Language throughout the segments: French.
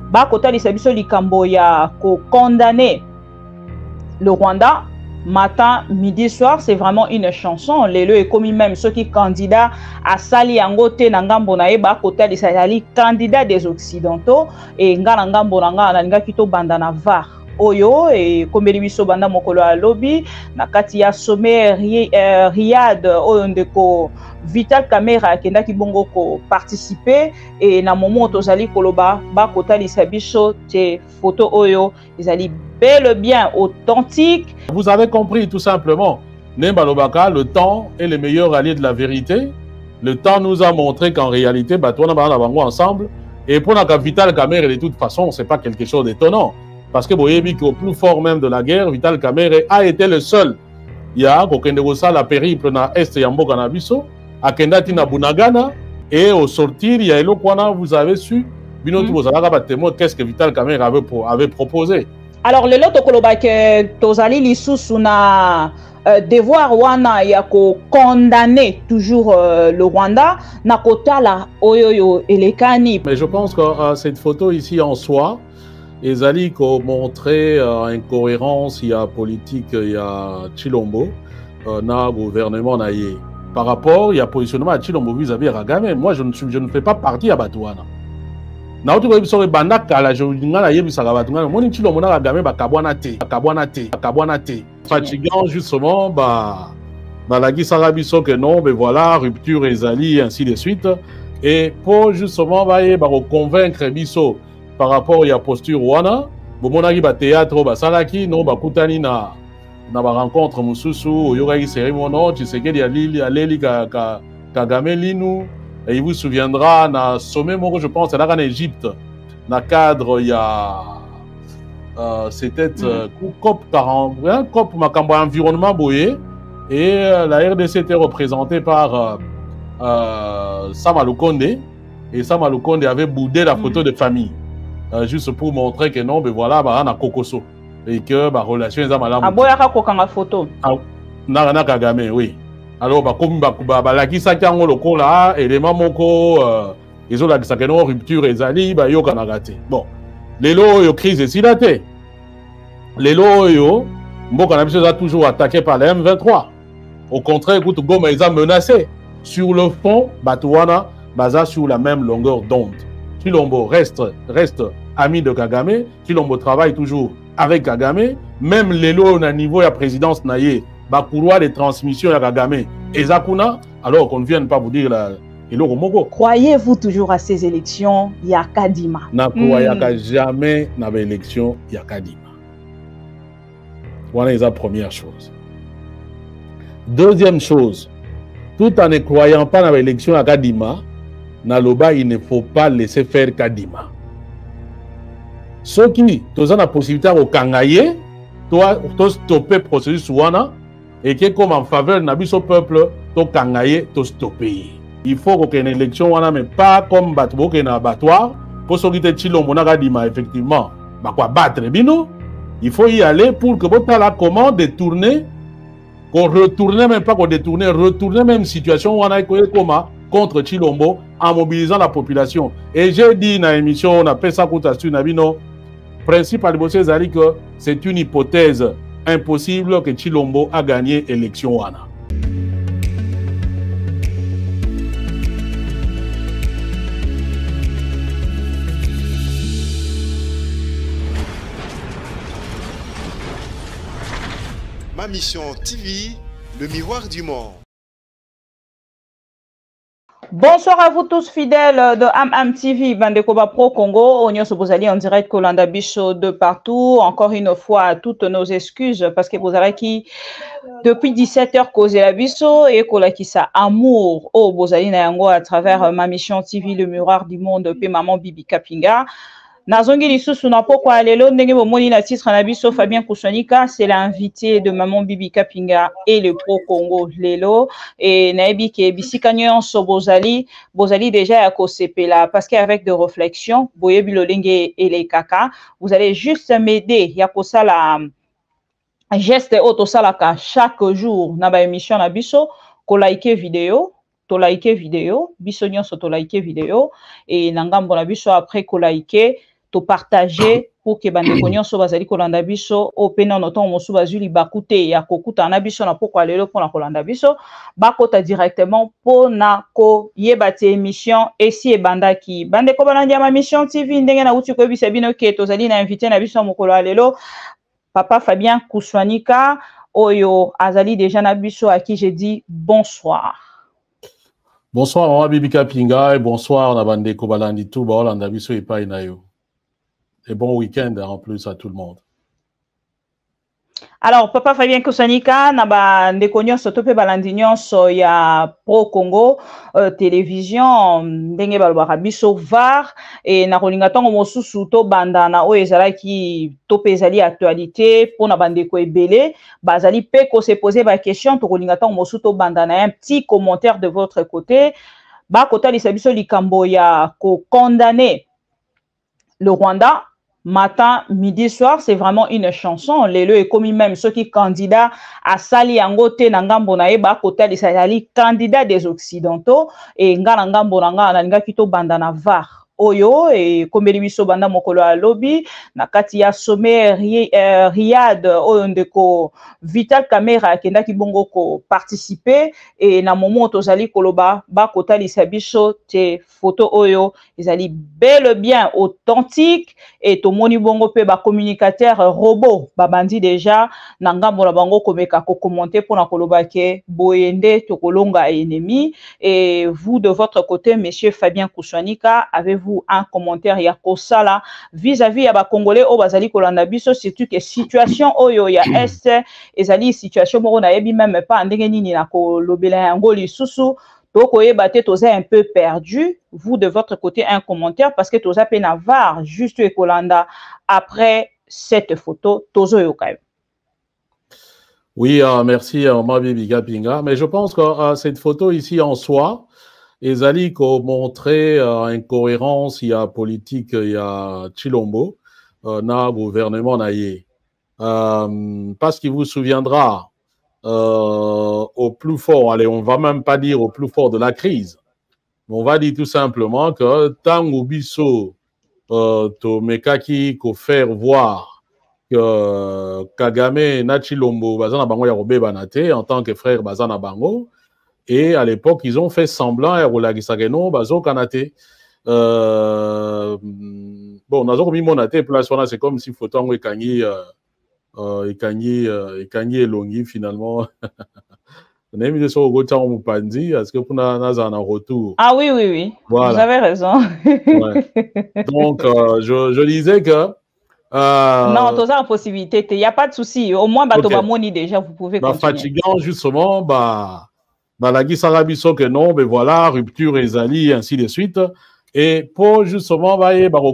ba kotalisa biso likambo ya ko condamner le Rwanda matin, midi, soir. C'est vraiment une chanson. Lelo est commis même ceux qui candidats à Sali Angote Nangambo Naeba kotalisa yali candidat des occidentaux et ngana ngambo nanga nalinga kito bandana var oyo et kombeli biso banda mokolo ya lobby na kati ya sommet Riyad oyo ndeko Vital Kamerhe kenda ki bongo ko participer et na moment tozali koloba ba kotalisa biso te photo oyo ezali bel et bien authentique. Vous avez compris tout simplement. Nemba Lobaka, le temps est le meilleur allié de la vérité. Le temps nous a montré qu'en réalité, on a ensemble. Et pour la Vital Kamerhe, de toute façon, ce n'est pas quelque chose d'étonnant. Parce que vous voyez qu'au plus fort même de la guerre, Vital Kamerhe a été le seul. Il y a la périple dans l'Est Yambo Kanabiso, à Kendati na Bunagana, et au sortir, il y a Elokwana, vous avez su, qu'est-ce que Vital Kamerhe avait proposé. Alors, le lot de que tozali lisusu na devoir wana ya ko condamner toujours le Rwanda na kotala oyoyo elekani. Mais je pense que cette photo ici en soi, ezali ko montrer incohérence il y a politique il y a Tshilombo na gouvernement na yé. Par rapport il y a positionnement à Tshilombo vis-à-vis de Kagame. Moi je ne fais pas partie à Batouana. Na otu ko biso banda kala je ngana yebisaka batu ngana moni Tshilombo na Kagame bakabwana te fatigant justement balaki sala biso que non mais voilà rupture ezali ainsi de suite et pour justement ba convaincre biso par rapport à posture wana bomonaki ba théâtre basalaki non bakutani na ba rencontre mususu yoka cérémonie Tshisekedi ya leli Kagame linu. Et il vous souviendra, na sommet, moi je pense, là en Égypte, dans le cadre, il y a. C'était COP 40, COP Makambo Environnement Boye, et la RDC était représentée par Sama Lukonde, et Sama Lukonde avait boudé la photo de famille, juste pour montrer que non, ben voilà, on a Kokoso, et que la relation est à malade. Ah, boya kokanga photo. Na Kagame, oui. Alors, comme la kisakango lokola, élément moko, ils ont la kisakano rupture ezali, yo kanagate. Bon, lelo yo crise esilate. Lelo yo, mboka na biso a toujours attaqué par les M23. Au contraire, écoute, Goma ils ont menacé. Sur le fond, Batouana, baza sur la même longueur d'onde. Tshilombo reste ami de Kagame. Tshilombo travaille toujours avec Kagame. Même lelo na niveau ya présidence naye. Couloir de transmission à Kagame et Zakuna, alors qu'on ne vienne pas vous dire la. Croyez-vous toujours à ces élections Yakadima? Na croyaka jamais na élection Yakadima. Voilà la première chose. Deuxième chose, tout en ne croyant pas dans l'élection Yakadima, na loba il ne faut pas laisser faire Kadima. Ceux qui ont la possibilité de Kangaye, toi stopper le processus Wana. Et qui est comme en faveur de notre peuple, to kangaye, to stopper. Il faut qu'il y ait une élection, mais pas comme battre un abattoir. Pour ceux qui Tshilombo na Kadima, effectivement, battre bino. Il faut y aller pour que vous la comment détourner, qu'on retourne même pas qu'on détourne, retourner même situation où on a contre Tshilombo en mobilisant la population. Et j'ai dit dans l'émission, on appelle ça Nabino, principal de que c'est une hypothèse impossible que Tshilombo a gagné l'élection wana. Ma mission TV, le miroir du monde. Bonsoir à vous tous fidèles de AM TV, Bandekoba Pro Congo, Onyo Sobozali en direct Kolanda Bicho de partout. Encore une fois, toutes nos excuses parce que vous avez qui depuis 17h causé à Bicho et Kolaki sa amour au Bozali Nayango à travers ma mission TV, le miroir du monde, P Maman Bibi Kapinga. Nazongi lisusu na pokwa lelo ndenge bomoni na titre na biso Fabien Koussonika, c'est l'invité de Maman Bibi Kapinga et le Pro Congo lelo et naebi ke bisika nyonso bozali déjà ya kosepela parce qu'avec de réflexion boyebi lolenge et les kaka vous allez juste m'aider ya kosala geste otosalaka chaque jour na ba émission na biso ko like vidéo to like vidéo biso nyonso to like vidéo et na ngambo na biso après ko like to partager pour que bandeko nyonso bazali kolanda biso o pena noton mosu bazuli bakute ya kokuta na biso na poko lelo pona kolanda biso bakota directement pona ko yebati émission esi ebandaki bandeko balandi ma mission TV ndenge na uti ko bisa bino ke tozali na invité na biso mokolo lelo Papa Fabien Kouswanika oyo azali déjà na biso à qui je dis bonsoir. Bonsoir Maman Bibika Pinga et bonsoir Nabande Kobalandi tout Baolanda biso et pas inayo. Et bon week-end en plus à tout le monde. Alors, Papa Fabien Kouswanika, naba ndeko nyonso to pe balandi nyonso ya Pro Congo télévision ndenge balobaka biso VAR et na kolinga ntango mosusu to bandana oyo ezalaki to pe ezali actualité mpona bandeko ebele bazali pe ko se poser ba question to kolinga ntango mosusu to bandana un petit commentaire de votre côté bakotalisa biso likambo ya ko condamner le Rwanda. Matin, midi, soir, c'est vraiment une chanson. Lelo est commis même ceux qui candidats à Sali Angote Nangambo Naeba Kota de Sali, candidat des Occidentaux et Ngangambo Nanga Nanga Kito Bandana Var. Oyo et comme biso banda mokolo a lobby na kati ya sommet Riyad oyo ndeko Vital Kamerhe kenda ki bongo ko participer et na moment tozali koloba ba kotalisa biso te photo oyo ezali bel et bien authentique et tomoni bongo pe ba communicateur robot ba bandi déjà na ngambo na bango komeka ko commenter pour na koloba ke boyende to kolonga ennemi et vous de votre côté monsieur Fabien Kouswanika avez-vous un commentaire ya kosala vis-à-vis ya ba congolais o bazali kolanda biso surtout que situation oyo ya est ezali situation moko na yebi même pas ndenge nini na kolobela yango lisusu donc oyeba te toza un peu perdu vous de votre côté un commentaire parce que toza pe na var juste e kolanda après cette photo tozo yoka. Oui, merci Mabi Biga Pinga, mais je pense que cette photo ici en soi ezali ko montrer incohérence ya politique ya Chilombo na gouvernement na ye parce qu'il vous souviendra au plus fort, allez on va même pas dire au plus fort de la crise, mais on va dire tout simplement que tango biso to mekaki ko faire voir que Kagame na Chilombo bazana bango ya robeba na te en tant que frère bazana bango. Et à l'époque, ils ont fait semblant à Rolagisageno, Bazo Kanate. Bon, Nazo Mimonate, place c'est comme si Photon et Kanyi Elongi finalement. On a mis des choses au Gotan Mupandi, est-ce que pour Naza en retour? Ah oui, oui, oui. Voilà. Vous avez raison. Ouais. Donc, je disais que. Non, tu as la possibilité, il n'y a pas de souci. Au moins, okay. Moni déjà, vous pouvez continuer. Fatigant, justement, la Gisarabiso que non, mais voilà, rupture Ezali, ainsi de suite. Et pour justement,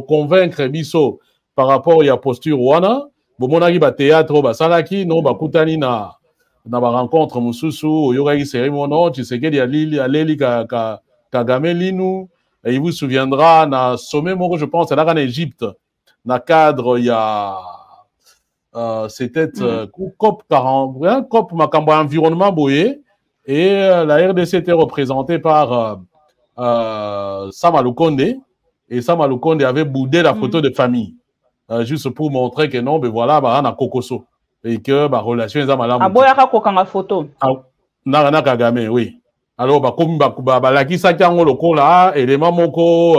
convaincre Biso par rapport à la posture Wana, bon, mon arrive à théâtre, Salaki, non, Koutani na rencontre Moussousou, Yoraï Cérémono, tu sais qu'il y a Lili Kagame Linou, et il vous souviendra, na sommet, moi, je pense, là, en Égypte, na cadre, il y a, c'était, COP 40, COP, ma environnement, boyé. Et la RDC était représentée par Sama Lukonde. Et Sama Lukonde avait boudé la photo de famille. Juste pour montrer que non, mais voilà, on a Kokoso. Et que la relation est à malade. Ah, boya ka photo. Na Kagame, oui. Alors, comme la Kisaka loko là, élément moko,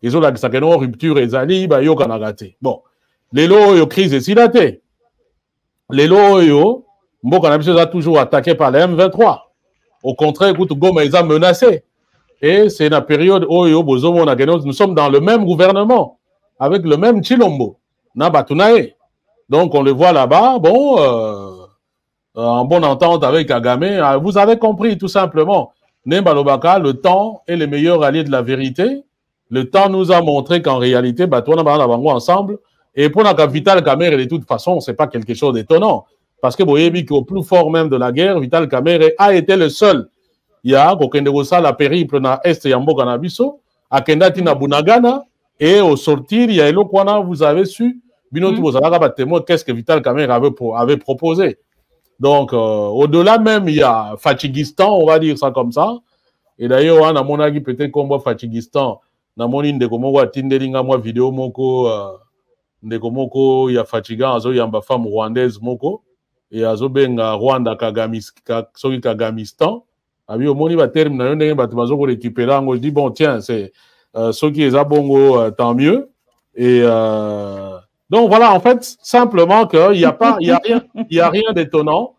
ils ont la Kisaka rupture et zali, yo kanagate. Bon. Lelo yo crise et silaté. Lelo yo, Mboka Nabiso a toujours attaqué par les M23. Au contraire, écoute, Goma, ils ont menacé. Et c'est la période où nous sommes dans le même gouvernement, avec le même Chilombo, Nabatunae. Donc, on le voit là-bas, bon, en bonne entente avec Kagame. Vous avez compris, tout simplement. Nembalobaka, le temps est le meilleur allié de la vérité. Le temps nous a montré qu'en réalité, on a ensemble. Et pour la Vital Kamerhe, de toute façon, c'est pas quelque chose d'étonnant. Parce que Boyebi, au plus fort même de la guerre, Vital Kamerhe a été le seul. Il y a la périple na Est Yamboka na Biso, à Kendati na Bunagana, et au sortir, il y a Elokwana, vous avez su, qu'est-ce que Vital Kamerhe avait proposé. Donc, au-delà même, il y a Fatchigistan, on va dire ça comme ça. Et d'ailleurs, on a mon avis peut-être qu'on voit Fatchigistan, namoni ndeko moko atindelinga mwa video moko ndeko moko ya fatiga azo yamba femme rwandaise moko et azo benga Rwanda soki Kagamistan abi omoni ba terme na yo ndenge bato bazo ko récupérer ngo je dis bon tiens c'est soki eza bongo tant mieux et donc voilà en fait simplement que il y a rien d'étonnant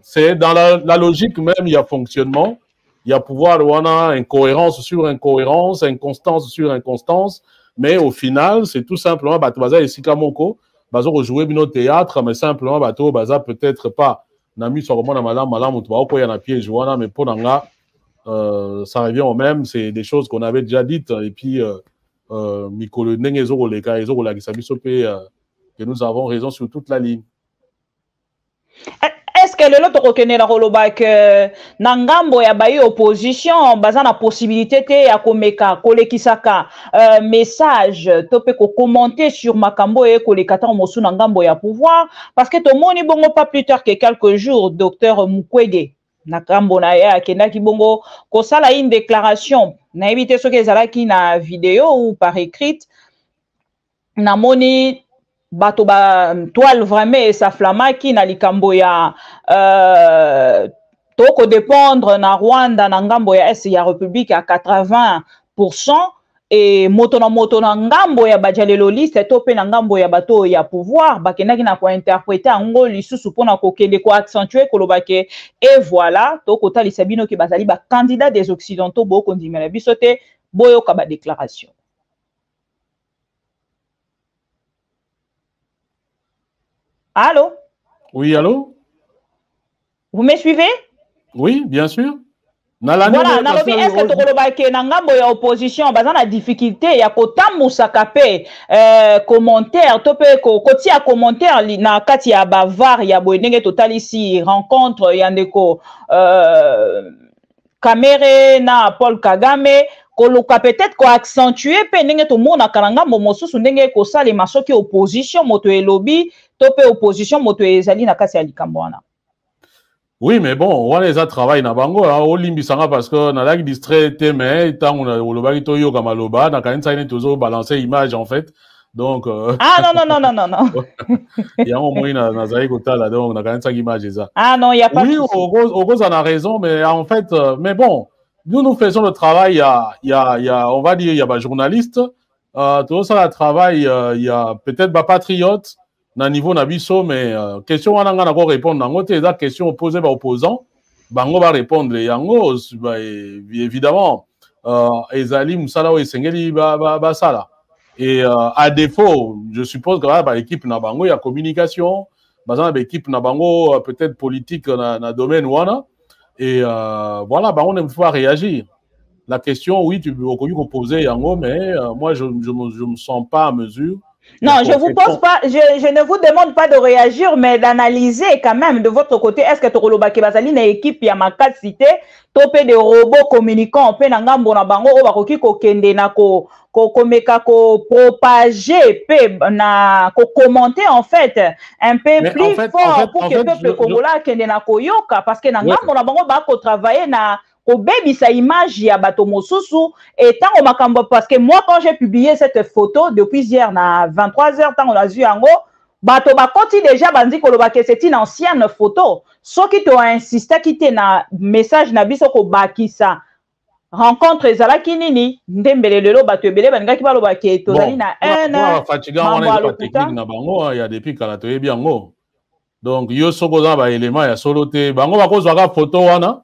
c'est dans la logique même il y a fonctionnement. Il y a pouvoir, on a incohérence sur incohérence, inconstance sur inconstance, mais au final, c'est tout simplement, baza et Sikamoko, baza rejouer bino théâtre, mais simplement, baza peut-être pas, nami sur le monde malam, ou tu vas piège, mais pour nanga, ça revient au même, c'est des choses qu'on avait déjà dites, et puis, Mikolo Nengezo, les cas, que nous avons raison sur toute la ligne. Est-ce que le lot reconnaît la roloba que nangambo ya bayi opposition baza na possibilité te ya komeka kolekisaka message tope ko commenter sur makambo e kolekata mosu nangambo ya pouvoir parce que to moni bongo pas plus tard que quelques jours docteur Mukwege nakambo na ya kendaki bongo ko sala une déclaration na éviter ce que zalaki na vidéo ou par écrite na moni bato ba toile vraiment sa flamaki na likambo ya toko dépendre na Rwanda na ngambo ya est ya République à 80% et moto na ngambo ya bajalelo liste topé na ngambo ya bato ya pouvoir bakendaki na ko interpréter ngo lisusu pona ko kende ko accentuer kolobake et voilà toko talisa bino ki bazali ba candidat des occidentaux boko ndimela bisote boyo ka ba déclaration. Allô? Oui, allô? Vous me suivez? Oui, bien sûr. Voilà, nalobi est-ce que tokoloba na ngambo ya opposition baza na difficulté ya kotambusa kape commentaire tope kotia commentaire na kati ya bavar ya boyenge totalisi rencontre ya ndeko Kamere na Paul Kagame koluka peut-être ko accentuer pe ndenge to mona kalanga mosusu ndenge ko sale masoki opposition moto elobi tope opposition moto ezali na kati ya likambo wana. Oui, mais bon, on les a travaillé na bango, au limbisanga parce que na laki distrait mais tant on a le bari to yo kamaloba na kanisa ine toujours balancer image en fait. Donc ah non. Il y a au moins na zaï kotala donc na kanisa image ça. Ah non, il y a pas. Oui, au gros on a raison mais en fait mais bon, nous faisons le travail il y a on va dire il y a des journalistes tout ça le travail il y a peut-être des patriotes na niveau na biso mais question wana nga na ko répondre nango te eza question posée par opposant bango ba répondre yango évidemment ezali musala o esengeli ba sala et à défaut je suppose que ba équipe na bango ya communication bazana ba équipe na bango peut-être politique na domaine wana et voilà bango ne faut réagir. La question oui tu peux poser yango mais moi je me sens pas à mesure. Non, je vous pose pas, je ne vous demande pas de réagir, mais d'analyser quand même de votre côté. Est-ce que Torolobake Bazali na équipe ya makasite, topé de robots communicants, pe nangambo na bango o bakoki ko kende na ko meka ko propager pe na ko commenter en fait un peu mais plus fort pour que le peuple congolais kende na ko yoka parce que nangambo na bango ba ko travailler na au baby sa image ya bato mosusu et tant au makambo parce que moi quand j'ai publié cette photo depuis hier na 23h tant on a vu ango bato ba koti déjà bandi koloba que c'est une ancienne photo so qui to insisté quitter na message na biso ko bakisa rencontre ezalaki nini ndembele lelo bato ebele baningaki baloba ke tozali na un fatiga wana eza technique na bango ya depuis kala toyebi yango donc yo soko za ba élément ya solo te bango bakozwaka photo wana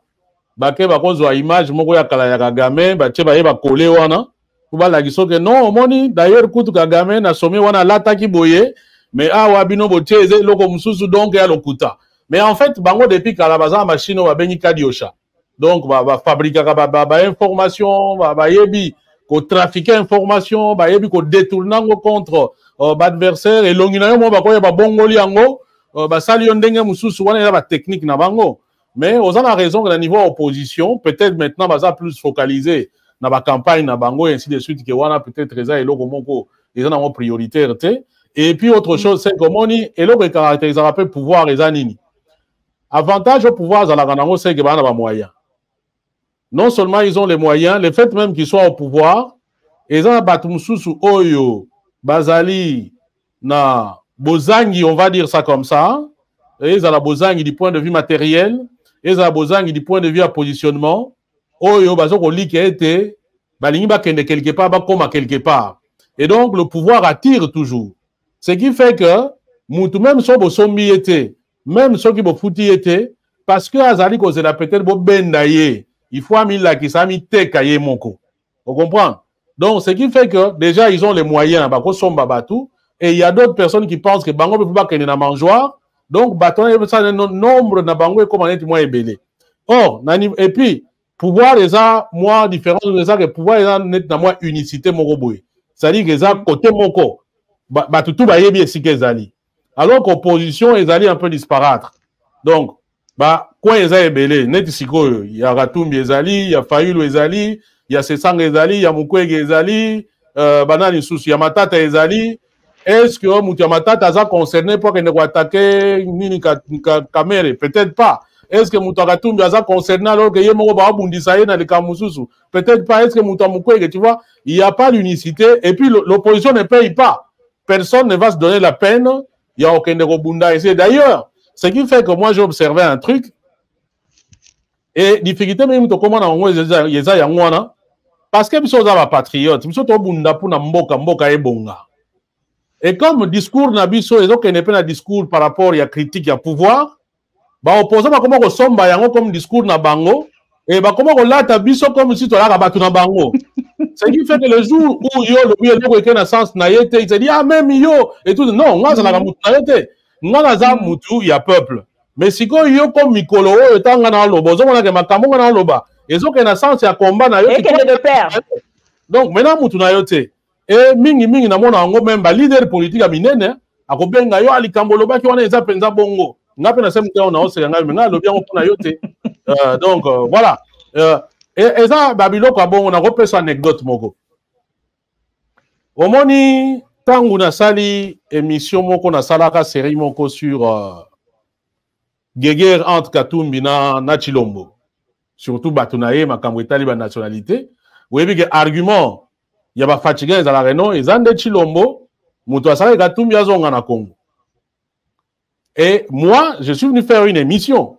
bake bakozwa image moko ya kala ya Kagame batie baye bakole wana kubalaki soke non omoni d'ailleurs kutu Kagame na somme wana lataki boye mais awa bino botie eze loko mususu donc ya lokuta mais en fait bango depuis kala baza machine ba bengi kadiosha donc ba fabriquer ba information ba yebi ko trafiquer information ba yebi ko détourner contre adversaire et longina yo mo ba ko ba bongoli yango ba sali yo ndenge mususu wana ya ba technique na bango. Mais aux a raison que le niveau opposition, peut-être maintenant, va plus focalisé dans la campagne, dans bango et ainsi de suite, que wana peut-être les logo moko, ils ont une priorité. Et puis autre chose, c'est comment ni et l'autre caractérise un peu pouvoir les anini. Avantage au pouvoir, c'est que bana ba moyen. non seulement ils ont les moyens, le fait même qu'ils soient au pouvoir, ils ont Batumususu Oyo, Bazali, na Bozangi, on va dire ça comme ça, et ils ont la Bozangi du point de vue matériel, ils ont la Bozangi du point de vue à positionnement, Oyo, Bazoko li qui a été, Balingi Bakende quelque part, Bakoma quelque part. Et donc, le pouvoir attire toujours. Ce qui fait que, même ceux qui sont était, même ceux qui sont foutis était, parce que Azali, c'est la peut-être bendaye, il faut amener la qui s'ami tekaye moko. Vous comprenez? Donc, ce qui fait que, déjà, ils ont les moyens, bako sont babatou, et il y a d'autres personnes qui pensent que bango peut pas qu'il y ait un mangeoire, donc, baton, ça, nombre de bango est comme un moins ébélé. Or, et puis, pouvoir, les a, moi, différence de ça, que pouvoir, les a, net, moins unicité, mon roboy. C'est-à-dire que ça, côté moko, tout va y bien si que zali. Alors qu'opposition, ils allaient un peu disparaître. Donc, quoi ils allaient belé, net siko, il y a Ratumbi ezali, il y a Fayulu ezali, il y a Sesang ezali, il y a Mukwege ezali, Banani Sousu, il y a Matata ezali. Est-ce que Moutia Matata a concerné pour qu'il ne soit attaqué Nini Kamere? Peut-être pas. Est-ce que Moutia Ratumbi a concerné alors que Yemo Babundisaye dans les Kamususu? Peut-être pas. Est-ce que Moutia Mukwege, tu vois, il n'y a pas l'unicité et puis l'opposition ne paye pas. Personne ne va se donner la peine. Il n'y a aucun Robunda ici. D'ailleurs, ce qui fait que moi j'ai observé un truc et difficulté même comment on a parce que nous sommes patriotes, nous sommes Bunda pour Mboka et Bonga. Et comme discours Nabiso et donc il n'y a pas de discours par rapport à critique et à pouvoir, opposant comment on somba yango comme discours na bango et comment on l'a tabiso comme si tu l'as rabattu na bango. Ce qui fait que le jour où yo le qui na sens na yete il se dit ah même yo et tout non on a la mutu na yete on a za mutu il y a peuple mais si ko yo comme mikolo o tanga na lobo zo mona ke makambo na loba ezo ke na sens ya combat na yo et que de père donc maintenant mutu na yote et mingi na mona ngo même ba leader politique a minene akobenga yo alikambo loba ki wana eza penza bongo ngape na semte on a ose nga menga lobi ngo pona yote donc voilà et ça babiloko bongo na repesa anecdote moko omoni tangu na sali émission moko na salaka série moko sur guerre entre Katumbi na Chilombo surtout batunaye makambo etali ba nationalité oyebi ke argument ya ba fatiga ezala reno ezande Chilombo muto asala Katumbi azonga na Congo et moi je suis venu faire une émission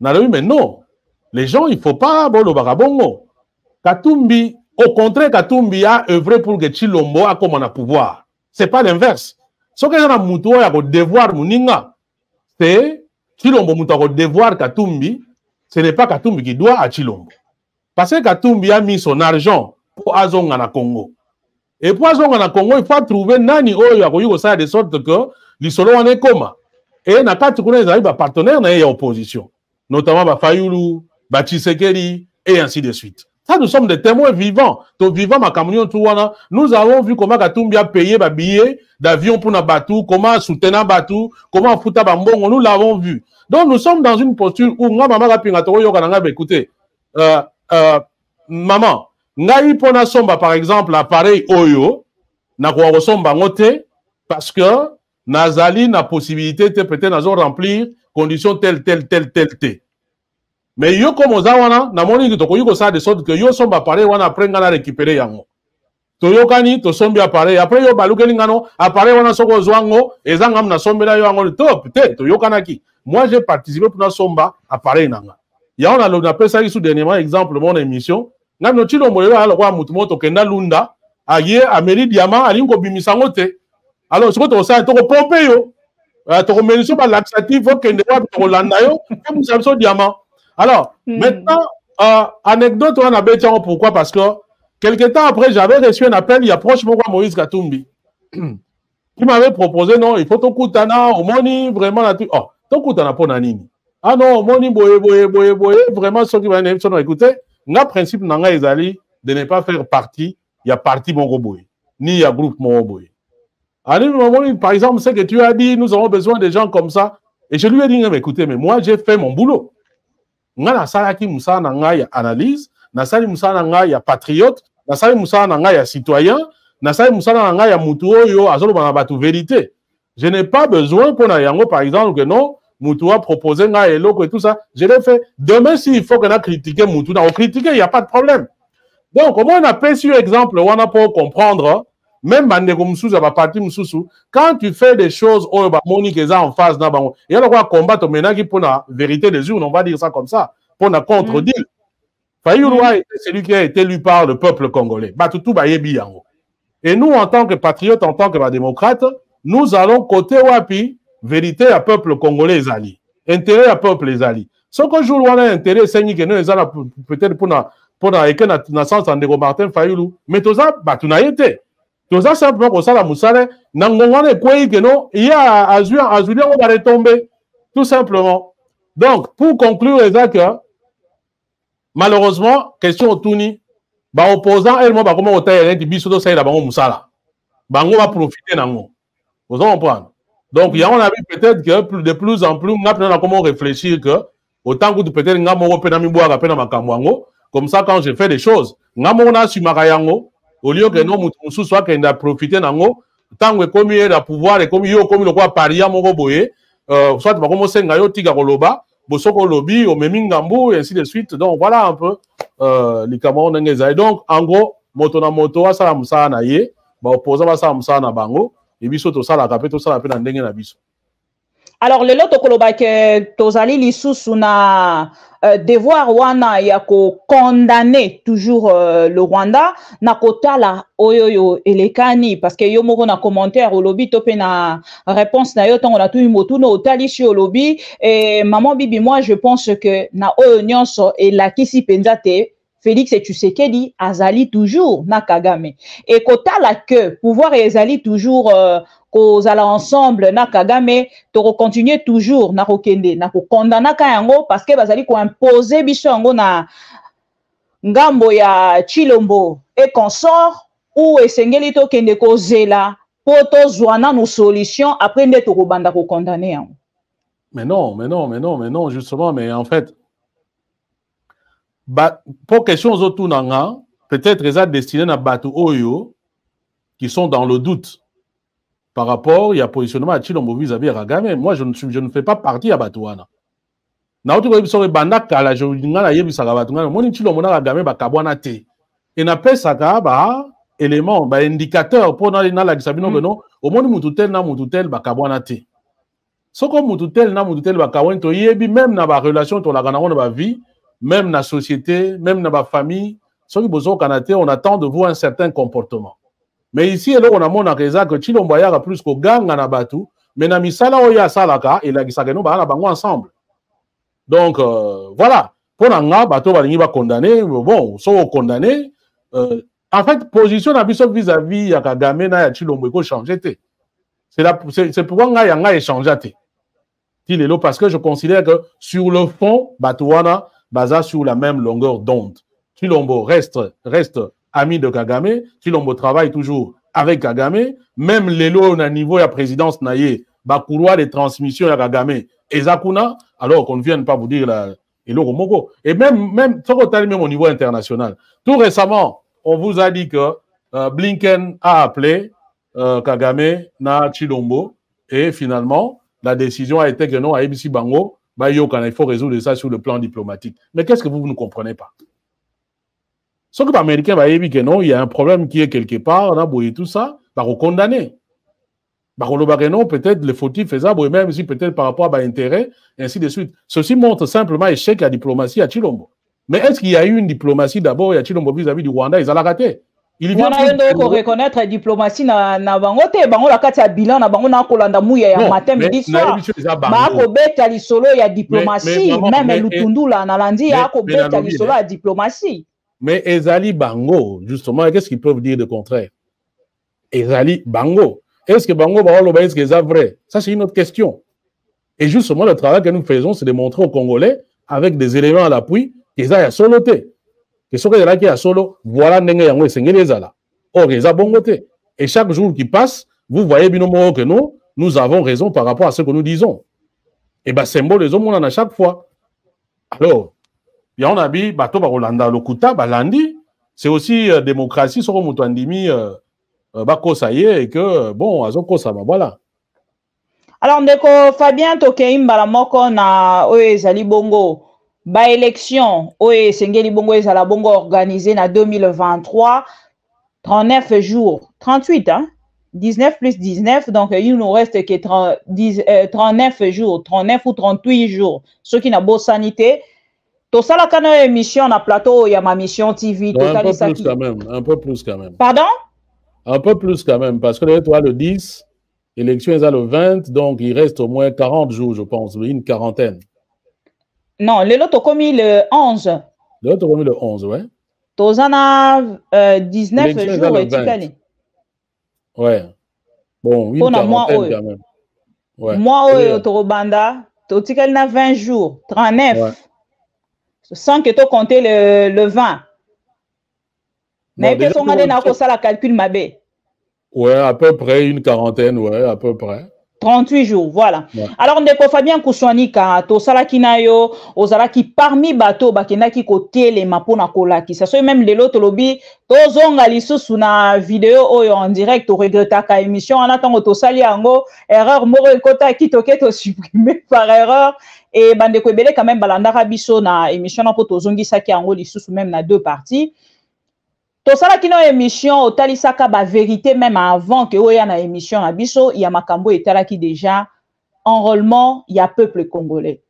na lui mais non les gens il faut pas bolo bakabongo Katumbi au contraire Katumbi a œuvré pour que Chilombo a comme un pouvoir c'est pas l'inverse ce que na muto ya ko devoir muninga c'est Chilombo muto ko devoir Katumbi ce n'est pas Katumbi qui doit à Chilombo parce que Katumbi a mis son argent pour azonga na Congo et pour azonga na Congo il faut trouver nani oyo ya ko yugo ça de sorte que lisolo wana koma et na kati kuna ezali ba partenaire na ya opposition notamment ba Fayulu ba Tshisekedi et ainsi de suite. Ça, nous sommes des témoins vivants. Nous avons vu comment Katumbi a payé des billets d'avion pour Nabatou, comment soutenir Batou, comment foutre Bambongo, nous l'avons vu. Donc, nous sommes dans une posture où, écoutez, maman, ngai pona somba, par exemple, appareil Oyo, na kwa somba ngote, parce que Nazali na possibilité de peut-être remplir conditions telles. Mais yo comme ozawana na moni ki tokoyiko ça de sorte que yo somba appareil wana après ngana récupérer yango to yokani to sombi appareil après yo balukeli ngano appareil wana soko zwango ezanga na sombela yo yango top te to yokanaki moi j'ai participé pour na somba appareil nanga ya on a le pesa isu dernièrement exemple mon émission ngano Chilombo yo ala kwa mutu moto kenda lunda aye ameri diamant alinko bimisango te alors ce que to ça to ko pomper yo to ko meniso ba laxatif kende wa to landa yo comme ça so diamant. Alors, maintenant, anecdote, on a besoin pourquoi? Parce que, quelque temps après, j'avais reçu un appel, il y a prochement Moïse Katumbi, qui m'avait proposé, non, il faut tout koutana, au moni, vraiment, oh, tout koutana pour nanini. Ah non, au moni, boye, vraiment, ceux qui vont écouter, le principe, nanga ezali, de ne pas faire partie, il y a parti Mongoboy, ni il y a groupe Mongoboy. Par exemple, ce que tu as dit, nous avons besoin de gens comme ça, et je lui ai dit, écoutez, mais moi, j'ai fait mon boulot. Nga na salaki musa na nga ya analyse, na sali musa na nga ya patriote, na sali musa na nga ya citoyen, na sali musa na nga ya mutu oyo azolo bana batu vérité. Je n'ai pas besoin pour na yango par exemple que non, Moutou a proposé et l'autre et tout ça. Je l'ai fait. Demain, s'il faut qu'on a critiqué Moutou, on critiquer, il n'y a pas de problème. Donc, comment on appelle sur exemple, on a pour comprendre, même quand tu fais des choses, Monique est en face, il y a quoi combattre maintenant qui pour la vérité des urnes, on va dire ça comme ça, pour la contre-deal. Fayouloua était celui qui a été élu par le peuple congolais. Et nous, en tant que patriotes, en tant que démocrates, nous allons côté Wapi, vérité à peuple congolais les alliés. Intérêt à peuple les alliés. Ce que je vois intérêt, c'est que nous peut-être pour na sens en Martin Fayoulou. Mais tout ça, tu n'as été. Tout ça, simplement pour ça, la moussale, n'angongane quoi que non, il y a Azur, on va retomber. Tout simplement. Donc, pour conclure, que malheureusement, question au Touni, opposant, elle, moi, comment on t'a dit, biso, ça, il a moussala. Bango va profiter d'ango. Vous comprenez? Donc, il y a on a vu peut-être que de plus en plus, on a comment réfléchir que autant que peut-être nga mo penami boire à peine makamwango. Comme ça, quand je fais des choses, nga mo na su makayango, au lieu que non mutu soit qu'il a profité nango, tant que comme il a pouvoir et comme le quoi paria mon boye, soit ma comme senga yo tiga koloba, bosoko lobby, au memingambo et ainsi de suite. Donc voilà un peu les Cameroun n'engezai. Donc en gros, moto na moto ça la musa na ye, ba opposant ça musa na bango, et biso to ça la capé to ça la peine ndenge na biso. Alors, le lot okoloba ke tozali lisusu na devoir wana ya ko condamner toujours le Rwanda na kotala oyoyo elekani parce que yo moko na commentaire au lobby to pe na réponse na yo tango na tu motu no otali shi au lobby et maman bibi moi je pense que na oyo nyonso elakisi penza te Félix Tshisekedi azali toujours na Kagame et kotala que pouvoir ezali toujours aux ala ensemble na Kagame to continuer toujours na kokende na kokondana ka yango parce que bazali ko imposer biso yango na ngambo ya Chilombo et consort ou esengeli to kende ko zela poto zwana no solution après nde to kobanda ko condamner yango. Mais non, justement, mais en fait, pour question autour nanga, peut-être les a destinés à Batu Oyo qui sont dans le doute. Par rapport, il y a positionnement à Chilombo vis-à-vis de Kagame. Moi, je ne fais pas partie à Batouana. Naotu ko biso banda kala je ngala yebisa ka Batouana. Moni Chilombo na Kagame ba kabwana te. Et na pesa ka ba élément ba indicateur pour na la gisabino que non, au moni mututel na mututel ba kabwana te. Soko mututel na mututel ba kabwana to yebi même na ba relation to la kana na ba vie, même na société, même na ba famille, soki bozo kanate on attend de vous un certain comportement. Mais ici, on a mon que Chilombo a plus qu'au gang à Batu, mais na misala oya salaka et la gisageno ba bango ensemble. Donc voilà, pour nga bato ba va condamner, bon, sont condamnés. En fait, position na biso vis-à-vis ya Kagame na ya Chilombo ko changer té. C'est pourquoi nga ya nga échanger té. Tilelo parce que je considère que sur le fond Batouana basa sur la même longueur d'onde. Chilombo reste ami de Kagame, Chilombo travaille toujours avec Kagame, même les lots à niveau de la présidence naïe, couloir de transmission à Kagame, et Zakuna, alors qu'on ne vienne pas vous dire et même au niveau international. Tout récemment, on vous a dit que Blinken a appelé Kagame na Chilombo, et finalement, la décision a été que non, à ABC Bango, il faut résoudre ça sur le plan diplomatique. Mais qu'est-ce que vous ne comprenez pas? Ce que les Américains vont dire que non, il y a un problème qui est quelque part, on a bouillé tout ça, on va condamner. Non, peut-être le fautif faisable, même si peut-être par rapport à l'intérêt, ainsi de suite. Ceci montre simplement l'échec à la diplomatie à Chilombo. Mais est-ce qu'il y a eu une diplomatie d'abord à Chilombo vis-à-vis du Rwanda? Ils ont raté. Il vient de reconnaître la diplomatie na bangote, bango la kati ya bilan na bango na kolanda mouya ya matin midi soir. Ba ko beta lisolo ya diplomatie, même Lutundula na landi ya ko beta lisolo ya diplomatie. Mais Ezali Bango, justement, qu'est-ce qu'ils peuvent dire de contraire? Ezali Bango. Est-ce que Bango est-ce que c'est vrai? Ça, c'est une autre question. Et justement, le travail que nous faisons, c'est de montrer aux Congolais, avec des éléments à l'appui, qu'ils aient à soloter. Que ce qu'il y a solo, voilà, or, ils ont bongoté. Et chaque jour qui passe, vous voyez bien que nous avons raison par rapport à ce que nous disons. Et bien, symbole, les hommes, on en a chaque fois. Alors, il y a un habit, bateau Rolanda, le Kuta, Balandi, c'est aussi démocratie, sur Moutouandimi, Bako Saye, et que, bon, Azoko Sama, voilà. Alors, ndeko Fabien Tokeimba la moko na oyo ezali bongo ba élection oyo esengeli bongo ezala bongo organisé na 2023 39 jours 38 hein 19 plus 19 donc il nous reste que 39 jours 39 ou 38 jours ceux qui n'a beau sanité tout ça la kana émission na plateau ya ma mission TV total ça qui un peu plus quand même pardon un peu plus quand même parce que toi le 10 élection est à le 20, donc il reste au moins 40 jours, je pense, une quarantaine. Non, l'autre commis le 11. L'autre commis le 11, ouais. Tozana 19 jours et Tikali. Ouais. Bon, une quarantaine quand même. Ouais. Moi, Torobanda, Tikali na 20 jours, 39. Ouais. Sans que tu comptes le 20. Mais que son année n'a pas ça la calcul mabé. Ouais, à peu près une quarantaine, ouais, à peu près. 38 jours, voilà. Ouais. Alors, ndeko Fabien Kouswanika, to salaki na yo, ozalaki parmi bato bakendaki kote les mapona kolaki. Ça soit même lelo tolobi, to zonga lisusu na vidéo oyo en direct, to regrettaka émission, en attendant to sali ango, erreur moro ekota ki toke to supprimer par erreur. Et bandeko ebele quand même balandaka biso na émission na po to zongi saki ango lisusu même na deux parties. To sala kino émission otalisaka ba vérité même avant que oya na émission na biso ya makambo etalaki déjà enrôlement ya peuple congolais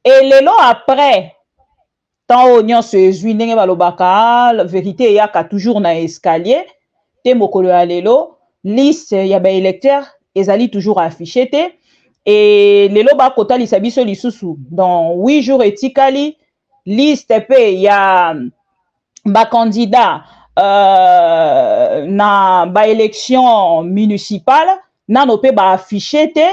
et lelo après tant onyo se ezui ndenge balobaka la vérité yaka toujours na escalier te mokolo ya lelo liste ya ba électeurs ezali toujours affiché te et lelo ba kotalisa biso lisusu dans 8 jours etikali liste pe ya ba candidat na ba élection municipale nano pe ba affiché te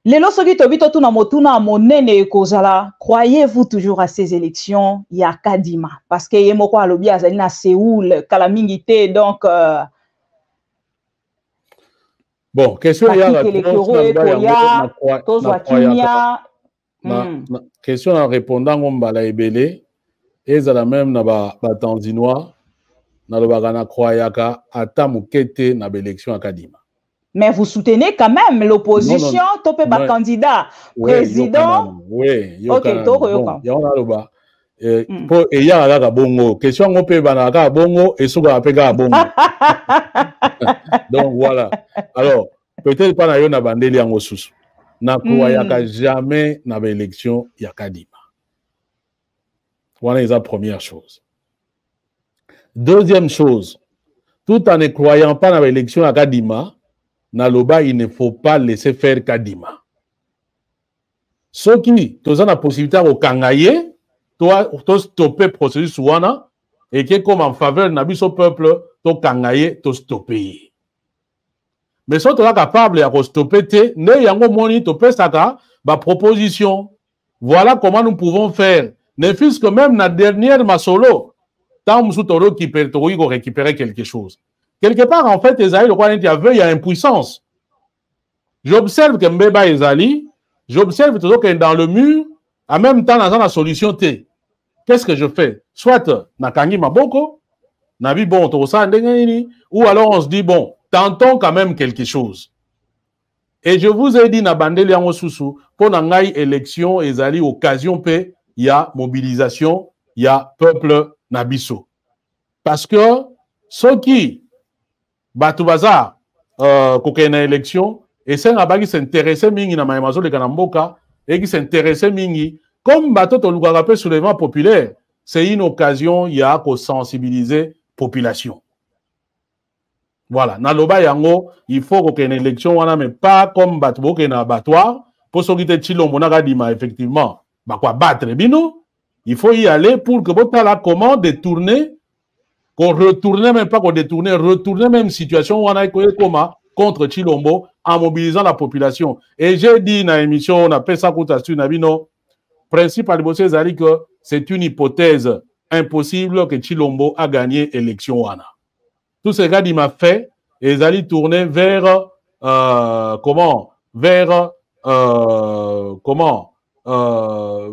lelo soki tobito tuna motuna monene kozala croyez-vous toujours à ces élections ya Kadima parce que yemoko alobi azali na Séoul kala mingi te donc bon question ya question en répondant ngombala ebele ezala même na ba tanzinois na lobaka na croyaka ata mokete na élection à Kadima. Mais vous soutenez quand même l'opposition, topé ba candidat président. Oui, OK, toko yoka. Ya on a loba po e ya kaka bongo. Question ngope bana kaka bongo et suka apeka bongo. Donc voilà. Alors, peut-être pas na yo na bandeli yango susu. Na croyaka jamais na élection ya Kadima. Voilà la première chose. Deuxième chose, tout en ne croyant pas dans l'élection à Kadima, Naloba, il ne faut pas laisser faire Kadima. Ce qui, tu as la possibilité de Kangaye, toi, tu stopper le processus Wana, et qui est comme en faveur de notre peuple, tu Kangaye, tu stopper. Mais si tu es capable de stopper, ne yango moni, tu peux ça, ma proposition. Voilà comment nous pouvons faire. Ne fût-ce que même la dernière masolo, tant qui peut récupérer quelque chose. Quelque part, en fait, Esaïe, il y a impuissance. J'observe que Mbeba Ezali, j'observe toujours que dans le mur, en même temps, dans la solution T. Qu'est-ce que je fais? Soit, Nakangi Maboko, Nabi bon, ou alors on se dit, bon, tentons quand même quelque chose. Et je vous ai dit, Nabandeli Yango Susu, pour Nangaï élection, Ezali, occasion P, il y a mobilisation, il y a peuple Nabiso. Parce que ceux qui battent bazar, une élection, et c'est un qui s'intéressait mingi na maïmazo de Kanamboka, et qui s'intéressait mingi, comme bateau to l'ougarapé soulèvement populaire, c'est une occasion, il y a qu'au sensibiliser population. Voilà. Naloba yango, il faut qu'il y ait une élection, mais pas comme bateau qui est un abattoir, pour ceux qui étaient chilombo nagadima, effectivement, bah quoi battre, bino. Il faut y aller pour que votre la commande détourner, qu'on retourne même pas qu'on détourne, retourner même situation où on a contre Chilombo en mobilisant la population. Et j'ai dit dans l'émission, on appelle ça Nabino, principe à l'ébosser, que c'est une hypothèse impossible que Chilombo a gagné l'élection wana. Tout ce gars il m'a fait, et ils allaient tourner vers comment? Vers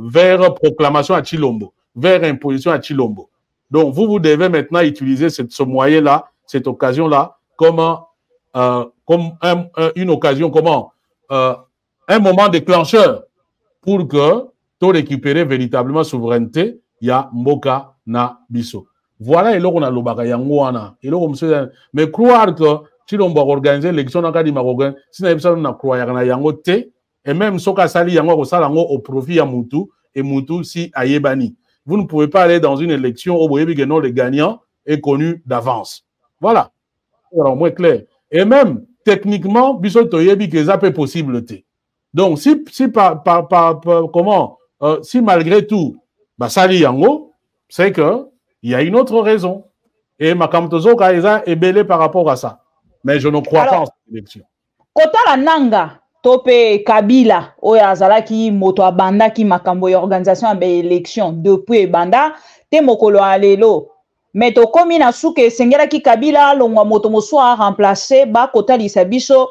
vers proclamation à Chilombo, vers imposition à Chilombo. Donc, vous devez maintenant utiliser ce moyen-là, cette occasion-là, comme une occasion, comment un moment déclencheur pour que tu récupérer véritablement souveraineté, il y a Mboka na biso. Voilà, et là, on a l'obaka yangoana. Et là, mais croire que si on va organiser l'élection dans le Marocain, si on a croire qu'il y a yango te, et même si on a sali yango au profit à Moutou, et Moutou si ayebani. Vous ne pouvez pas aller dans une élection où le gagnant est connu d'avance. Voilà. Alors, moi, clair. Et même, techniquement, biso toyebi que ça peut possible te. Donc, si si malgré tout, bah, sali yango, c'est que il y a une autre raison. Et Makamtozo Kaeza est belé par rapport à ça. Mais je ne crois pas en cette élection. Kota la nanga, tope Kabila, oya zalaki moto abanda ki makambo ya organisation ya élection depuis banda, te mokolo alelo. Mais to komi na suke sengela ki Kabila longwa moto moswa remplacer ba kota lisabiso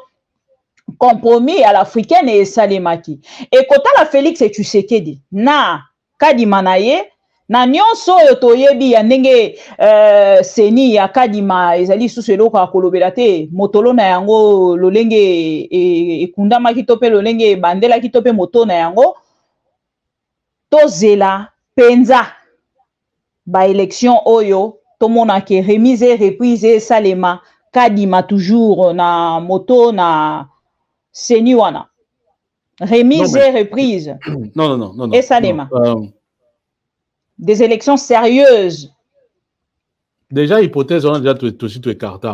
compromis à l'africaine et salemaki. Et kota la Félix et Tshisekedi na kadima na ye na nyonso toyebi ya ndenge seni ya kadima ezali susu eloko ya kolobela te motolo na yango lolenge ekundamaki to pe lolenge bandelaki to pe moto na yango tozela penza ba élection oyo tomona ke remise reprise salema kadima toujours na moto na seni wana remise reprise non et salema des élections sérieuses. Déjà, hypothèse, on a déjà tout écarté.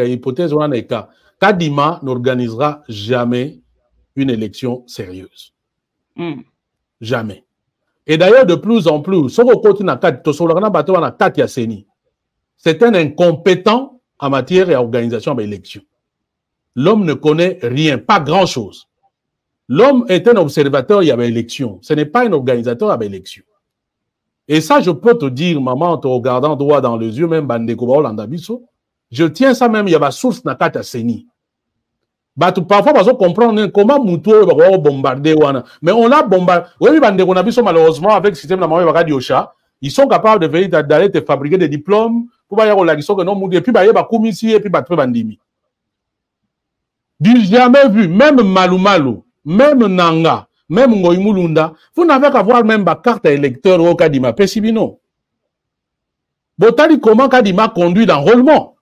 Hypothèse, on a écarté. Kadima n'organisera jamais une élection sérieuse. Jamais. Et d'ailleurs, de plus en plus, c'est un incompétent en matière d'organisation de l'élection. L'homme ne connaît rien, pas grand-chose. L'homme est un observateur, il y avait élection. Ce n'est pas un organisateur, il y avait élection. Et ça, je peux te dire, maman, en te regardant droit dans les yeux, même Bandeko Baolanda Biso, je tiens ça même, il y a ma source na kata seni. Parfois, parce qu'on comprend comment Moutou va bombarder. Mais on l'a bombardé. Oui, Bandeko Nabiso, malheureusement, avec le système de la Maman Radiocha, ils sont capables d'aller te fabriquer des diplômes pour que non, et puis, bah, Koumissi, et puis, bah, Bandimi. Du jamais vu, même Malou, même Nanga, même Ngoïmoulunda, vous n'avez qu'à voir même ma carte électeur au Kadima Pessibino. Botali comment Kadima conduit l'enrôlement.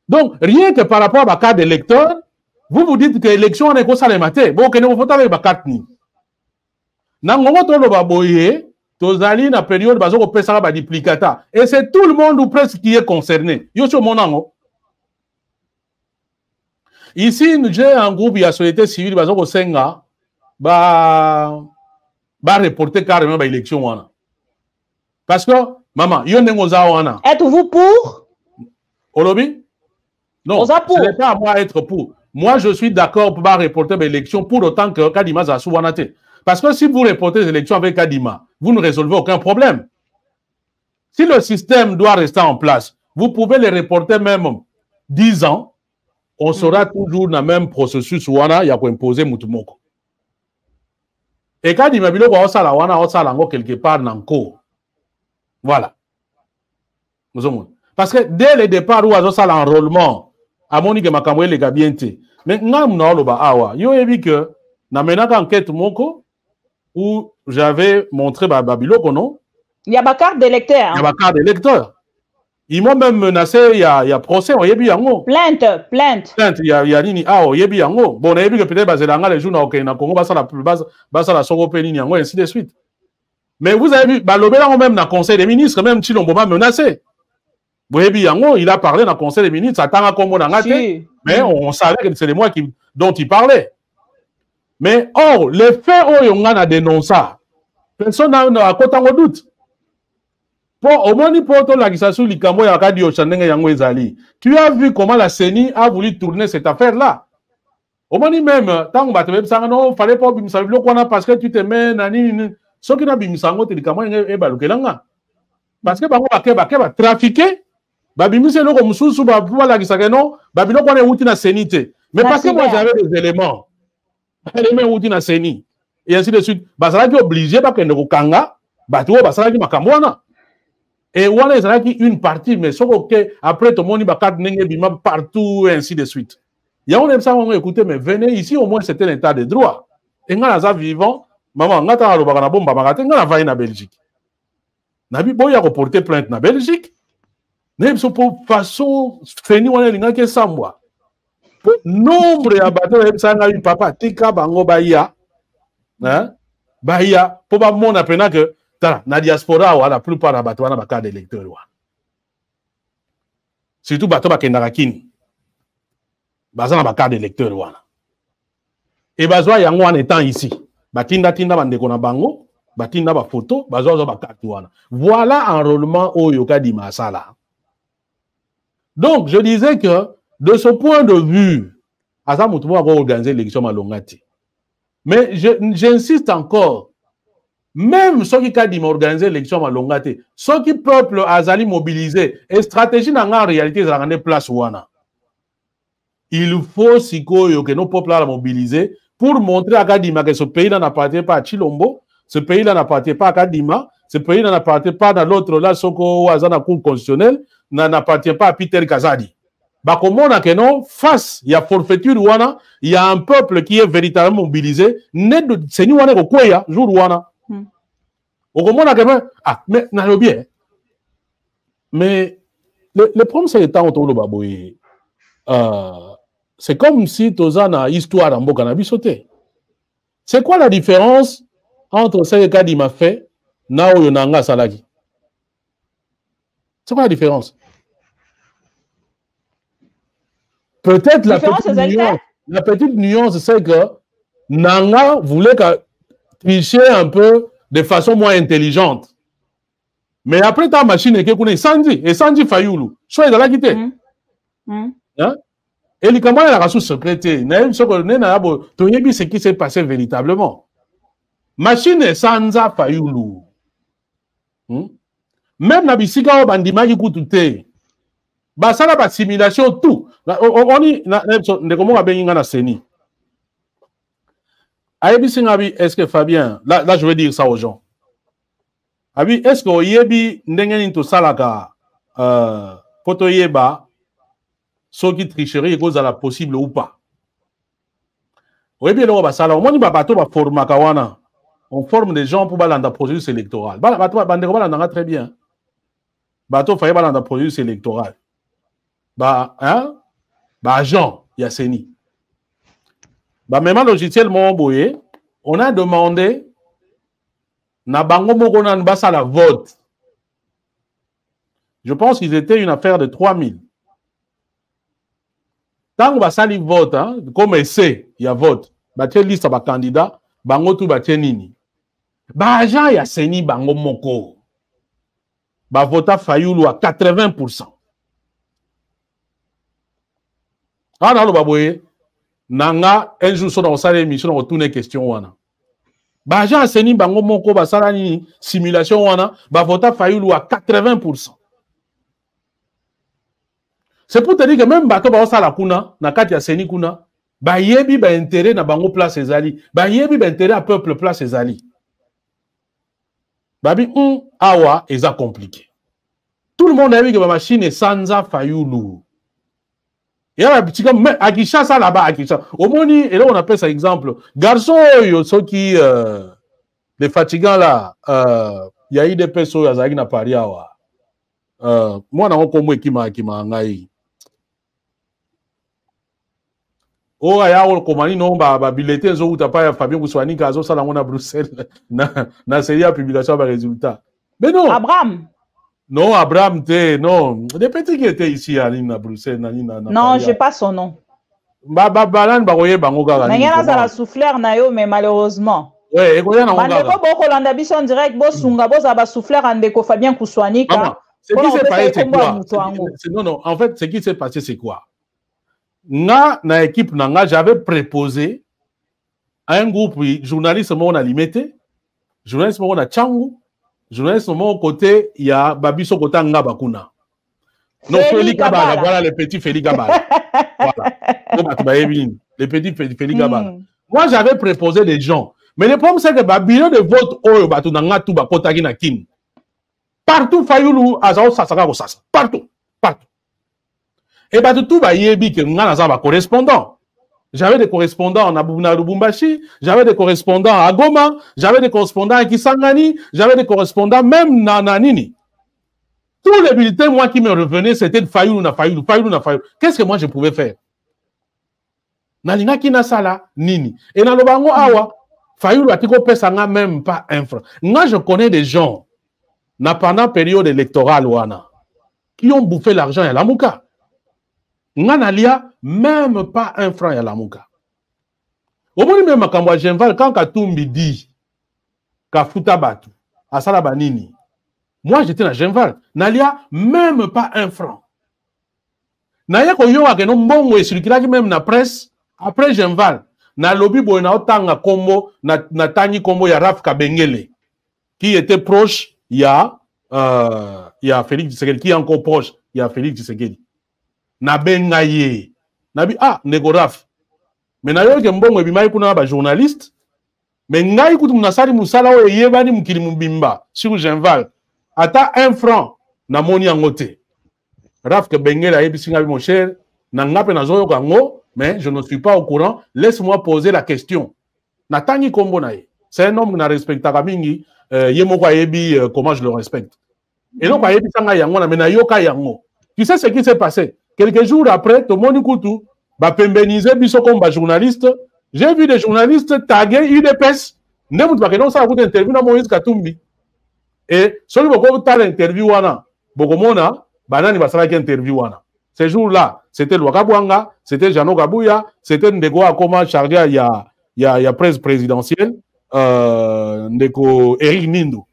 Donc, rien que par rapport à ma carte d'électeur, vous vous dites que l'élection n'est qu'au salématé. Bon, que nous faut avec ma carte ni. Nangongo tolo baboye, tozali na période bazo ko pesa ba duplicata. Et c'est tout le monde ou presque qui est concerné. Yo sur mon ango. Ici, j'ai un groupe de la société civile bazo ko senga. Bah reporter carrément l'élection. Parce que, maman, êtes-vous pour? Olobi? Non, ce n'est pas à moi être pour. Moi, je suis d'accord pour reporter l'élection pour autant que Kadima Zasouanate. Parce que si vous reportez les élections avec Kadima, vous ne résolvez aucun problème. Si le système doit rester en place, vous pouvez les reporter même 10 ans, on sera toujours dans le même processus où il y a imposer Moutoumoko. Et quand il m'a dit que quelque part dans le cours. Voilà. Parce que dès le départ, où il y a l'enrôlement, à mon niveau, il y a bien été. Mais il y a vu que dans la enquête où j'avais montré Babylone, non? Il y a ma carte d'électeur. Il y a ma carte d'électeur. Ils m'ont même menacé, il y a procès, il y a plainte. Il y a nini, il y a bon, on a vu que peut-être les jours dans le Congo, la Soro Pénini, ainsi de suite. Mais vous avez vu, l'Obéla même dans le Conseil des ministres, même Chilombo m'a menacé. Vous avez vu, il a parlé dans le Conseil des ministres, ça t'a comme mais on savait que c'est moi dont il parlait. Mais or, les faits, on a dénoncé. Personne n'a à doute. Au moins, tu as vu comment la CENI a voulu tourner cette affaire-là. Au moins, même, tant que tu as non, fallait pas parce que tu te mets, ce qui n'a pas parce que trafiquer, mais parce que moi j'avais des éléments. Et ainsi de suite. Basara qui est obligé parce que ne kanga, batuo basara qui makamwana. Et on a une partie, mais sauf que après tout le monde va partout et ainsi de suite. Il y a un ça écoutez, mais venez ici, au moins c'était l'état de droit. Et on a vivant, maman, on a ta roba na bomba marate, on a vaillé na Belgique. Nabi boya reporter plainte na Belgique. Même so pour façon fini on est que sambwa. Nombre ya bateau et ça na papa tika bango baya. Hein? Baya pour ba mon apena que na diaspora ou la plupart des bateaux na ba carte d'électeur. Surtout bateau ba kendaka kini. Bazana ba carte d'électeur wana. Et bazwa yango en étant ici. Batinda bandeko na bango, batinda ba photo, bazwa ba carte wana. Voilà enrôlement au yoka di masala. Donc je disais que de ce point de vue, Asa Mutumo a organisé l'élection Malongati. Mais j'insiste encore, même ceux qui ont organisé l'élection Malongati, ceux qui peuple Azali mobilisé, et stratégie en réalité, ils ont place wana. Il faut que nos peuples la mobiliser pour montrer à Kadima que ce pays n'appartient pas à Chilombo, ce pays n'appartient pas à Kadima, ce pays n'appartient pas dans l'autre là, Soko Azana Cour constitutionnelle, n'appartient pas à Peter Kazadi. Bah, comment on a que non, face, il y a forfaiture wana, il y a un peuple qui est véritablement mobilisé, net de, c'est nous, on est au Kouya, jour wana. Au comment on a que ah, mais, n'a le bien. Mais, le problème, c'est le temps autour de Baboui. C'est comme si Tozana histoire en Bokanabi sauté. C'est quoi la différence entre ce que Kadima fait, Nao Yonanga Salagi? C'est quoi la différence? Peut-être la petite nuance, c'est que Nanga voulait tricher un peu de façon moins intelligente. Mais après ta machine, et Sanji Fayoulou, soit il a quitté. Et les camarades la rassure secrétaire, ce qui s'est passé véritablement. Machine et Sanza Fayoulou. Même Nabisika Bandima qui coûte tout. Bah, ça la simulation tout. On y ne comment on a bien na seni. Est-ce que Fabien, là je vais dire ça aux gens. Abi, est-ce que Oyebi ndengeni to salaka poto yeba ceux qui tricherie et cause à la possible ou pas. Oyebi lo ba sala, on y ba bato ba forma kawana. On forme des gens pour balanda processus électoral. Bato bande ko balanda très bien. Bato faye balanda processus électoral. Bah, hein? Bah, agent, Yasseni. Bah, même logiciel, on a demandé, na bango mokonan basa la vote. Je pense qu'ils étaient une affaire de 3000. Tant que basa li vote, hein, comme essai, il y a vote. Bah, tiens liste à candidat, bango tout bah, tiens nini. Bah, agent Yasseni bango moko. Bah, vota Fayoulou à 80%. Ah non, le baboué, nanga, un jour, sur dans sa émission, on tourne question, wana. Bah, j'ai enseigné, bango, moko, bah, ça, simulation, wana, bah, vota Fayoulou à 80%. C'est pour te dire que même, bato, bah, ça, la kuna, na kati ya seni kuna, bah, yebi, bah, intérêt, na bango, place, ezali. Bah, yebi, bah, intérêt, à peuple, place, ezali. Bah, bi, awa, eza compliqué. Tout le monde a vu que ma machine est Sanza Fayoulou. Il y a un petit comme à Kinshasa là-bas, à Kinshasa. Au moins, et là on appelle ça exemple. Garçon, ceux qui les fatigants là, il y a eu des personnes qui n'ont pas rien. Moi, on a comme qui m'a engaillé. Oh, il y a un commandant non, bah bulletin zo ou t'as pas Fabien Goussouani Gazo ça là on a Bruxelles na série à publication par résultat. Mais non. Abraham. Non, Abraham, non. Des petits qui étaient ici à Bruxelles. Non, je n'ai pas son nom. Mais il y a la souffleur, mais malheureusement. Oui, il y a en direct, Fabien Koussouani. Ce qui s'est passé, c'est quoi? Non, en fait, ce qui s'est passé, c'est quoi? Dans l'équipe, j'avais préposé à un groupe, journaliste, on a limité, journaliste, on a Tchangou. Journaliste, mon côté, il y a Babiso Kota Ngabakuna. Non, Félix Gabala, voilà le petit Félix Gabala. Voilà. Le petit Félix Gabala. Moi, j'avais préposé des gens. Mais le problème, c'est que le bureau de vote, partout, Fayoulou, Azao, Sasaka, partout. Et tout va y est, que nous avons correspondant. J'avais des correspondants à Lubumbashi, j'avais des correspondants à Goma, j'avais des correspondants à Kisangani, j'avais des correspondants même à Nini. Tous les bulletins, moi, qui me revenaient, c'était de Fayoulou. Qu'est-ce que moi, je pouvais faire? Nalinga kina sala, Nini. Et dans le bango, awa, Fayoulou a tiko pesanga même pas un franc. Moi, je connais des gens, pendant la période électorale, qui ont bouffé l'argent à la Mouka. Nalia, même pas un franc à la Mouka. Au moment même à Genval, quand Katumbi dit Kafuta Batu, à Salabanini, moi j'étais à Genval, Nalia, même pas un franc. Naya koyo a kenon mbongo et circula même na presse, après Genval, na lobby boyna otanga kombo, na tani kombo ya Raf Kabengele, qui était proche, il y a Félix Tshisekedi, qui est encore proche, il y a Félix Tshisekedi. Na bengaye nabi nego Raf mais na yo ke mbongo ebimai kuna ba journaliste mais ngai kutu munasali musala o yebani mukili mubimba sur Genval ata 1 franc na moni yangote Raf ke bengela yebisinga mon cher na ngape na zoyo kango mais je ne suis pas au courant, laisse-moi poser la question na tangi kombo na ye c'est un homme na respectaka mingi yemoko ayebi comment je le respecte et donc ayebi sanga yango na mena yoka yango. Tu sais ce qui s'est passé? Quelques jours après, tout le monde écoute, bah pémbeniser biso comme bah journaliste. J'ai vu des journalistes taguer UDPS. N'importe quoi que non ça a coûté interview dans Moïse Katumbi. Et celui qui a fait l'interview wana, Bogomona, banani basala qui interview wana. Ces jours-là, c'était Lwakabwanga, c'était Jano Gabuya, c'était Ndeko Akoma chargé il y a presse présidentielle, Ndeko Eric Nindou.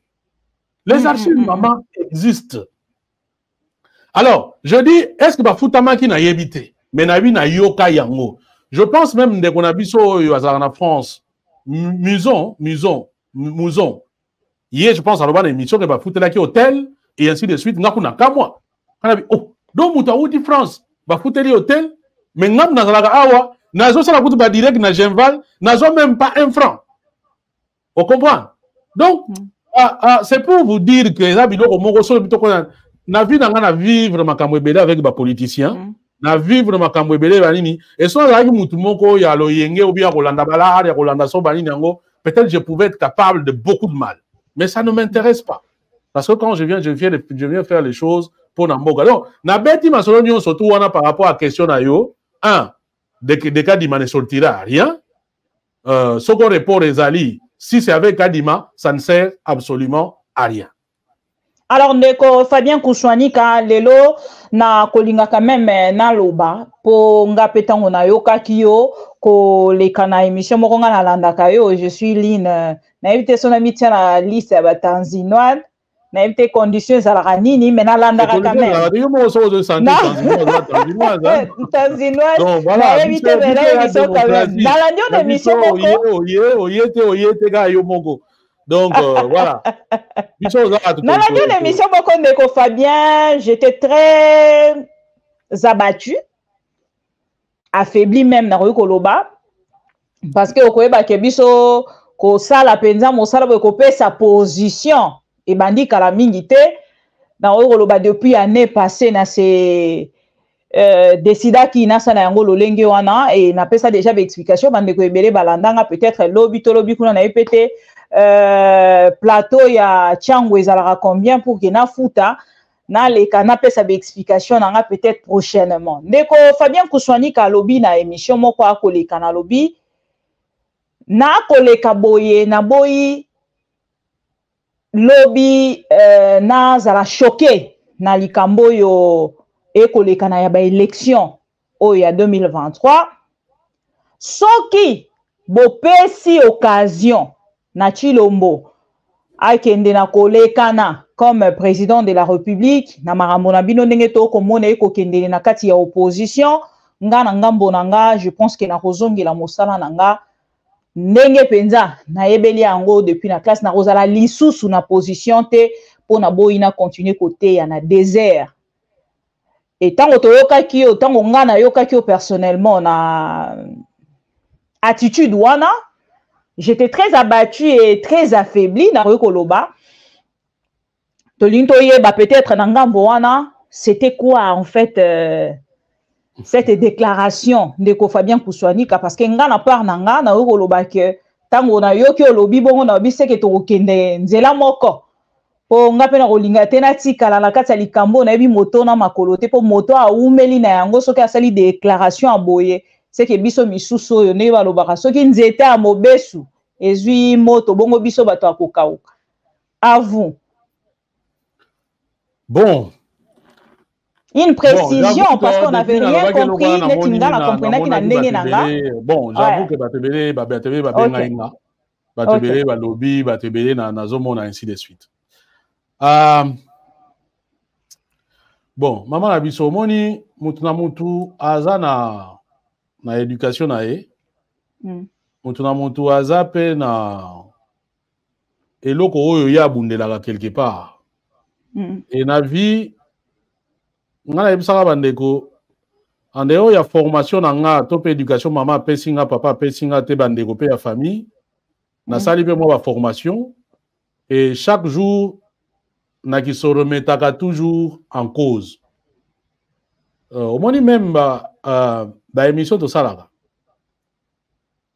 Les archives maman existent. Alors, je dis, est-ce que Bafutama qui n'a évité? Mais n'a na yoka yango. Je pense même dès qu'on a vu ça en France, Muson. Hier, je pense à l'objet d'émission que Bafutela qui hôtel et ainsi de suite. N'a qu'à moi. On a dit, oh, donc Moutaou dit France, Bafuteli hôtel, mais n'a pas awa, n'a pas la direct na Genval, n'a même pas 1 franc. On comprend? Donc, c'est pour vous dire que les habitants au Mongoso, na vie na vivre makambo ebele avec ba politiciens na vivre makambo ebele banini et so la mutu moko ya lo yenge ou bien Rolanda bala ya Rolanda so banini yango peut-être je pouvais être capable de beaucoup de mal mais ça ne m'intéresse pas parce que quand je viens faire les choses pour Namboga. Donc na beti masolonio surtout wana par rapport à question na yo des cas d'Ima ne sortira rien soko report les ali si c'est avec Kadima ça ne sert absolument à rien. Alors, ndeko Fabien Kouchouanika, lelo na kolinga quand même na loba po nga petango na yoka kiyo ko leka na émission moko nga na landaka yo je suis line na éviter son ami tient la liste ya batanzinois na éviter conditions za la nini mais na landaka quand même tanzinois na éviter bela émission quand même na landio de émission moko oyete ga yo moko. Donc, voilà. Dans la dernière émission, Ndeko Fabien, j'étais très abattu, affaibli même dans le Koloba, parce que Okoeba Kebiso, ko sala penza, mo sala ko pe sa position, et bandi kalamingite, dans le Koloba depuis année passée, na se décida qui na sa na yango lolenge wana, et na pe sa déjà d'explication, bandi ko ebele balandanga, peut-être lobby kuna na epete, plateau ya Tchangwe ezalaka combien pour que na futa na leka na pesa ba explication na peut-être prochainement. Ndeko Fabien Kouchouanika lobby na émission moko akoleka na lobby na koleka boye na boyi lobby na zala choqué na likambo yo ekoleka na ya ba élection o ya 2023 soki bopesi occasion na Chilombo akende na kolekana comme président de la République na marambo na bino ndenge to komona eko kende na kati ya opposition nga na ngambo na nga je pense que na kozongela mosala na nga ndenge penza na yebeli yango depuis na classe na kozala lisusu na position te po na boyina continuer côté ya na désert et tango toyokaki yo tango nga na yokaki yo personnellement na attitude wana. J'étais très abattu et très affaibli dans le Koloba. Tolintoye, peut-être Nangamboana, c'était quoi en fait cette déclaration de Fabien Poussouanika parce que nga na part na nga na oloba ke tango na yo ki olobi bongo na bise ke to kende nzela moko po nga pe na kolinga te na tikala na kati ya likambo na yebi moto na makolo te po moto aumeli na yango soki asali déclaration aboye seke biso misusu oyo nde balobaka soki nzete ya mobesu ezwi moto bongo biso bato akokauka. À vous. Bon. Une précision, bon, parce qu'on n'avait rien compris, Netingala comprenait qu'il a ndenge nanga. Bon, j'avoue que Batebele, Batebele, Babengaïna, Batebele, Balobi, Batebele, Nazomona, ainsi de suite. Bon, maman la biso moni, mutuna mutu aza na éducation na e. Mutuna mutu aza pe na eloko oyo ya bundelaka quelque part. Et na vie nga ebisaka bandeko andeo ya formation na nga to pe éducation mama pesinga papa pesinga te bandeko pe ya famille na sali pe mo ba formation et chaque jour na ki se remetaka toujours en cause au moins même ba émission to salaka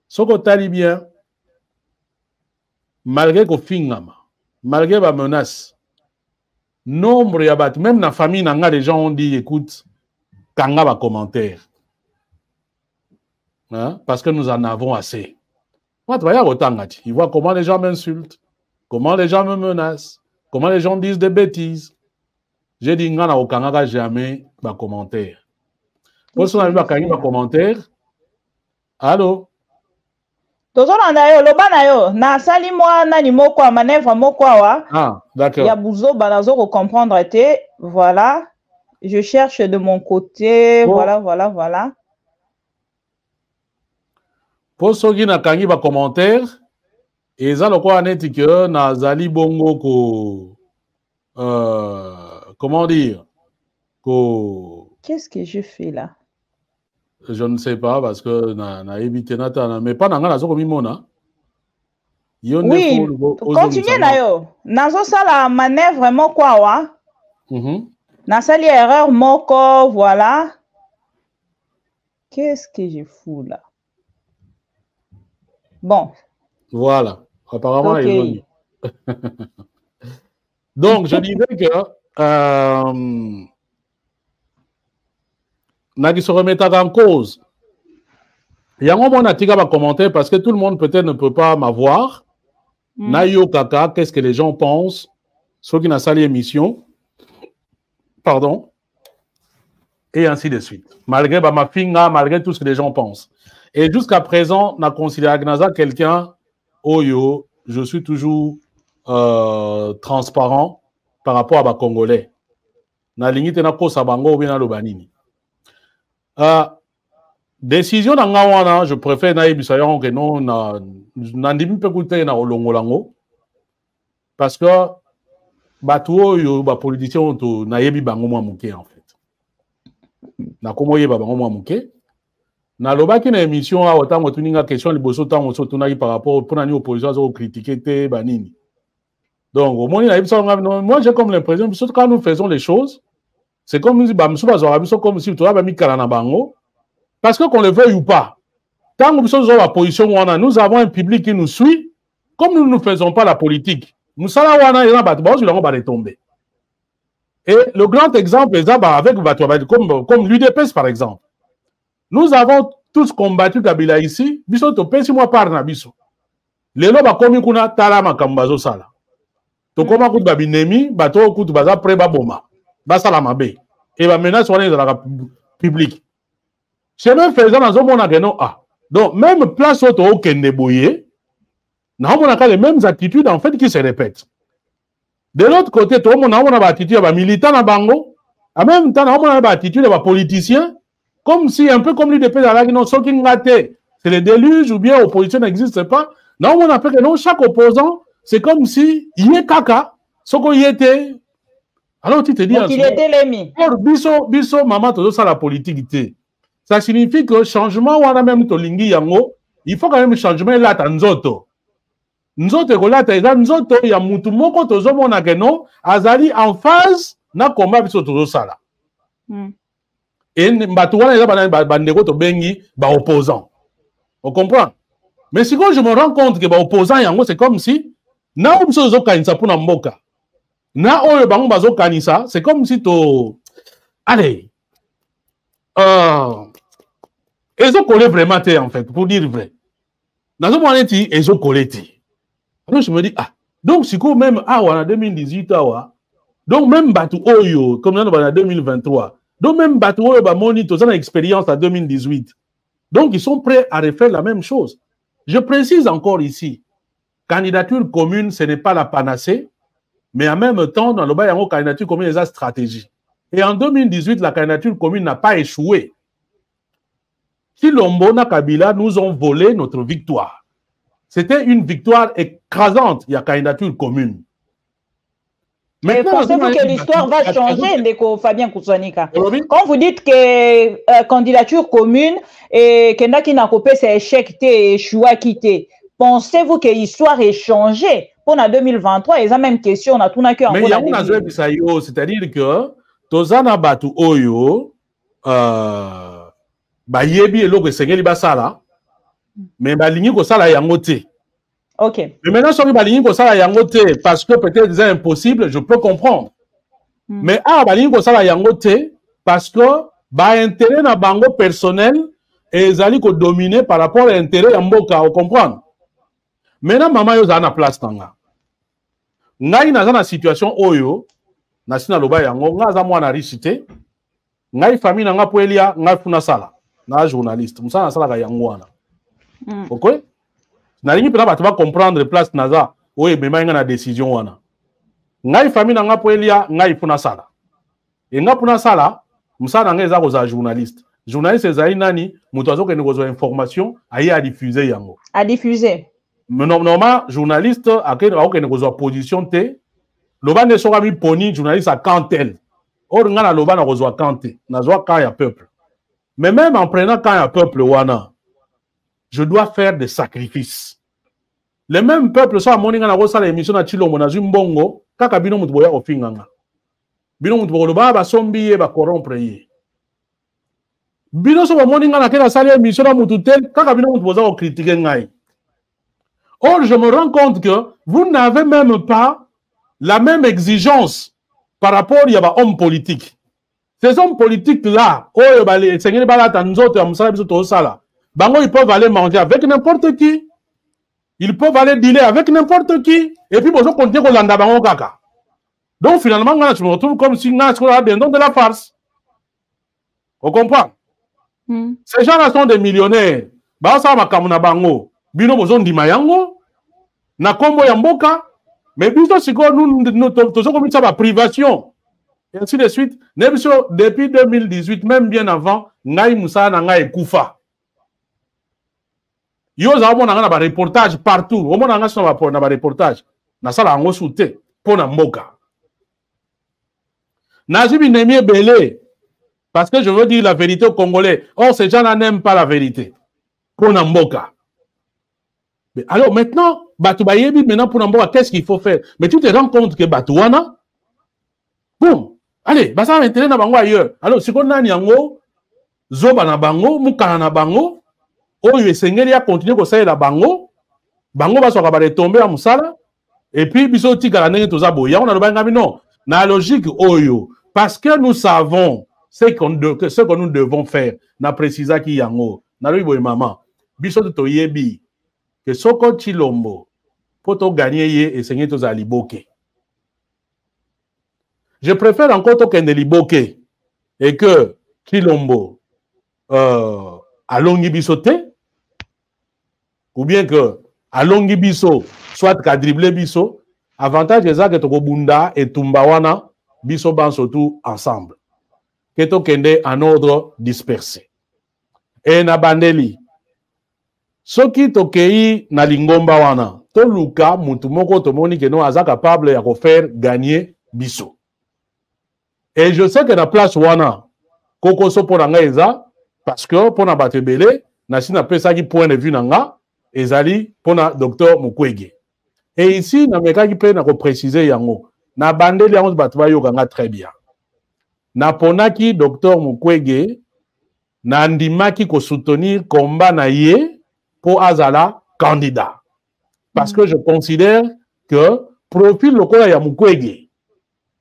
soko tali bien malgré ko fingama malgré ba menace nombre ya bat même na famille nanga les gens ont dit écoute kanga ba commentaire hein? Parce que nous en avons assez. Moi tu vas y retangati il voit comment les gens m'insultent, comment les gens me menacent, comment les gens disent des bêtises. J'ai dit ngana okanga jamais ba commentaire. Pour ça on a ba kanga ba commentaire. Allô. Tozolanda yo lobana yo na sali moi nani moko a manœuvre moko wa. Ah, d'accord. Ya buzo banazo ko comprendre te voilà. Je cherche de mon côté bon. Voilà. Pour ceux qui na kangi ba commentaire et ça le quoi neti que na zali bongo ko comment dire ko qu'est-ce que je fais là? Je ne sais pas parce que na évité nata mais pas nanga nazo komimona. Oui, continuez na yo. Nazo sala manœuvre moko wa. Na sali erreur moko voilà. Qu'est-ce que je fous là? Bon. Voilà. Apparemment okay. Donc je disais que Nagi se remettre en cause. Il y a un moment où on a commentaire parce que tout le monde peut-être ne peut pas m'avoir. Nayo Kaka, qu'est-ce que les gens pensent? Ceux qui n'ont pas l'émission. Pardon. Et ainsi de suite. Malgré ma finga, malgré tout ce que les gens pensent. Et jusqu'à présent, on a considéré Agnaza quelqu'un, Oyo, je suis toujours transparent par rapport à ma Congolais. Na limite na ko sabango ou bien na lobanini. Décision dans Gawana, je préfère naïbisayon que non n'andimi pe kouté na olongolango parce que batuo yo ba politicien to nayebi bango mwa muke en fait. Na komo yeba bango mwa muke. Na lobaki na émission a autant tuninga question liboso tango so tunaki par rapport pour nani opposition zo critiquer te banini. Donc au moins moi j'ai comme l'impression que quand nous faisons les choses c'est comme si comme si tu as mis Kalana Bango. Parce que qu'on le veuille ou pas, tant que nous sommes dans la position où nous avons un public qui nous suit, comme nous ne faisons pas la politique, nous sommes là où on va tomber. Et le grand exemple est avec comme l'UDPS par exemple. Nous avons tous combattu Kabila ici, biso to pesi moi par na biso. Lelo ba komi kuna tala makambazo sala. To koma ku babinemi, bato ku baza pre baboma. Basala mabe et va menace on est dans la public. C'est même faisant dans un monde que non ah. Donc même place auto au Kendeboye, nous avons les mêmes attitudes en fait qui se répètent. De l'autre côté, tout le monde a une attitude de militant à Bango, en même temps on a une attitude de politicien, comme si un peu comme l'UDP dans la non ce qui ngate, c'est le déluge ou bien l'opposition n'existe pas. Non on a fait que non chaque opposant, c'est comme si il est caca, ce qu'il était. Alors tu te dis il était l'ennemi. Or biso maman tout ça la politique. Ça signifie que changement on a même tolingi yango, il faut quand même changement là tanzoto. Nzoto ko là ta nzoto ya mutu moko tozo mona que non azali en phase na combat biso tozo sala. et Mbatuana eza bandeko to bengi ba opposant. On comprend? Mais si quand je me rends compte que ba opposant yango c'est comme si na biso zo kanisa pona mboka. Na oyo bango bazo kanisa, c'est comme si to allez ils ont collé vraiment en fait pour dire vrai. Dans ce moment-là, ils ont collé. Alors je me dis ah donc si quoi même en 2018 donc même Batu Oyo comme en 2023 donc même Batu Oyo ba moni to une expérience en 2018 donc ils sont prêts à refaire la même chose. Je précise encore ici candidature commune ce n'est pas la panacée mais en même temps dans le bas yango candidature commune les stratégie et en 2018 la candidature commune n'a pas échoué. Chilombo na Kabila nous ont volé notre victoire. C'était une victoire écrasante, il y a candidature commune. Mais pensez-vous que l'histoire va changer, Ndeko Fabien Koutsonika? Quand vous dites que candidature commune et que Naki Nakopé c'est échec et choix quitté, pensez-vous que l'histoire est changée pour la 2023? Et la même question, on a tout n'a que mais il y a une c'est-à-dire que Tozana Batu Oyo Bayebi eloko esengeli basala mais balingi ko sala yango te. OK. Mais maintenant soki balingi ko sala yango te parce que peut-être c'est impossible, je peux comprendre. Mais balingi ko sala yango te parce que ba intérêt na bango personnel et ezali ko dominer par rapport à intérêt ya mboka, vous comprendre. Maintenant maman yo za na place tanga. Ngai na za na situation oyo na sina loba yango nga za mwana riche te. Ngai famille na nga poelia ngai funa sala. Na journaliste musana sala ka yangwana ok na lingi pena batu ba comprendre place naza oye bema nga na décision wana ngai famille na nga poelia ngai funa sala e nga puna sala musana nga eza ko za journaliste ezali nani muto azoke ne kozo information ayi a diffuser yango a diffuser mais normalement journaliste akene ne kozo position te loba ne soka mi poni journaliste a kantel or nga na loba na kozo kante na zo ka ya peuple. Mais même en prenant quand un peuple wana, je dois faire des sacrifices. Les mêmes peuples sont à mon na rosa l'émission na Chilombo na Zimbongo, kaka bino mutu boya ofinganga. Bino mutu boya ba ba sombi ba corrompre ye. Bino so ba moninga na kena sala émission na mutu tel, kaka bino mutu boza o critiquer ngai. Or je me rends compte que vous n'avez même pas la même exigence par rapport à ba homme politique. Ces hommes politiques-là, ils peuvent aller manger avec n'importe qui. Ils peuvent aller dealer avec n'importe qui. Et puis, ils vont continuer à landa bango kaka. Donc, finalement, je me retrouve comme si on a de la farce. On comprend? Ces gens-là sont des millionnaires. Basa makamuna bango. Bino bozon di mayango. Na kombo yamboka. Mais biso siko nous tozo comme ça privation. Et ainsi de suite. Depuis 2018, même bien avant, Ngai Moussa Nanga Koufa. Yo za mo na ba reportage partout. O mo na nga so ba reportage. Na sala ngo soute pona mboka. Na jibi nemi belé parce que je veux dire la vérité aux Congolais. Or ces gens-là n'aiment pas la vérité. Pona mboka. Mais alors maintenant, Batu Bayebi maintenant pona mboka, qu'est-ce qu'il faut faire? Mais tu te rends compte que Batuana boum. Allez, basa intérêt na bango ailleurs. Alors, si on a yango, zoba na bango, mukana na bango, oyo esengeli ya continuer ko salela bango, bango baso ka ba retomber à musala, et puis biso tika la ndenge toza boya, on a le banga non. Na logique oyo, parce que nous savons ce que nous devons faire. Na précisa ki yango, na lobi boye maman, biso to yebi que soko Chilombo poto gagner ye esengeli toza liboke. Je préfère encore Tokende Liboke et que Chilombo alongi biso te, ou bien que alongi biso soit ka dribble biso, avantage est que Tokobunda et Tumbawana biso ban surtout ensemble. Que Tokende en ordre dispersé. Et na bandeli. Soki tokei na lingomba wana, to luka mutu moko tomoni que no aza capable ya ko faire gagner biso. Et je sais que la place wana koko so pour nga eza parce que pour na batebele na sina pesa ki point de vue nanga ezali pour na docteur Mukwege. Et ici na meka ki pe na ko préciser yango na bandeli yango batba yo kanga très bien. Na ponaki docteur Mukwege nandimaki ko soutenir combat na ye pour azala candidat. Parce que je considère que profil lokola ya Mukwege,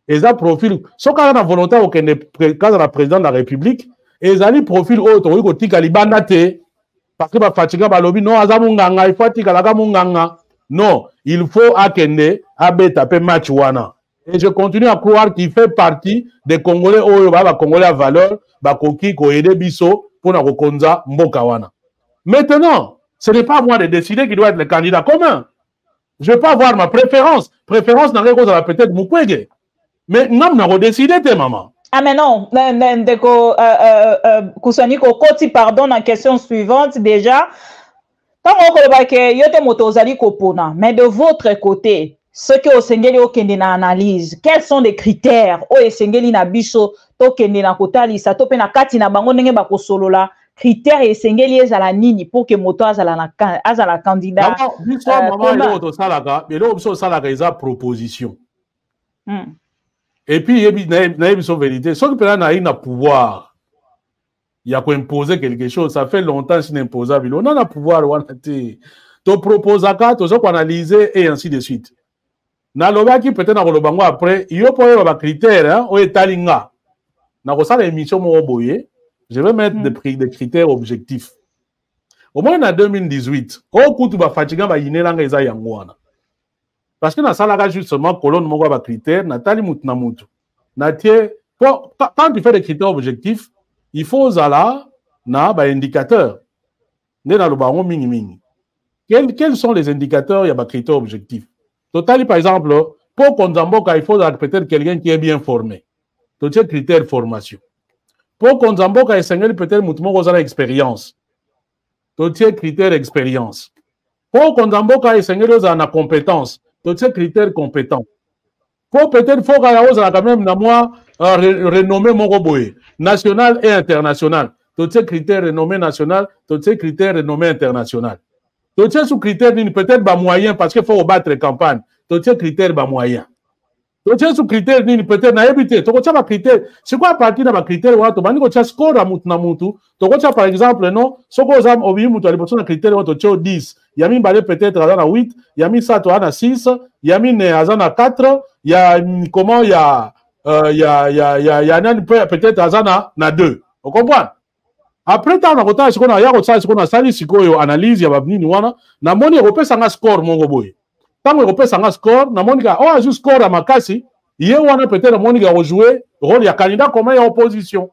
et ça profil, ce qu'on a la volonté au président de la République, et ça profil autre, oui, côté Kalibanda te, parce que fatiga balobi non azamunganga, il faut tika munganga. Non, il faut akende abeta pe match wana. Et je continue à croire qu'il fait partie des Congolais oyo ba Congolais à valeur, ba koki ko aider biso pour na kokonza mboka wana. Maintenant, ce n'est pas à moi de décider qui doit être le candidat commun. Je vais pas avoir ma préférence. Préférence n'a rien cause à peut-être Mukwege. Mais non, n'a pas décidé, maman. Ah, mais non, Kusaniko, Koti, pardon, la question suivante, déjà. Tant que yote motozali kopona, mais de votre côté, ce que Osengeli okende na analyse, quels sont les critères o Osengeli na biso to kende na kotali sa to pe na kati na bango ndenge ba kosolola critères Osengeli ezala nini pour que moto azala candidat. Biso maman yo to salaka, belo biso salaka eza proposition. Et puis na biso vérité, ce que peut na ina pouvoir. Il y a quoi imposer quelque chose, ça fait longtemps c'est imposable. On a le pouvoir, on a te propose à quatre, on analyser et ainsi de suite. Na loba qui peut-être dans le bango après, il y a pas de critères, hein, ou etalinga. Na kosa l'émission mo boye, je vais mettre des critères objectifs. Au moins en 2018, au coup tu vas fatiguer ba yinelanga eza yangwana. Parce que na salaga justement colonne mo ba critères, na tali mutna mutu. Na tie quand tu fais des critères objectifs, il faut zala na ba indicateur. Quels sont les indicateurs? Il y a des critères objectifs. Total, par exemple, pour Konzamboka, il faut peut-être quelqu'un qui est bien formé. Tout est critère formation. Pour Konzamboka, il faut peut-être mutumo expérience. Tout est critère expérience. Pour Konzamboka, il faut na compétence. Tout est critère compétent. Pour peut-être faut quand même na moi renommé Moroboé, national et international. Tous ces critères renommés national, tous ces critères renommés international. Tous ces sous-critères peut-être bas moyen parce qu'il faut battre campagne. Tous ces critères bas moyen. Tous ces sous-critères peut-être na éviter. Tous ces critères. C'est quoi partir dans ma critère ou autre? Bani ko score à mutu na mutu. Tous par exemple non. Soko zam obi mutu ali na critère ou autre 10. Yami balé peut-être à 8. Yami sato à 6. Yami ne à 4. Il y a comment il y a peut-être azana na 2. Vous comprenez? Après tant on a ce qu'on a ya ce qu'on a sali sikoyo analyse ya babni ni wana na moni européen sanga score mongo boy. Tant européen sanga score na moni ka oh juste score à makasi, hier wana peut-être moni ka jouer rôle ya candidat comme ya opposition.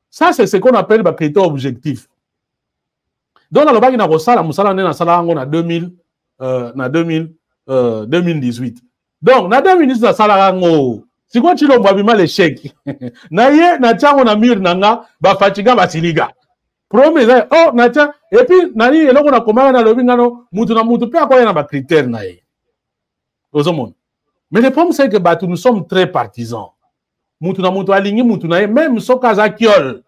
Ça c'est ce qu'on appelle ba critère objectif. Donc na lobaki na kosala musala na sala ngo na 2018. Donc na 2018 na sala ngo si quoi tu l'envoies bien l'échec. Naye na tiango na mur nanga ba fatiga ba siliga. Promets oh na tia et puis nani eloko na komanga na lobi ngano mutu na mutu pe akoya na ba critères naye. Ozomon. Mais le problème c'est que bah nous sommes très partisans. Mutu na mutu alingi mutu naye même sokaza kiol.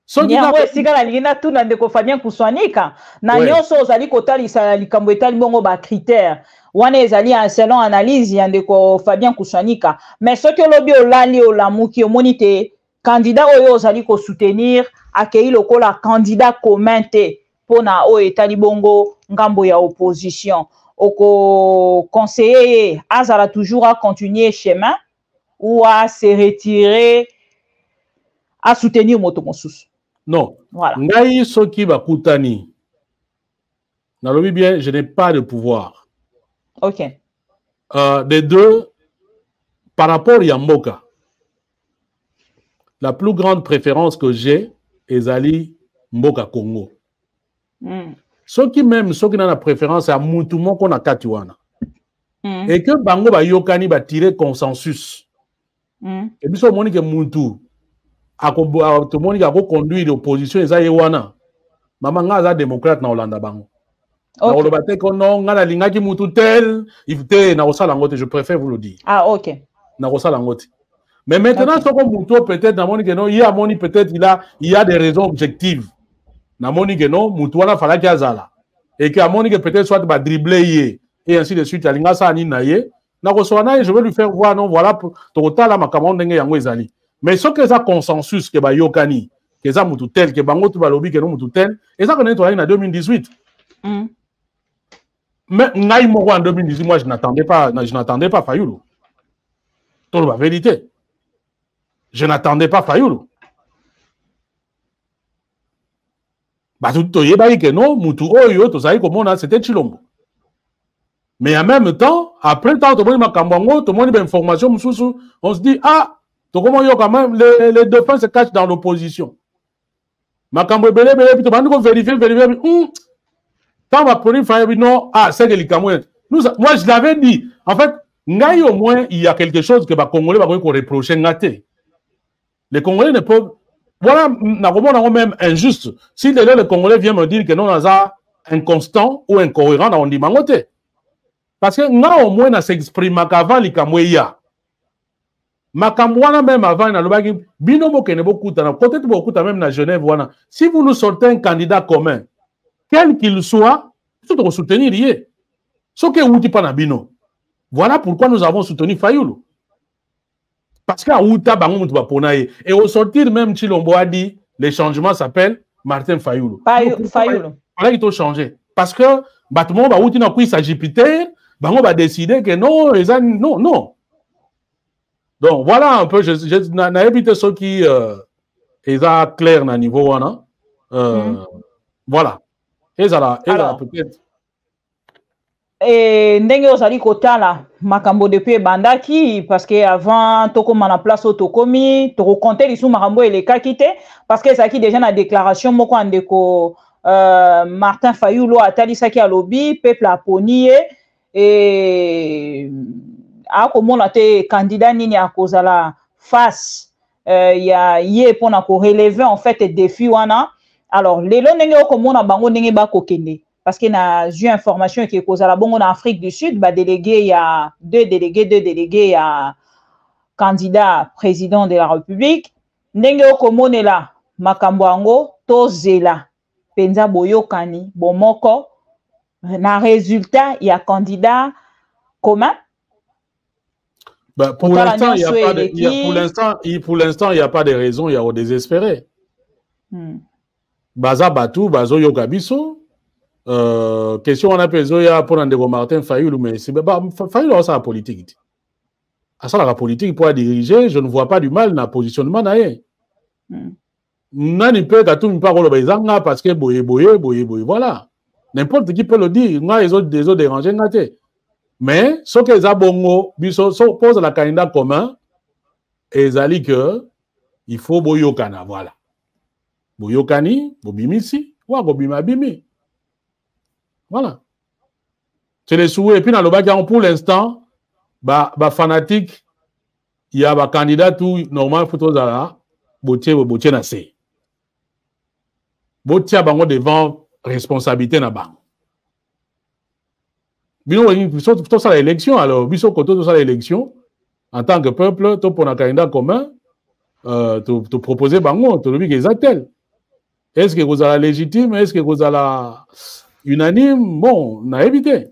Soki na sika na lingina tu na ndeko Fabien Kuswanika na nyonso ozali kotalisa likambo etali bongo ba critères. Wana ezali un selon analyse yandeko Fabien Kuswanika mais ce que lobi olali olamuki omonite candidat oyo ozali ko soutenir akei lokola candidat commun te pona o etali bongo ngambo ya opposition oko conseiller azala toujours à continuer chemin ou à se retirer à soutenir moto mosusu. Non. Voilà. Ngai soki bakutani. Nalobi bien, je n'ai pas de pouvoir. Ok. Des deux, par rapport à Yamboka, la plus grande préférence que j'ai est Ali Mboka Congo. Ceux qui même, ceux qui ont la préférence, c'est à Moutoumon qu'on a Katiwana. Et que Bango ba Yokani va tirer consensus. Et puis, ce que Moutou a conduit l'opposition, et ça y est, Maman Gaza démocrate na Hollande Bango. Je préfère vous le dire. Ah, ok. Mais maintenant, peut-être il y a des raisons objectives. Et que peut-être soit dribbler et ainsi de suite. Je vais lui faire voir, non, voilà, mais ce que ça consensus que Yokani, que ça mutu tel, que bango tu balobi que non mutu tel, et ça qu'on est en 2018. Mais ngai moko en 2018, moi je n'attendais pas Fayulu. Tout la vérité. Je n'attendais pas Fayulu. Bah tout que non, mutu oyo, tout ça comme on c'était Chilombo. Mais en même temps, après tant tout le monde tout le monde a information, on se dit ah, tout comment yo quand même les défenses se cachent dans l'opposition. Makambo belé puis tout le monde vérifier. Quand on va prendre Fayulu, non, ah c'est que les Camerounais. Moi je l'avais dit. En fait, au moins il y a quelque chose que les Congolais vont reprocher ngaté. Les Congolais ne peuvent. Voilà, on même injuste. Si les Congolais viennent me dire que non, on a inconstant ou incohérent, on dit mangoté. Parce que nous, au moins, on s'exprime avant les Kamouya. Makamouana, même avant, binomo kene beaucoup, peut-être beaucoup, même à Genève, voilà. Si vous nous sortez un candidat commun, quel qu'il soit, tout le soutenir lié. Ce que vous dites pas na bino. Voilà pourquoi nous avons soutenu Fayulu. Parce qu'à Outa, et au sortir même, Chilombo a dit, les changements s'appellent Martin Fayulu. Fayulu. Voilà qu'il faut changer. Parce que, tout le monde il s'agit Peter, on va décider que non, non. Donc, voilà un peu, je évité ceux qui, ils ont clair dans le niveau, voilà. Et ça peut-être. Et ndenge ozali kotala makambo depuis bandaki parce que avant tokoma na place otokomi to compter lisu makambo elekaki te parce que ça qui déjà na déclaration moko andeko Martin Fayulu atalisaki alobi peuple aponi et a komona te candidat nini akozala face ya ye pona ko relever en fait défi wana alors lelo ndenge okomona bango ndenge ba kokende. Parce qu'il y a eu information qui est causée à en Afrique du Sud, délégué, il y a deux délégués, il y a candidat président de la République. Ndenge okomone la makambo ango tozela penza boyokani bomoko na résultat il y a candidat commun. Bah, pour l'instant, il n'y a pas de raison, il y a au désespéré. Baza Batou, Bazo Yogabiso. Question on a pesé pour Ndeko Martin Fayulu, mais c'est Fayulu ça la politique. À ça la politique pour diriger, je ne vois pas du mal dans le positionnement d'ailleurs. Nani peut tout parole bezanga parce que boye, voilà. N'importe qui peut le dire, moi les autres dérangés ngate. Mais ce que les abongo biso pose la candidat commun et zali que il faut boyokana voilà. Boyokani, bobimisi, wa bobimabimi. Voilà. C'est les souhaits. Et puis dans le bac, pour l'instant, fanatique, il y a un candidat tout normal, photo zala, botier nassé. Botier bango devant responsabilité na bang. Bino, tout ça l'élection, alors, biso koto tout ça l'élection, en tant que peuple, tout pour un candidat commun, te proposer bango, te le dit qu'ils attellent. Est-ce que vous avez légitime? Est-ce que vous avez unanime? Bon, on a évité.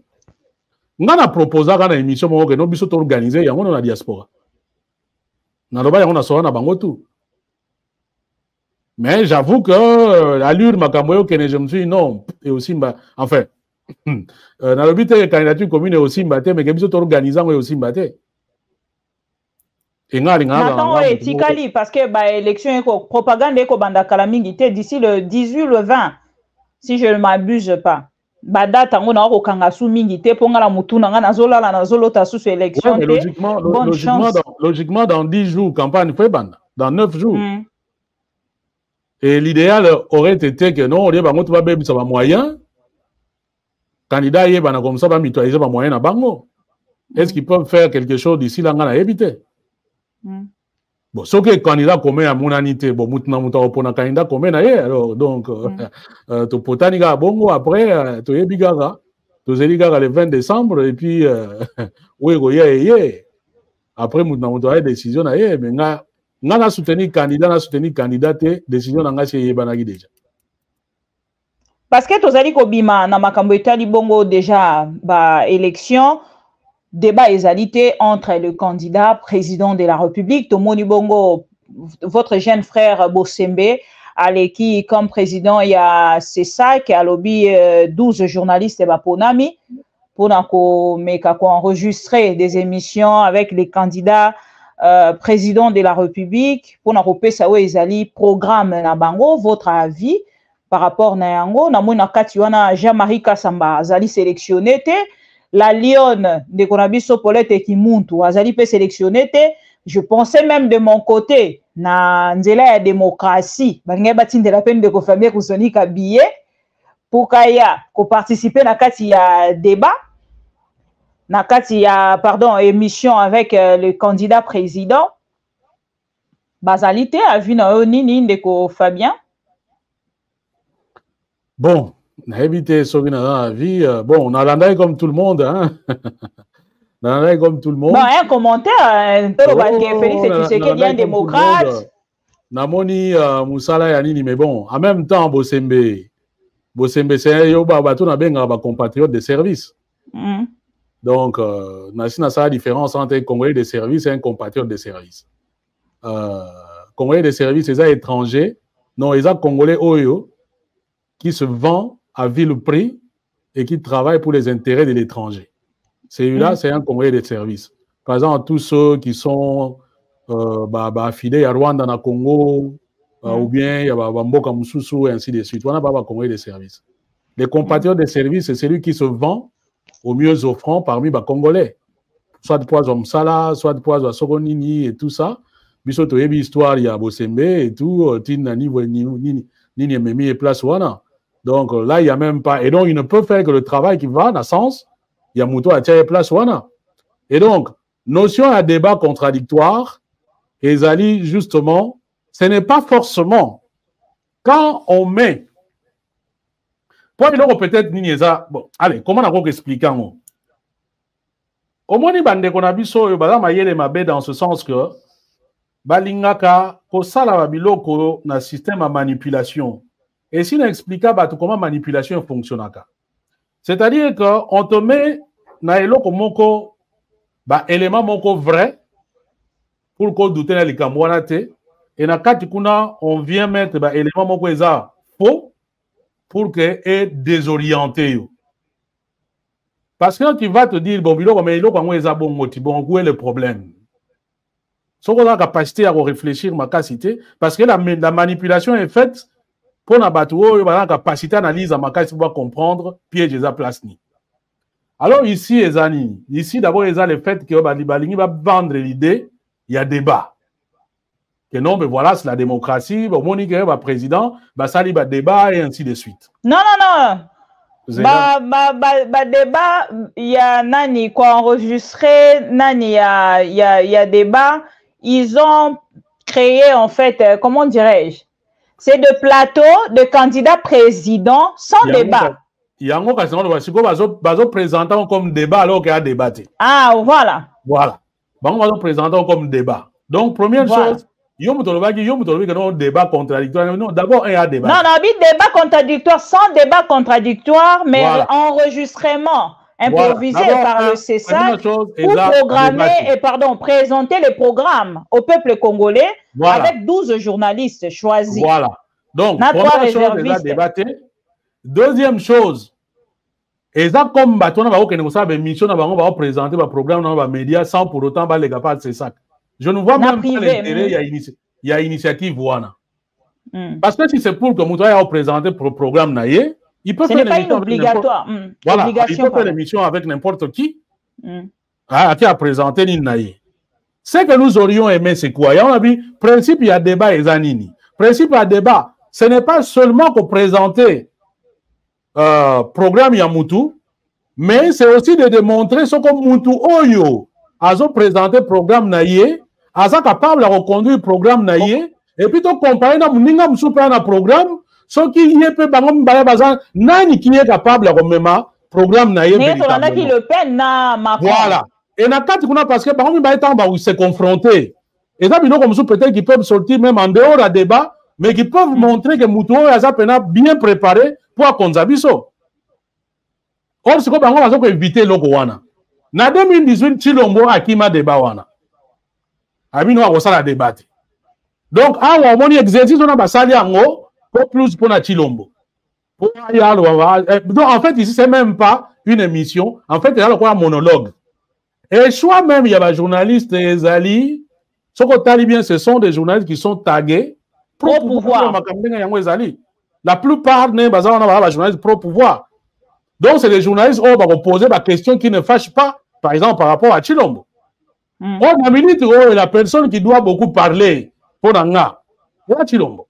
On a proposé dans l'émission que nous avons organisé, on a la diaspora. On a sorti na bango tout. Mais j'avoue que l'allure makamboyo que je me suis non et aussi enfin dans le but de la candidature commune aussi mbaté mais que nous organisé aussi mbaté. Attends, Tikali, parce que l'élection propagande est banda kalamingité d'ici le 18 le 20 si je ne m'abuse pas. Date on a au kangasu mingité pour la mutuna na zola la nazolo ta sous élection. Logiquement dans 10 jours campagne fait banda dans 9 jours. Et l'idéal aurait été que non, on dit bango tu vas ça va moyen. Candidat y bana comme ça va mitoyer va moyen à bango. Est-ce qu'ils peuvent faire quelque chose d'ici là ngana éviter? Bon, ce que candidat commun à mon anité, bon, maintenant, pour un candidat commun, alors, donc, tu potaniga bongo après, tu es bigaga, tu es bigaga le 20 décembre, et puis, après, maintenant, tu as une décision, mais n'a soutenu candidat, décision n'a pas déjà. Parce que tu as dit que na makambo etali bongo déjà, élection, débat égalité entre le candidat président de la République, Tomoni Bongo, votre jeune frère Bossembe, Aleki comme président, il y a CESAC qui a lobby 12 journalistes Ponami pour enregistrer des émissions avec les candidats présidents de la République pour nous programme na bango. Votre avis par rapport na yango? Na mona katiwana Jean-Marie Kassamba azali sélectionné te, la Lyon de Konabiso Paulette Kimuntu azali pe sélectionné te. Je pensais même de mon côté na nzela ya démocratie bange batinde la peine de ko famille kusoni ka billet pour kaya ko participer na kati ya débat na kati ya pardon émission avec le candidat président basalité a vu na nini ndeko Fabien. Bon, na évité soki na vie bon on a landai comme tout le monde hein. Comme tout le monde. Bon, un commentaire, Félix Tshisekedi est un démocrate. Namoni Moussala Yanini, mais bon, en même temps, Bosembe, c'est un bateau na benga ba compatriote de service. Donc, nasi na sa différence entre un Congolais de service et un compatriote de service. Congolais de service, c'est un étranger, non, ils ont Congolais Oyo qui se vend à vil prix et qui travaille pour les intérêts de l'étranger. Celui-là, c'est un Congolais de service. Par exemple, tous ceux qui sont affiliés à Rwanda, na Congo, ou bien il y a Mboka Moussoussou, et ainsi de suite. On n'a pas de Congolais de service. Les compatriotes de service, c'est celui qui se vend au mieux offrant parmi les Congolais. Soit de poids Msala, soit de poids Sogonini et tout ça. Biso toyebi histoire, il y a Bosembe et tout, Tinani, Nini, Memi et Place Wana. Donc là, il n'y a même pas. Et donc, ils ne peuvent faire que le travail qui va, dans le sens. Il y a Mouto à Tchaye Place Wana. Et donc, notion à débat contradictoire, et Zali, justement, ce n'est pas forcément quand on met. Pour peut-être Ninéza. Bon, allez, comment on a expliqué en mot? Au moins, il y a des gens qui dans ce sens que Balingaka, ko sala babiloko na système à manipulation. Et si on explique comment manipulation fonctionne. C'est-à-dire qu'on te met na eloko moko ba élément moko vrai pour qu'on doute na likamwana te et na kati kuna on vient mettre ba élément moko eza faux pour que est désorienté yo. Parce que tu vas te dire bon biloko mais eloko ngo eza bon moti bon où est le problème? So qu'on a capacité à réfléchir ma capacité parce que la manipulation est faite pour na batuo yo ba capacité d'analyse ma capacité pour comprendre piège eza place ni. Alors ici, ici d'abord, il y a le fait que Balingi va vendre l'idée, il y a débat. Que non, mais voilà, c'est la démocratie, Monique va président, ça va débat et ainsi de suite. Non. Débat, il y a nani quoi enregistré, nani il y a débat. Ils ont créé en fait, comment dirais-je, c'est de plateaux de candidats présidents sans débat. Il y a un qui présentant comme débat alors qu'il y a débatté. Ah, voilà. Voilà. On va présenter comme débat. Donc, première chose, il y a un débat contradictoire. Non, d'abord, il y a débat. Non, débat contradictoire, sans débat contradictoire, mais enregistrement improvisé par le CESAC pour programmer et présenter les programmes au peuple congolais avec 12 journalistes choisis. Voilà. Donc, première chose, il y a débatté. Deuxième chose, et ça comme bâton va que mission va présenter le programme dans les médias sans pour autant les gars c'est ça. Je ne vois même pas l'intérêt il y a initiative voilà. Parce que si c'est pour que Moutoya a présenté le programme naïe, il peut faire l'émission obligatoire. Voilà, il peut faire l'émission avec n'importe qui. Qui a présenté l'inaïe. Ce que nous aurions aimé c'est quoi? On a vu principe il y a débat et zanini. Principe il y a débat, ce n'est pas seulement pour présenter programme Yamutu, mais c'est aussi de démontrer ce que Moutou Oyo a présenté programme naïe, a capable de reconduire le programme naïe, et puis tu comparer na muninga msupa na programme, ce qui y est peu nani qui est capable de remettre programme naïe véritablement. Voilà. Et na kati kuna parce que bango mba etamba où se confronter. Et ça bino comme peut-être qu'ils peuvent sortir même en dehors du débat, mais qui peuvent montrer que Moutou Oyo a bien préparé pour Konzabiso. Or, c'est comme on va éviter le Wana. Na 2018, Chilombo a qui m'a débat Wana. Abino a la débat. Donc, on a un exercice, on a basali en haut, Pas plus pour la Chilombo. Donc, en fait, ici, c'est même pas une émission. En fait, il y a un monologue. Et choix même, il y a des journalistes, les alliés. Ce qu'on t'a dit bien, ce sont des journalistes qui sont tagués pro-pouvoir. La plupart des journalistes pro-pouvoir. Donc, c'est des journalistes qui vont poser des questions qui ne fâchent pas, par exemple, par rapport à Chilombo. La minute, la personne qui doit beaucoup parler pour Nanga, c'est Chilombo.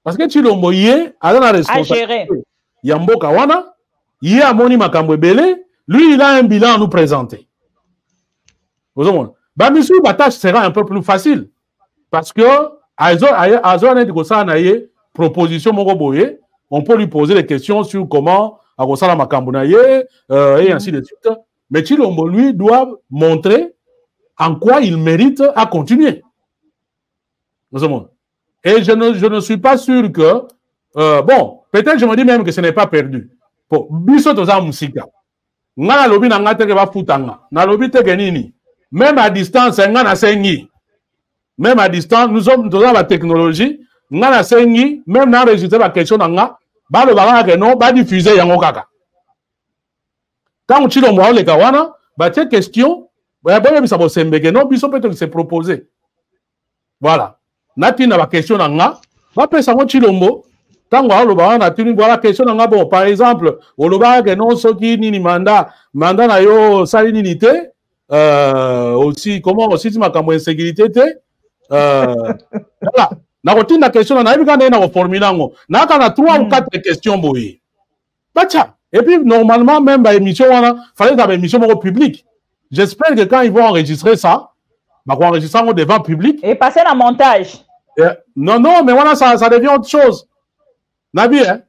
Parce que Chilombo, il est à la responsabilité. Il y a Mboka Wana, il y a Moni Makambwebele, lui, il a un bilan à nous présenter. Vous voyez, la tâche sera un peu plus facile. Parce que, proposition, on peut lui poser des questions sur comment, et ainsi de suite. Mais Chilombo, lui, doit montrer en quoi il mérite à continuer. Vous voyez. Et je ne suis pas sûr que, bon, peut-être je me dis même que ce n'est pas perdu. Bon, biso toza musika. Nga lobi na nga teke ba futanga. Na lobi teke nini. Même à distance, nga na sengi. Même à distance, nous sommes dans la technologie. Nga na sengi, même na enregistrer la question na nga, ba le ba que non, ba diffuser yango kaka. Quand on chilo mo le kawana, ba tie question, ba boye bisa bo sembeke non, biso peut-être se proposer. Voilà. Nati na ba question na nga, ba pesa mo Chilombo, tango aloba na tuni voilà question na nga bon par exemple, oloba que non soki nini mandat na yo sali nini te, aussi comment aussi ma kamo insécurité te, voilà. Na routine la question na ibika na formula ngo. Na kana 3 ou 4 questions boye. Bacha. Et puis normalement même ba émission wana, fallait dans émission publique. J'espère que quand ils vont enregistrer ça, bah qu'on enregistre devant public et passer dans le montage. Non, mais voilà, ça devient autre chose. Nabi, hein?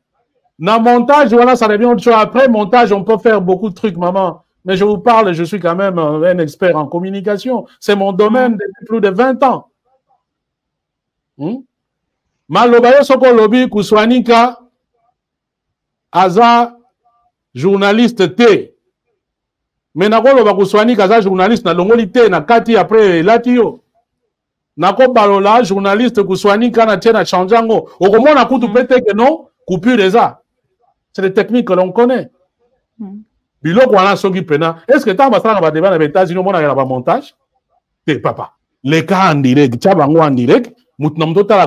Dans le montage, voilà, ça devient autre chose. Après, montage, on peut faire beaucoup de trucs, maman. Mais je vous parle, je suis quand même un expert en communication. C'est mon domaine depuis plus de 20 ans. Malobayo Soko Lobi Kuswanika, Aza, journaliste T. Mais Nakolo Bakuswanika, Aza, journaliste, na longoli T, na Kati après Latio. Nako balola journaliste kuswani kana tena chanjango okomona kutu pete que non coupure déjà. C'est des techniques que l'on connaît. Biloko wana soki pena est-ce que tamba sana ba débat na États-Unis mona ya ba montage papa les cas en direct tchabango en direct mutna mto tala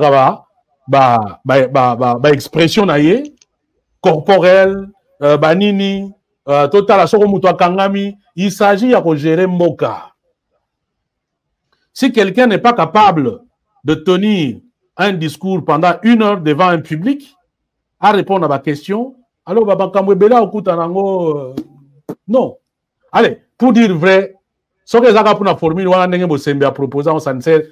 ba expression na ye corporelle banini total soko muto akangami il s'agit ya ko gérer mboka. Si quelqu'un n'est pas capable de tenir un discours pendant 1 heure devant un public, à répondre à ma question, alors, non. Allez, pour dire vrai, ce que j'ai pour la formule,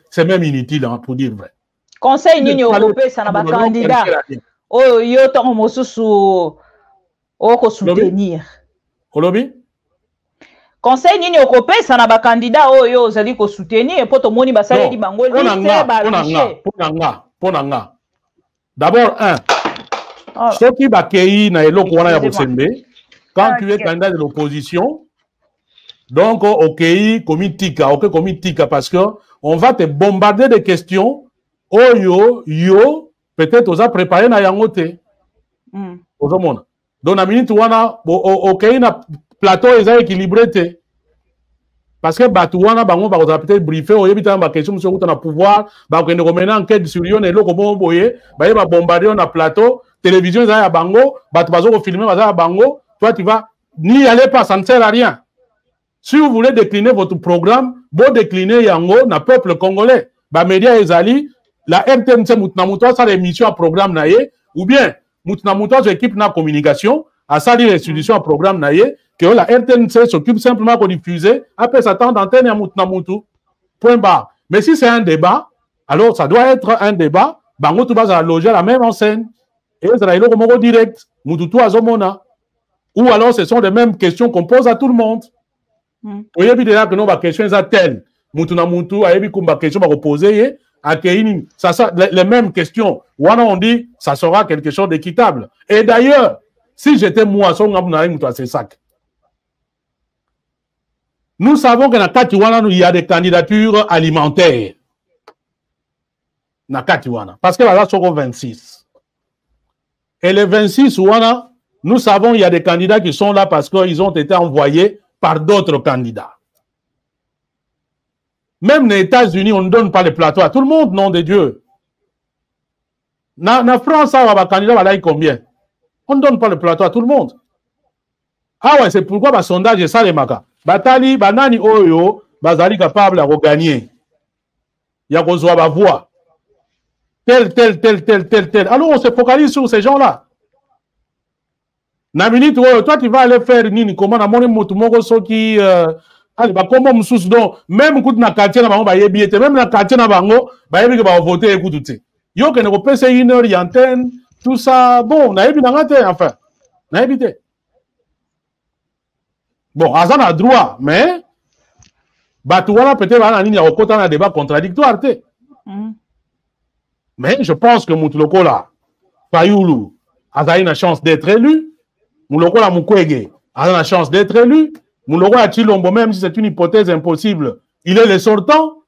c'est même inutile, hein, pour dire vrai. Conseil Nini Européen, ça n'a pas candidat. Oh, yo, ton mosusu, oh, soutenir. Olobi? Conseil Nini Européen, ça n'a pas candidat. Oh, yo, vous allez soutenir. Et pour tout le monde, ça va être pour Nanga. D'abord, ceux qui bakei na eloko wana ya bosembe, quand tu es candidat de l'opposition, donc, ok, komitika, parce que on va te bombarder de questions. Oh, yo, peut-être osa préparé na yangote. Donc, la minute wana, ok, na plateau est équilibré. Parce que Batouana, on va peut-être briefer, on va avoir question sur le pouvoir, on va mener enquête sur Lyon et l'autre, on va bombarder on a plateau, télévision, à Bango, on va filmer à Bango, toi tu vas n'y aller pas, ça ne sert à rien. Si vous voulez décliner votre programme, vous déclinez Yango, na peuple congolais, bah média Ezali, la RTNC Moutnamoutoua, ça l'émission à programme naïe, ou bien Moutnamoutoua, équipe na communication, à ça l'institution à programme naïe, que la RTNC s'occupe simplement de diffuser, après ça tend d'antenne à Moutnamoutou. Point barre. Mais si c'est un débat, alors ça doit être un débat, Bango tout va loger à la même enseigne, et ça va être direct, Moutoutou Azomona. Ou alors ce sont les mêmes questions qu'on pose à tout le monde. Vous voyez déjà que nos questions sont telles. Moutoutou, a une question à reposer, ça, les mêmes questions. Ou alors on dit, ça sera quelque chose d'équitable. Et d'ailleurs, si j'étais moi, c'est ça. Nous savons que dans Katiwana, il y a des candidatures alimentaires. Dans Katiwana. Parce que là, c'est 26. Et les 26, nous savons qu'il y a des candidats qui sont là parce qu'ils ont été envoyés par d'autres candidats. Même les États-Unis, on ne donne pas les plateaux à tout le monde, nom de Dieu. Na France, les candidats, là, combien? On ne donne pas le plateau à tout le monde. Ah ouais, c'est pourquoi le sondage est ça, les makas. Batali, banani, oyo, bazali capable de gagner. Il y a besoin de voix. Tel. Alors, on se focalise sur ces gens-là. Na minute, toi, tu vas aller faire nini, comment, na moni mutumoko soki, allez, bah, comment moussous, donc, même quand na quartier na bango, bah, yebiete, même na quartier na bango, bah, yebi, bah, voter, écoute, yo, que ne peut passer 1 heure, y antenne, tout ça, bon, na yebi, na ngate, enfin, na yebi te. Bon, Azan a droit, mais, bah, tu vois, peut-être, bah, nini, au côté, on a un débat contradictoire, te. Mais, je pense que Moutuloko, là, Fayoulou, a une chance d'être élu. Mouloko la Mukwege a la chance d'être élu. Mouloko la Chilombo, même si c'est une hypothèse impossible, il est le sortant.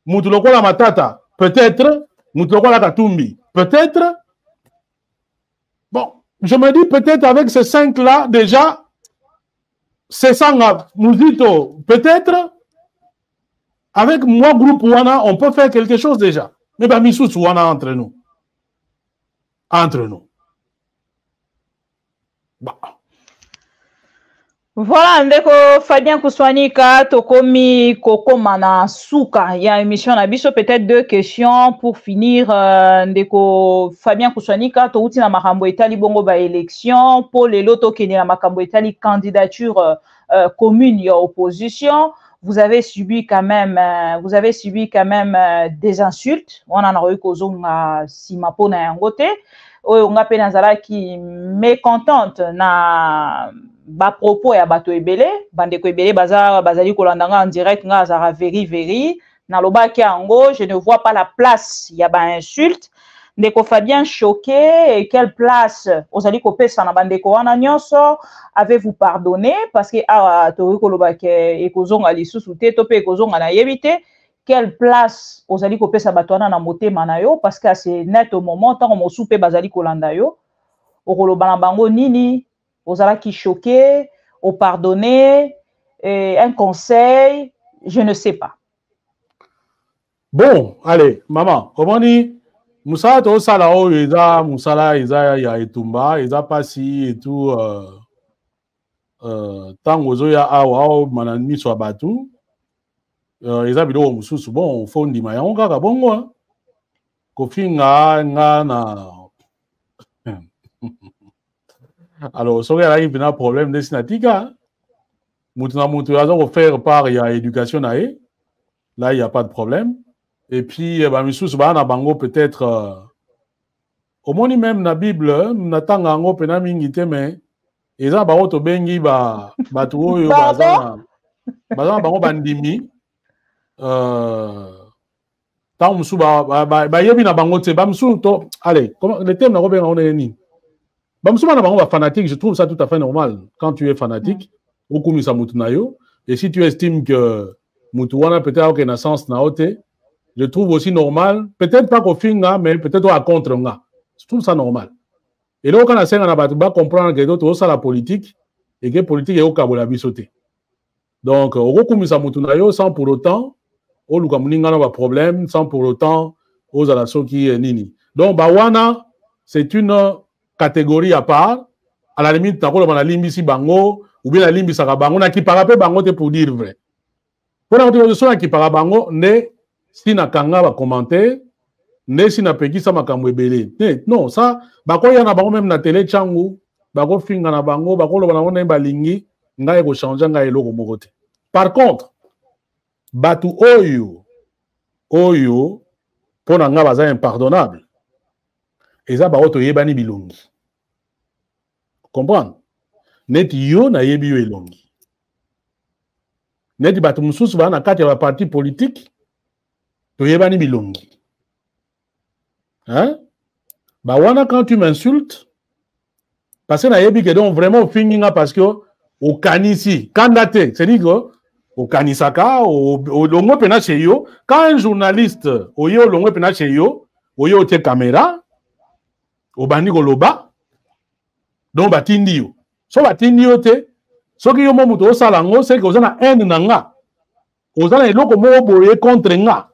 Mouloko la Matata, peut-être. Mouloko la Katumbi, peut-être. Bon, je me dis peut-être avec ces 5-là, déjà, c'est ça, Mouzito, peut-être. Avec moi, groupe Wana, on peut faire quelque chose déjà. Mais bah, Missous Wana entre nous. Entre nous. Bah. Voilà, ndeko Fabien Kouswanika, tokomi kokoma na suka. Il y a une émission na biso, peut-être 2 questions pour finir. Ndeko Fabien Kouswanika, to uti na makambo etali bongo ba élection, pour les loto kene na makambo etali candidature commune ya opposition. Vous avez subi quand même des insultes. On en a eu kozonga simapo na yangote. Oyo nga pe nazala ki mécontente na ba propos ya bato ebele bandeko ebele bazali kolandanga en direct nga azara veri na lobaki yango je ne vois pas la place ya ba insulte ndeko Fabien choqué et quelle place ozali kopesa na bandeko wana nyonso avez-vous pardonné parce que to kolobaki ekozonga lisusu te to pe ekozonga na yebite quelle place ozali kopesa bato wana na motema na yo parce que c'est net au moment tant mo soupe bazali kolanda yo okoloba na bango nini ozala qui choqué au pardonné un conseil je ne sais pas. Bon allez maman comment dit musala to sala o eza musala eza ya etumba eza pasi et tout tango zo ya awa manani so batu eza biloko mususu bon fondi ma yango kaka bongo kofinga nga na alors soki azalaki mpena problème nde sina tika mutu na mutu aza kofaire part ya éducation na ye là il n'y a pas de problème et puis bamisusu baa na bango peut-être omoni même na bible natanga yango mpena mingi te mais eza bango tobengi bato oyo baza na bango bandimi tant musu bayebi na bango te bamusu to allez comment le thème na kobenga on est nini bamusu na bango ba fanatique je trouve ça tout à fait normal quand tu es fanatique okumisa mutu na yo et si tu estimes que mutu wana peut-être que na sens na ote je trouve aussi normal peut-être pas ko finga mais peut-être à contre nga je trouve ça normal et là quand na senga na batu ba comprendre que d'autres ça la politique et que politique est au kabola bisoté donc okumisa mutu na yo sans pour autant au luka muninga na ba problème sans pour autant aux alasso qui nini donc bawana c'est une catégorie à part à la limite takolo bana limbisi bango ou bien la limbisa ka bango na ki parape bango te pour dire vrai pour la motivation qui para bango ne si na kanga ba commenter ne si na peki sa makambo ebele non ça bako ya na bango même na télé changu bako finga na bango bako lo bana ona balingi ngai ko changer ngai eloko moko te par contre batu oyo pona nga baza impardonnable eza ba oto yebani bilongi comprendre neti yo na yebi yo elongi neti batu mususu ba na kati ya parti politique to yebani bilongi hein ba wana quand tu m'insultes parce que na yebi que donc vraiment finginga parce que au kanisi kandate c'est dit que au kanisaka au longo pena chez yo quand un journaliste au yo longo pena chez yo au yo te caméra au bandi koloba donc batindi yo so batindi yo te soki yo momuto osala ngo c'est que ozana haine na nga ozana eloko moko boye contre nga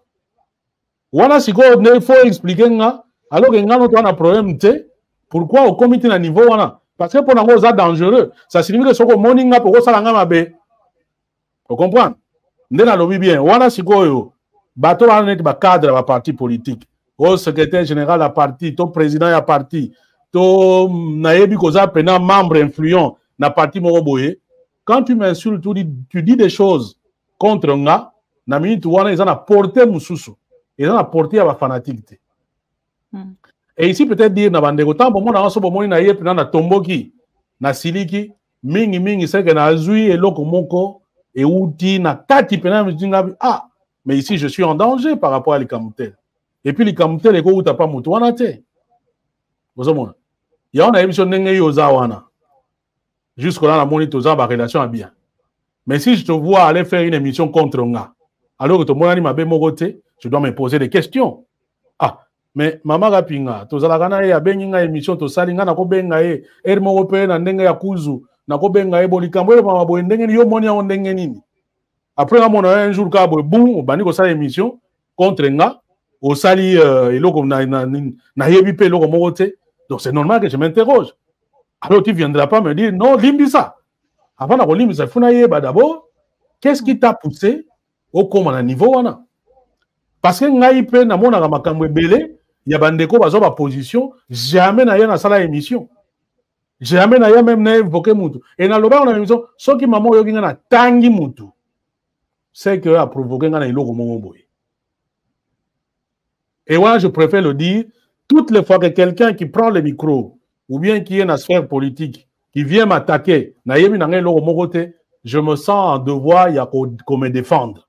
wana sikoyo ne faut expliquer nga alors que nga no to na problème te pourquoi au comité na niveau wana parce que pour nango oza dangereux ça signifie que soko moni nga poko sala nga mabe vous comprenez nde na lobi bien wana sikoyo bato wana neti ba cadre ba parti politique au secrétaire général ya parti to président ya parti to nayebi koza pena membre influent na parti moko boye quand tu m'insultes tu dis des choses contre nga na minute wana eza na portée mususu eza na portée ya ba fanatique te et ici peut-être dire na bandeko tambo mona waso bomoni na yep na tomboki na siliki mingi c'est que na azui eloko moko et outi na kati pena mjinga ah mais ici je suis en danger par rapport à l'ikamutel et puis l'ikamutel eko uta pa mutu wana te bozomona ya on a émission ndenge yoza wana jusque là la moni toza ba relation à bien mais si je te vois aller faire une émission contre nga alors que to monani mabe moko te je dois me poser des questions ah mais mama rapinga tozala kana ya bengi nga émission to sali nga na ko benga er moko pe na ndenge ya kuzu na ko benga bolikambo e mama boye ndenge yo moni ya ndenge nini après nga mona un jour ka boye boum bani ko sala émission contre nga au sali eloko na yebi pe eloko moko te donc c'est normal que je m'interroge alors tu viendras pas me dire non limbisa avant na ko limbisa funa yeba d'abord qu'est-ce qui t'a poussé au comment niveau wana parce que ngai pe na mona ka makambo ebele ya bandeko bazo ba position jamais na ya na sala émission jamais na ya même na évoquer mutu et na loba na émission soki maman yoki nga na tangi mutu c'est que a provoqué nga na iloko moko boye et moi je préfère le dire toutes les fois que quelqu'un qui prend le micro ou bien qui est dans la sphère politique qui vient m'attaquer na yebi na nga iloko moko te je me sens en devoir ya ko me défendre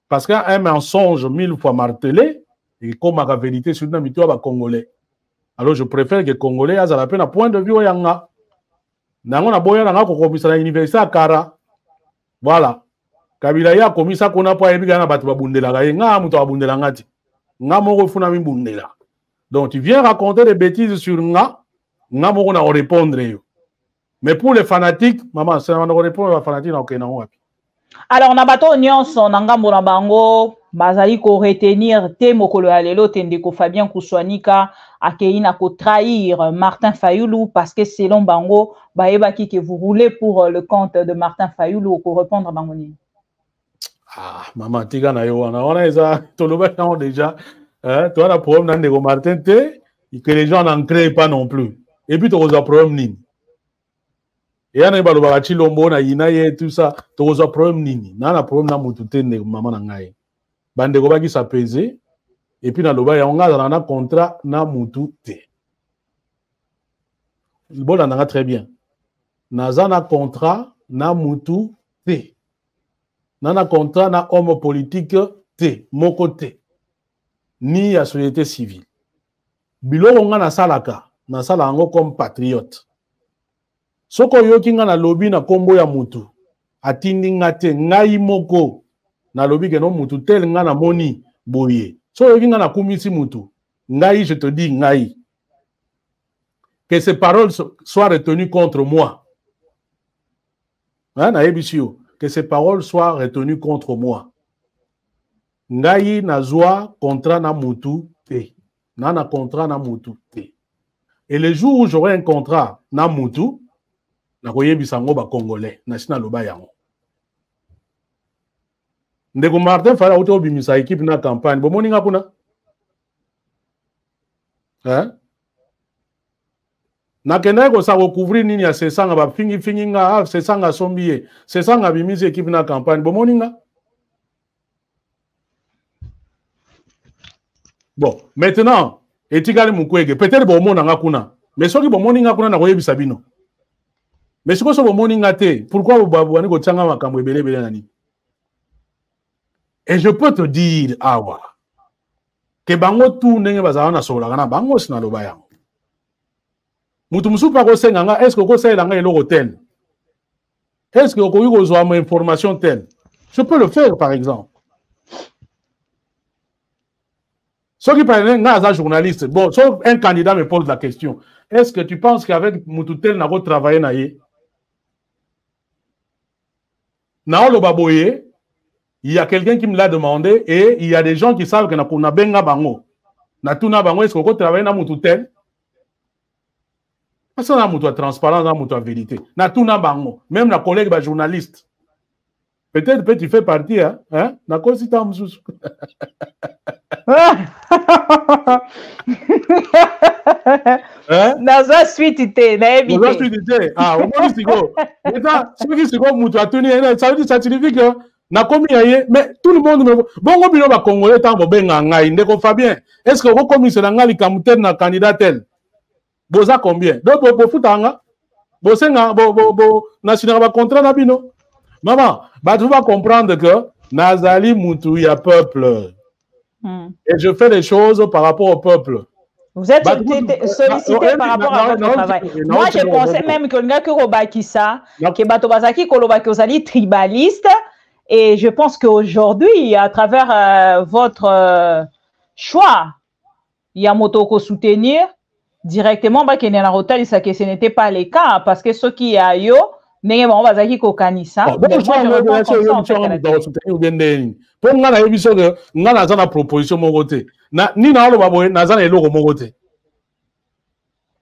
parce qu'un mensonge 1000 fois martelé et comme la vérité sur le mito ba congolais alors je préfère que congolais a la peine à point de vue yanga nango na boya nanga ko komisa na université akara voilà kabila ya komisa kona po yebi kana batu babundela ga nga muto abundela ngati nga moko funa mimbundela donc tu viens raconter des bêtises sur nga moko na répondre yo mais pour les fanatiques maman c'est na répondre aux fanatiques na okena wapi. Alors, na bato nyonso na ngambo na bango bazali ko retenir te mokolo ya lelo tendeko Fabien Kouswanika akeina ko trahir Martin Fayulu parce que selon bango bayebaki que vous roulez pour le compte de Martin Fayulu ko répondre bango nini. Ah maman tiga na yo wana eza toloba na déjà toi la problème na ndeko Martin te que les gens n'en créent pas non plus et puis tu as problème nini. Et il y a des chilombo na yinaye tout ça tu as problème nini na na problème na mutu te ndeko maman na ngai bandeko baki s'apaiser et puis na loba ya onga na contrat na mutu te bon na très bien na zana contrat na mutu te na contrat na homme politique te moko te ni ya société civile biloko nga na salaka na sala ngo comme patriote soko yoki nga na lobi na kombo ya mutu atindi nga te ngai moko na lobi ke no mutu tel nga na moni boye so yoki nga na kumisi mutu ngai je te dis ngai que ces paroles soient retenues contre moi na ebisio que ces paroles soient retenues contre moi ngai na zwa contrat na mutu te na contrat na mutu te et le jour où j'aurai un contrat na mutu na koyebisa ngo ba congolais na sina loba yango ndeko Martin Fayulu auto bimisa équipe na campagne bomoni nga kuna na kenda ko sa ko couvrir nini ya sesanga ba fingi nga sesanga sombiye sesanga bimisa équipe na campagne bomoni nga bon maintenant etikali mukwege peut-être bomona nga kuna mais soki bomoni nga kuna na koyebisa bino. Mais si vous avez pourquoi vous avez dit et je peux te dire, Awa, que bango tout n'est pas na sola, bango sina lo bayang. Mutumsu pa ko senga, est-ce que ko sey langa elo hotel? Est-ce que ko yugo zo ma information telle? Je peux le faire par exemple. Ceux qui parlent d'un journaliste, bon, sauf un candidat me pose la question. est-ce que tu penses qu'avec Moutoutel, n'a pas travaillé naïe? Naolo Baboye, il y a quelqu'un qui me l'a demandé et il y a des gens qui savent que na benga bango. Na tuna bango, est-ce qu'on travaille na Moutoutel? Parce qu'on a moutou transparence, on a moutou vérité. Na tuna bango, même la collègue ba journaliste. Peut-être que tu fais partie, hein? Na quoi si t'as moussous? Naza suite ité, na évité. Naza suite ité. Ah, au moins c'est go. Maintenant, ceux qui se go moutou a tenu, ça veut dire ça signifie que na komi aye, mais tout le monde me bongo bino ba congolais tant bo benga ngai ndeko Fabien. Est-ce que vous commissaire na ngali kamutel na candidat tel? Boza combien? Donc bo futanga. Bo senga bo national ba contrat na bino. Maman, bah tu vas comprendre que Nazali Moutou, il y a peuple. Et je fais les choses par rapport au peuple. Vous êtes sollicité par rapport à votre travail. Moi, je pensais même que le Robakissa, que Batobazaki Kolobaki Ozali tribaliste. Et je pense qu'aujourd'hui, à travers votre choix, Yamotoko soutenir directement, que ce n'était pas le cas. Parce que ce qui a eu, n'est pas Bazaki Kokanissa. Pour nga na yebiso que nga na za na proposition mon côté na ni na lo baboye na za na eloko mon côté.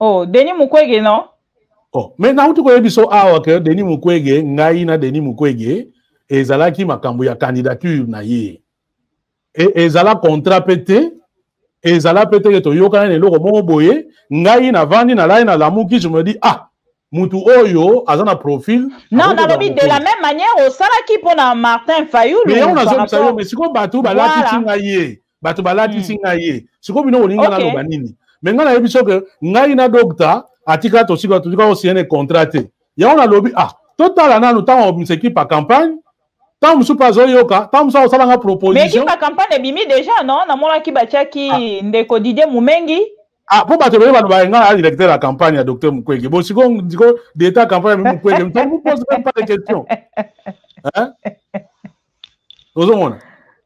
Oh, Denis Mukwege non? Oh, mais na utu ko yebiso awa que Denis Mukwege ngai na Denis Mukwege ezalaki makambo ya candidature na ye. Et ezala contrat pété ezala pété que to yoka na eloko mon boye ngai na vandi na lai na lamuki je me dis ah Moutou Oyo, azana profil. Non, de la même manière, au Salaki pour Martin Fayou. Mais on a zone Fayou, mais si on batou balati singaye, batou balati singaye. Si on bino olinga na lobanini. Mais on a émission que ngai na docteur, atika to sika aussi un contraté. Ya on a lobby ah, total ana nous temps on s'équipe à campagne. Tant musu pas oyoka, tant musu osala nga proposition. Mais équipe à campagne bimi déjà non, na mona ki batia ki ndeko Didier Mumengi. Ah, pour battre le directeur de la campagne, à Dr Mukwege. Bon, si on dit que d'état campagne, Mukwege, ne vous pose même pas de questions. Hein?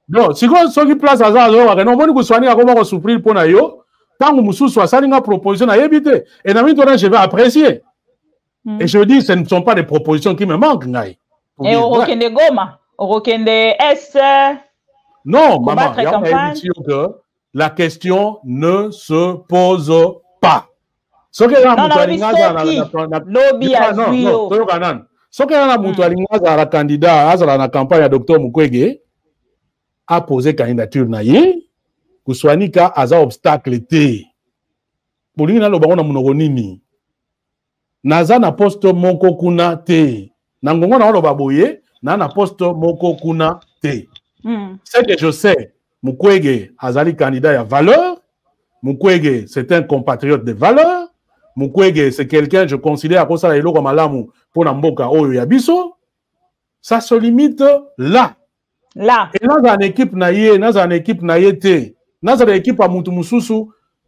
Non, si on se place à ça, non, moi, nous soignons comment souffrir pour naïo. Tant que nous soit ça, une proposition à éviter. Et dans je vais apprécier. Et je dis, ce ne sont pas des propositions qui me manquent, Ngaï. Et au Rokende Goma, au Rokende S. Non, maman, il y a une émission que la question ne se pose pas. Ce que la candidat à la campagne à Dr Mukwege a posé candidature naïe, que soit ni cas à obstacle té. Pour lui, na lobango na munogonini. Naza na poste moko kuna té. Nangongo na lobaboye, na poste moko kuna té. C'est que je sais. Mukwege azali candidat à valeur. Mukwege, c'est un compatriote de valeur. Mukwege, c'est quelqu'un, je considère, à cause de l'elo comme alamu pour Namboka Oyo Yabiso. Ça se limite là. Là. Et dans une équipe naïe, dans une équipe naïeté, dans une équipe à Mutumususu,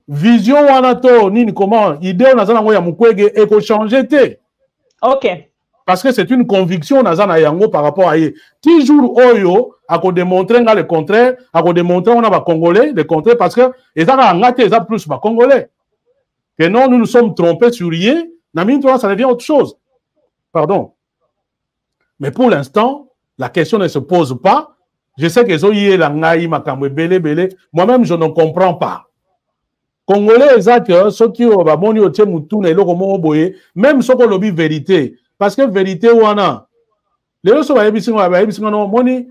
vision wanato, ni comment, idée on a ya Mukwege et qu'on change té. Ok. Parce que c'est une conviction Nazana Yango par rapport à y. Toujours Oyo a démontré le contraire, a démontré on a pas Congolais, le contraire parce que ils ont plus pas Congolais. Que non, nous nous sommes trompés sur rien, ça devient autre chose. Pardon. Mais pour l'instant, la question ne se pose pas. Je sais que Zoye la ngaï makamwe belé. Moi-même, je ne comprends pas. Congolais, exact, ceux qui ont moni au tchemoutou ne l'ont boye, même ceux qui ont lobby vérité. Parce que vérité ou ana les autres va ebisinga no moni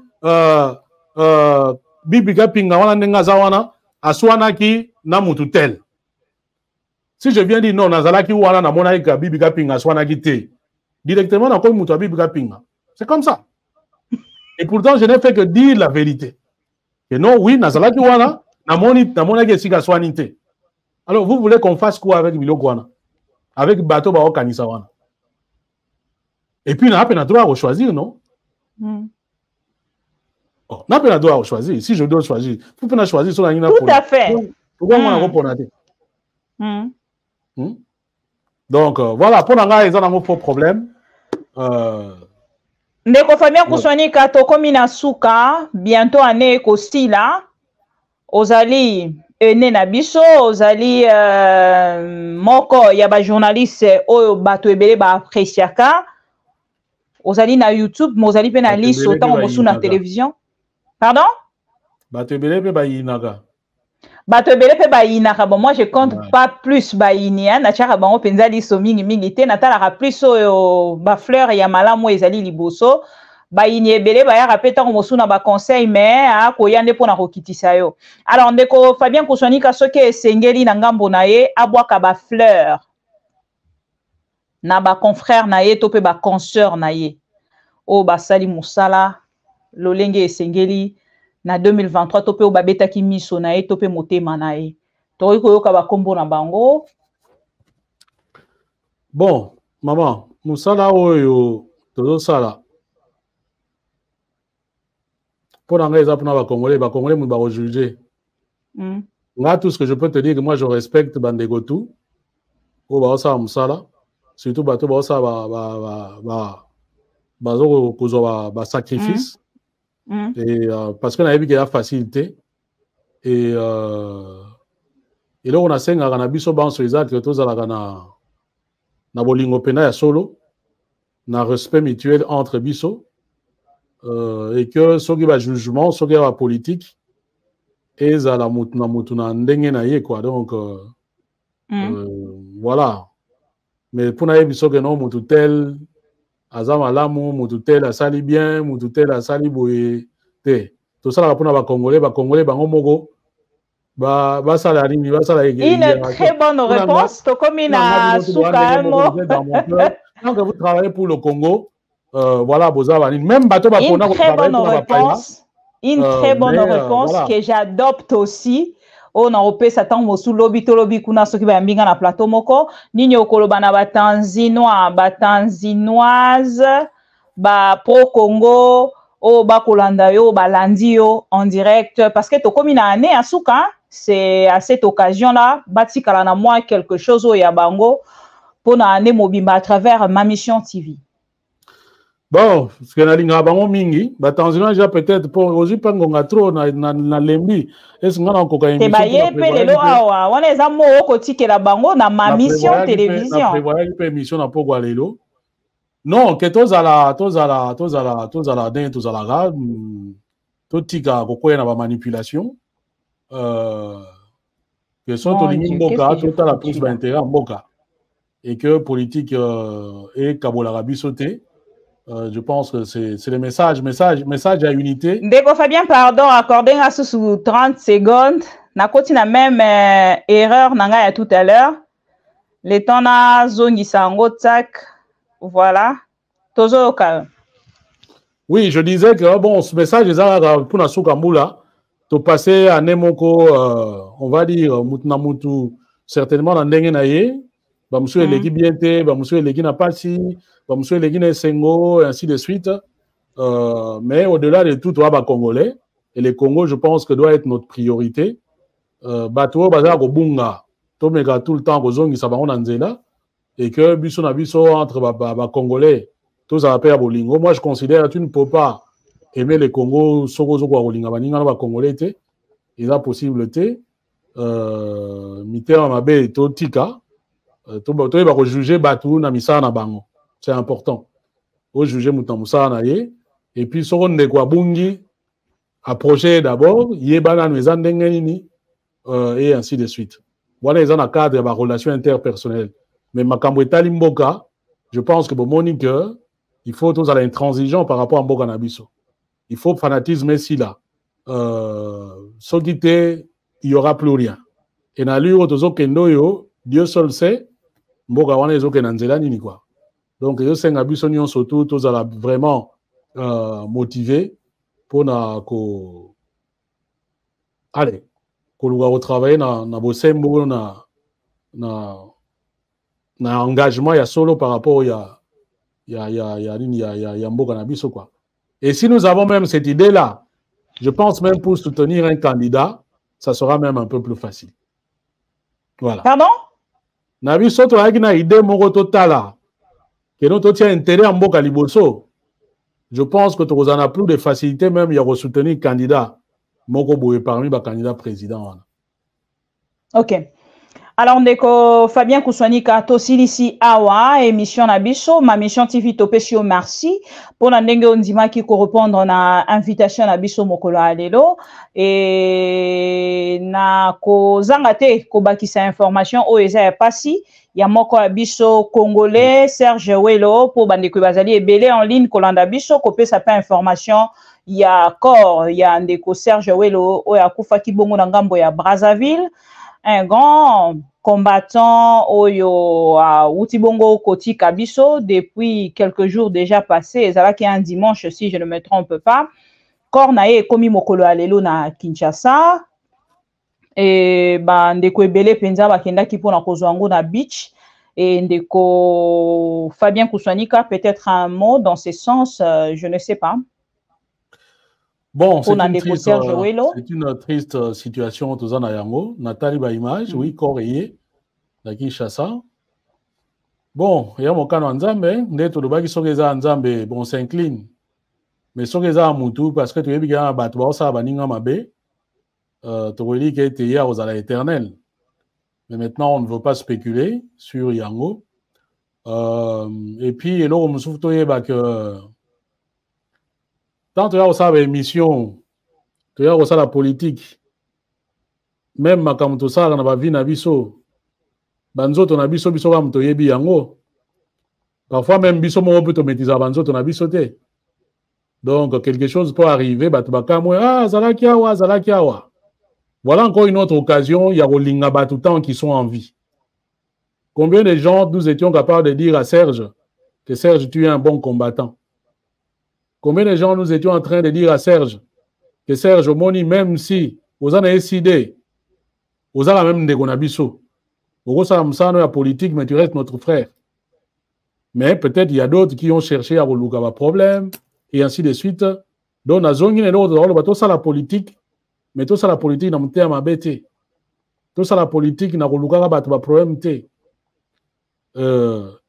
bibiga pinga wana ndenga za wana aswana ki na mututel. Si je viens dire non nazala ki wana na mona ka bibiga pinga aswana ki te directement na ko mutu bibiga pinga. C'est comme ça. Et pourtant je n'ai fait que dire la vérité. Et non oui nazala ki wana na mona ki sika aswani te. Alors vous voulez qu'on fasse quoi avec Biloko wana? Avec bateau ba okanisa wana? Et puis, on a le droit de choisir, non? Oh, on a le droit de choisir. Si je dois choisir, il faut choisir sur la ligne. Tout à fait. Pourquoi on a Donc, voilà, pour nous, ils ont un faux problème. Ndeko Fabien Kuswani Kato Komina Suka, bientôt année Kostila, Ozali, ene na biso ozali moko ya ba journaliste oyo bato ebele ba appréciaka ozali na YouTube mais ozali pe na liste autant mosu na télévision. Pardon? Bato ebele pe ba yinaka. Bato ebele pe ba yinaka. Bon, moi je compte pas plus ba yinia na tiaka bango penza liso mingi mingi te natalaka plus oyo ba fleur ya malamu ezali liboso. Ba yini ebele ba yaka pe tango mosu na ba conseil mais akoya nde pona kokitisa yo. Alors ndeko Fabien Koswanika soki esengeli na ngambo na ye abwaka ba fleur na ba confrère na ye to pe ba consoeur na ye o basali musala lolenge esengeli na 2023 to pe o babetaki miso na ye to pe motema na ye tokoki koyoka bakombo na bango. Bon maman musala oyo tozosala pour ngai eza mpona bakongolais mu bakojuge. Là, tout ce que je peux te dire, que moi je respecte bandeko tout oyo baosala musala surtout bato baosala bazo kozwa ba sacrifice et parce que nayebi ke ya facilité et eloko nasengaka na biso banso eza ke tozalaka na bolingo pena ya solo na respect mutuel entre biso et que soki ba jugement soki ya ba politique ezala mutu na ndenge na ye quoi donc voilà. Mais pour nayebi soki non mutu tel aza malamu mutu tel asali bien mutu tel asali boye te tosalaka mpona bakongolais bango moko basala nini basala une très bonne réponse tokomi na suka mo donc vous travaillez pour le Congo voilà boza banini même bato bakona une très bonne réponse voilà. Que j'adopte aussi on a opesa tango mosu lobi to lobi kuna soki ba mbinga na plateau moko nini okoloba na batanzinois batanzinoise ba pro Congo o bakolanda yo balandi yo en direct parce que tokomi na année asuka c'est à cette occasion là batikala na moi quelque chose o ya bango pona année mobimba à travers ma mission TV. Bon, ce que nalinga bango mingi, batanzinois déjà peut-être pour ozi pangonga trop na lembi. Est-ce ngana koka émission? Te baye pe lelo awa, wana eza mo okotikela bango na ma mission télévision. Na prévoyaki pe émission na pokwa lelo. Non, que tozala den tozala totika kokoya na ba manipulation. Que sont tolingi mboka totala plus ba intérêt mboka. Et que politique et kabola bisoté. Je pense que c'est le message à unité. Ndeko Fabien, pardon, accordez à sous 30 secondes. Na koti na même erreur nanga ya tout à l'heure. Le temps na zongi sango tsak. Voilà. Tozo ka. Oui, je disais que bon, ce message est pour na souka moula. To passer à nemoko, on va dire mutna mutu certainement na ndenge na ye. Ba monsieur eleki bien te, ba monsieur eleki na pasi. Monsieur Legine Sengo, et ainsi de suite. Mais au-delà de tout, toi, Congolais, et les Congo, je pense que doit être notre priorité. Bato, Bazar, Bunga, Tomega, tout le temps, Gozong, Sabaron, Anzela, et que Bisso na Bisso entre Congolais, tous à la Bolingo. Moi, je considère que tu ne peux pas aimer les Congo, Sogozo, Bolinga, Baninga, Congolais, il y a possibilité. Mitterrand, Mabé, Totika, Toba, va juger Batou, Namisa, Nabango. C'est important. Au juger Moutamusa Naye. Et puis, sur on quoi bungi, approcher d'abord, Yébana nous et ainsi de suite. Voilà, ils ont un cadre de la relation interpersonnelle. Mais Makambweta Limboka, je pense que pour Monique, il faut tous aller intransigeant par rapport à Mboka Nabiso. Il faut fanatisme ici là. Sans quitter, il n'y aura plus rien. Et dans l'Uro, Dieu seul sait, Mboka Wana Ezo Kenanzela Nini quoi. Donc, je sais que nous surtout tous vraiment motivés pour aller travailler dans engagement ya solo par rapport ya Mboka na biso quoi. Et si nous avons même cette idée là, je pense même pour soutenir un candidat, ça sera même un peu plus facile. Voilà. Pardon? Na biso to avec na idée moko totala. Que notre tient intérêt à Mboka Liboso, je pense que tu en as plus de facilité même à soutenir candidat Moko Boye parmi les candidats présidents. Ok. Alors, ndeko Fabien Kouswanika, tosilisi awa, émission na biso, ma mission TV topesio merci, pour la ndenge ondima qui correspondre na invitation na biso mokolo alelo, et na ko zangate, ko bakisa information, o eza ya pasi, ya moko ya biso congolais, Serge Welo, pour bandeko bazali ebele en ligne, kolanda biso, ko pesa pa information, ya corps, ya ndeko Serge Welo, o ya kufa kibongo na ngambo ya Brazzaville, un grand combattant Oyo Outibongo Koti Kabiso depuis quelques jours déjà passés. Ezalaki un dimanche, si je ne me trompe pas. Kornae komi mokolo alelo na Kinshasa. Et ndeko ebele penza bakendaki mpona kozwa yango na beach. Et ndeko Fabien Kouswanika, peut-être un mot dans ce sens, je ne sais pas. Bon, c'est une triste situation tous en Ayango. Nathalie ba image, oui, Corée, na Kinshasa. Bon, il y a mon canon Nzambe, neto le baki sogeza Nzambe, bon, s'incline. Mais sogeza Moutou, parce que tu es bien battu, ça va ninga mabe, tu relis qu'il était hier aux à l'éternel. Mais maintenant, on ne veut pas spéculer sur Yango. Et puis, là, on me souffle que tant que tu as aussi l'émission, tu as aussi la politique, même quand tu as la vie na biso, banzo ton abiso biso comme tu yebi yango. Parfois même biso mo peut te maîtriser banzo ton abiso te. Donc quelque chose peut arriver, bah tu vas comme zalakiawa. Voilà encore une autre occasion, il y a rolinga batoutan qui sont en vie. Combien de gens nous étions capables de dire à Serge que Serge tu es un bon combattant? Combien de gens nous étions en train de dire à Serge que Serge Moni, même si vous en avez décidé, vous avez même des gonabiso, vous avez la politique, mais tu restes notre frère. Mais peut-être il y a d'autres qui ont cherché à relouer un problème, et ainsi de suite. Donc, la zone et l'autre, tout ça la politique, mais tout ça la politique n'a pas ma bête. Tout ça la politique n'a pas de problème.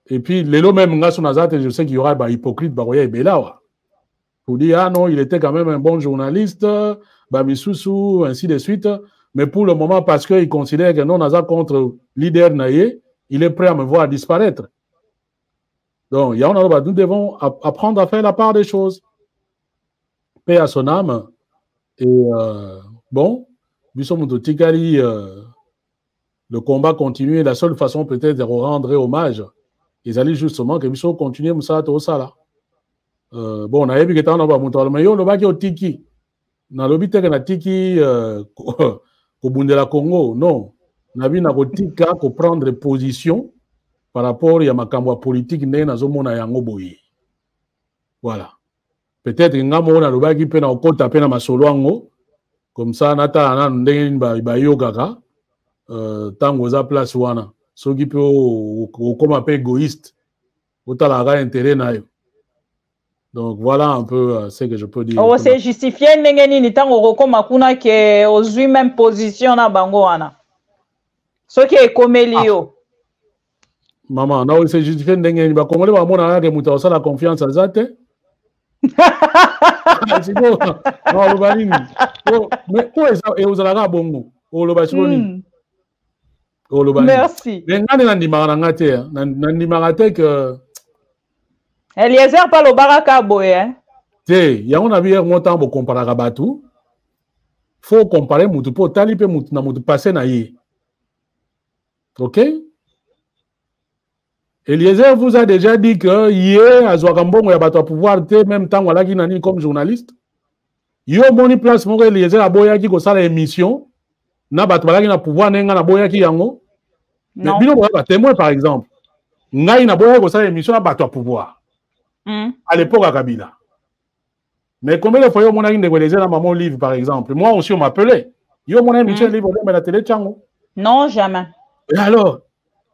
Et puis, les lots même, je sais qu'il y aura des hypocrites, et Belawa. Pour dire, ah non, il était quand même un bon journaliste, Babissoussou, ainsi de suite. Mais pour le moment, parce qu'il considère que non, Naza contre leader Naye, il est prêt à me voir disparaître. Donc, nous devons apprendre à faire la part des choses. Paix à son âme. Et bon, Bissomoutou-Tikali, le combat continue. La seule façon peut-être de rendre hommage, ils allaient justement que Bissou continue Moussa Tosala. Bon, on a vu que tu as un mais yo, le baki au tiki. Na lobby te na tiki ko bundela Congo. Non. Na bi na ko tika ko prendre position par rapport à makambo politique ne na zomona yango boye. Voilà. Peut-être ngamo na lobaki pe na okota pe na masolo yango. Comme ça nata na ndenge ba yo kaka. Tango za place wana. Soki pe o koma pe égoïste. Otala ga intérêt na yo. Donc voilà un peu ce que je peux dire. Oh, c'est justifié n'engeni ni tango roko makuna ke ozui même position na bango wana. Ce qui est comme Elio. Maman, non, c'est justifié n'engeni ba congolais ba mona ke muta osala confiance à zate. C'est bon. Non, le banini. Mais toi et vous allez bongo. O lo basoni. O lo banini. Merci. Mais ngani na ndimaka ngate, na ndimaka te que Eliezer pa lo baraka boye, hein? Te, ya on a vu un temps pour comparer à Batou. Faut comparer mutu po tali pe mutu na mutu passé na ye. OK? Eliezer vous a déjà dit que hier à Zouakambongo ya bato à pouvoir te même temps wala ki nani comme journaliste. Yo moni place mo Eliezer aboya ki ko sala émission na bato bala ki na pouvoir nenga na boya ki yango. Mais bino ba témoin par exemple. Ngai na boya ko sala émission na bato à pouvoir. À l'époque à Kabila. Mais combien de fois on a une négociation dans mon livre, par exemple? Moi aussi, on m'appelait. Yo, mon ami, livre, mais la télé, tchango. Non, jamais. Et alors?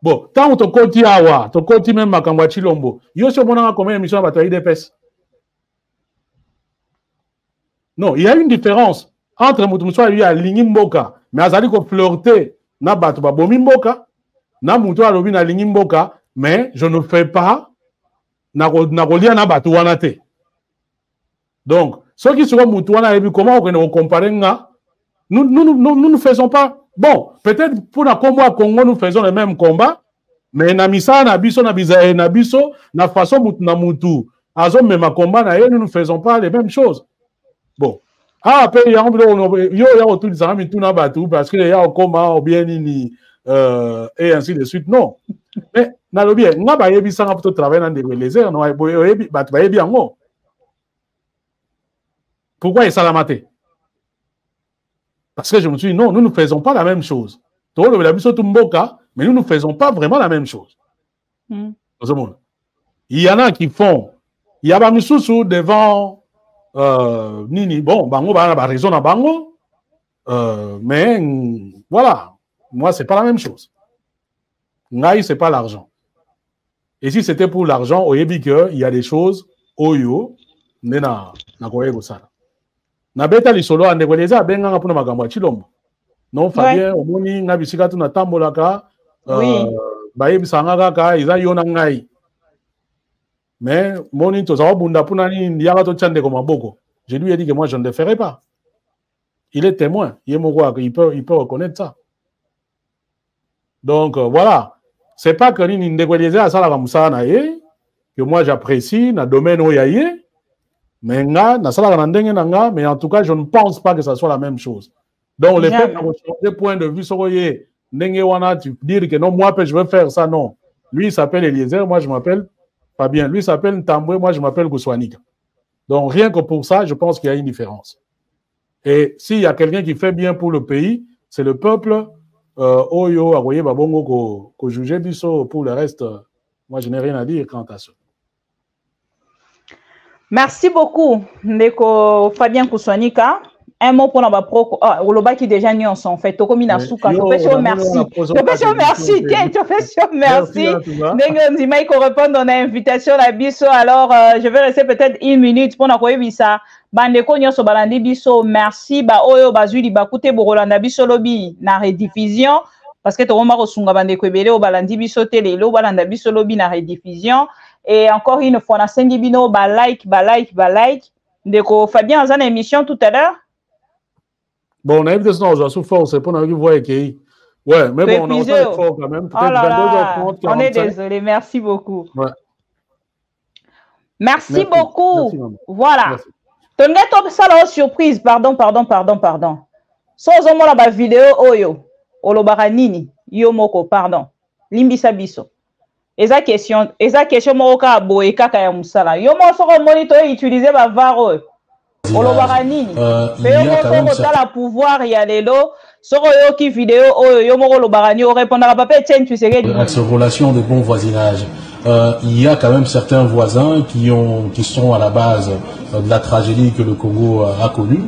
Bon, tant que ton côté awa, ton côté même à Kambwachi Lombo, yo, si on a combien d'émissions à bataille d'épès? Non, il y a une différence entre Moutoumsoa et Lingimboka, mais Azali ko flirter, na batu ba bomimboka, na Moutou a lobi na Lingimboka, mais je ne fais pas. Donc, ceux qui seront moutouana et comment on compare, nous ne faisons pas Bon, peut-être pour la combat Congo, nous faisons le même combat, mais Namisa, Nabiso, Nabizae, Nabiso, na façon Mutu, Azom, même combat, nous ne faisons pas les mêmes choses. Bon. Ah, après, il y a autour des amis, tout n'a pas tout, parce qu'il y a un combat, ou bien, et ainsi de suite. Non. Mais, Nalobi, on va y aller, pour travailler dans des lézards, on va y aller, pourquoi il s'est parce que je me suis dit, non, nous ne faisons pas la même chose. Mais nous ne faisons pas vraiment la même chose. Il y en a qui font. Il y a des sous devant Nini. Bon, Bango, raison à Bango. Mais voilà. Moi, ce n'est pas la même chose. Ngaï, ce n'est pas l'argent. Et si c'était pour l'argent, au Yébike, il y a des choses, Oyo, Nena, Nakoye Sara. Nabeta lisolo andekoleza benga ngapuna magambo ya Chilombo. Non Fabien omoni ngabisika tu na tambolaka bayebisanga kaka iza yona ngai. Mais moni to za bunda puna ni ndiaka to tchande ko maboko. Je lui ai dit que moi je ne le ferai pas. Il est témoin, il peut reconnaître ça. Donc voilà, c'est pas que ni ndekoleza sala ka musana que moi j'apprécie na domaine oyaye. Mais en tout cas, je ne pense pas que ça soit la même chose. Donc, le fait d'avoir changé point de vue, dire que non, moi, je veux faire ça, non. Lui, il s'appelle Eliezer, moi, je m'appelle Fabien. Lui, il s'appelle Ntambwe, moi, je m'appelle Gouswanika. Donc, rien que pour ça, je pense qu'il y a une différence. Et s'il y a quelqu'un qui fait bien pour le pays, c'est le peuple. Oyo, Agoye, Babongo, ko juge biso. Pour le reste, moi, je n'ai rien à dire quant à ça. Merci beaucoup, Ndeko Fabien Kouswanika. Un mot pour notre pro. Oloba qui déjà n'y en sont fait. Tokomina Souka. Merci. Merci. Tiens, merci. Ndenge Nzima, il répond à l'invitation à Bisso. Alors, je vais rester peut-être une minute pour n'avoir ça. Bandeko Nyoso Balandi Bisso. Merci. Ba Oyo Bazuli Bakute Borolanda Bisso Lobby. Na rediffusion. Parce que tu as sunga bandeko ebele au balandi biso télé lo balanda biso lobi na rediffusion et encore une fois na sengi bino ba like ndeko Fabien azana émission tout à l'heure. Bon, on a évité ça aux force c'est pour nous voir qui. Ouais, mais bon, on a fort quand même. On est désolé, merci beaucoup. Ouais. Merci beaucoup. Merci, voilà. Tonga top ça la surprise, pardon. So zo mo la ba vidéo oyo. Olobara nini yomoko pardon limbisa biso eza question moka boye kaka ya musala yomo soko monitor utiliser ba varo olobara nini yomo soko la pouvoir ya lelo soko yoki vidéo oyo yomo olobara ni répondra pas Etienne Tshisekedi cette relation de bon voisinage. Il y a quand même certains voisins qui sont à la base de la tragédie que le Congo a connue.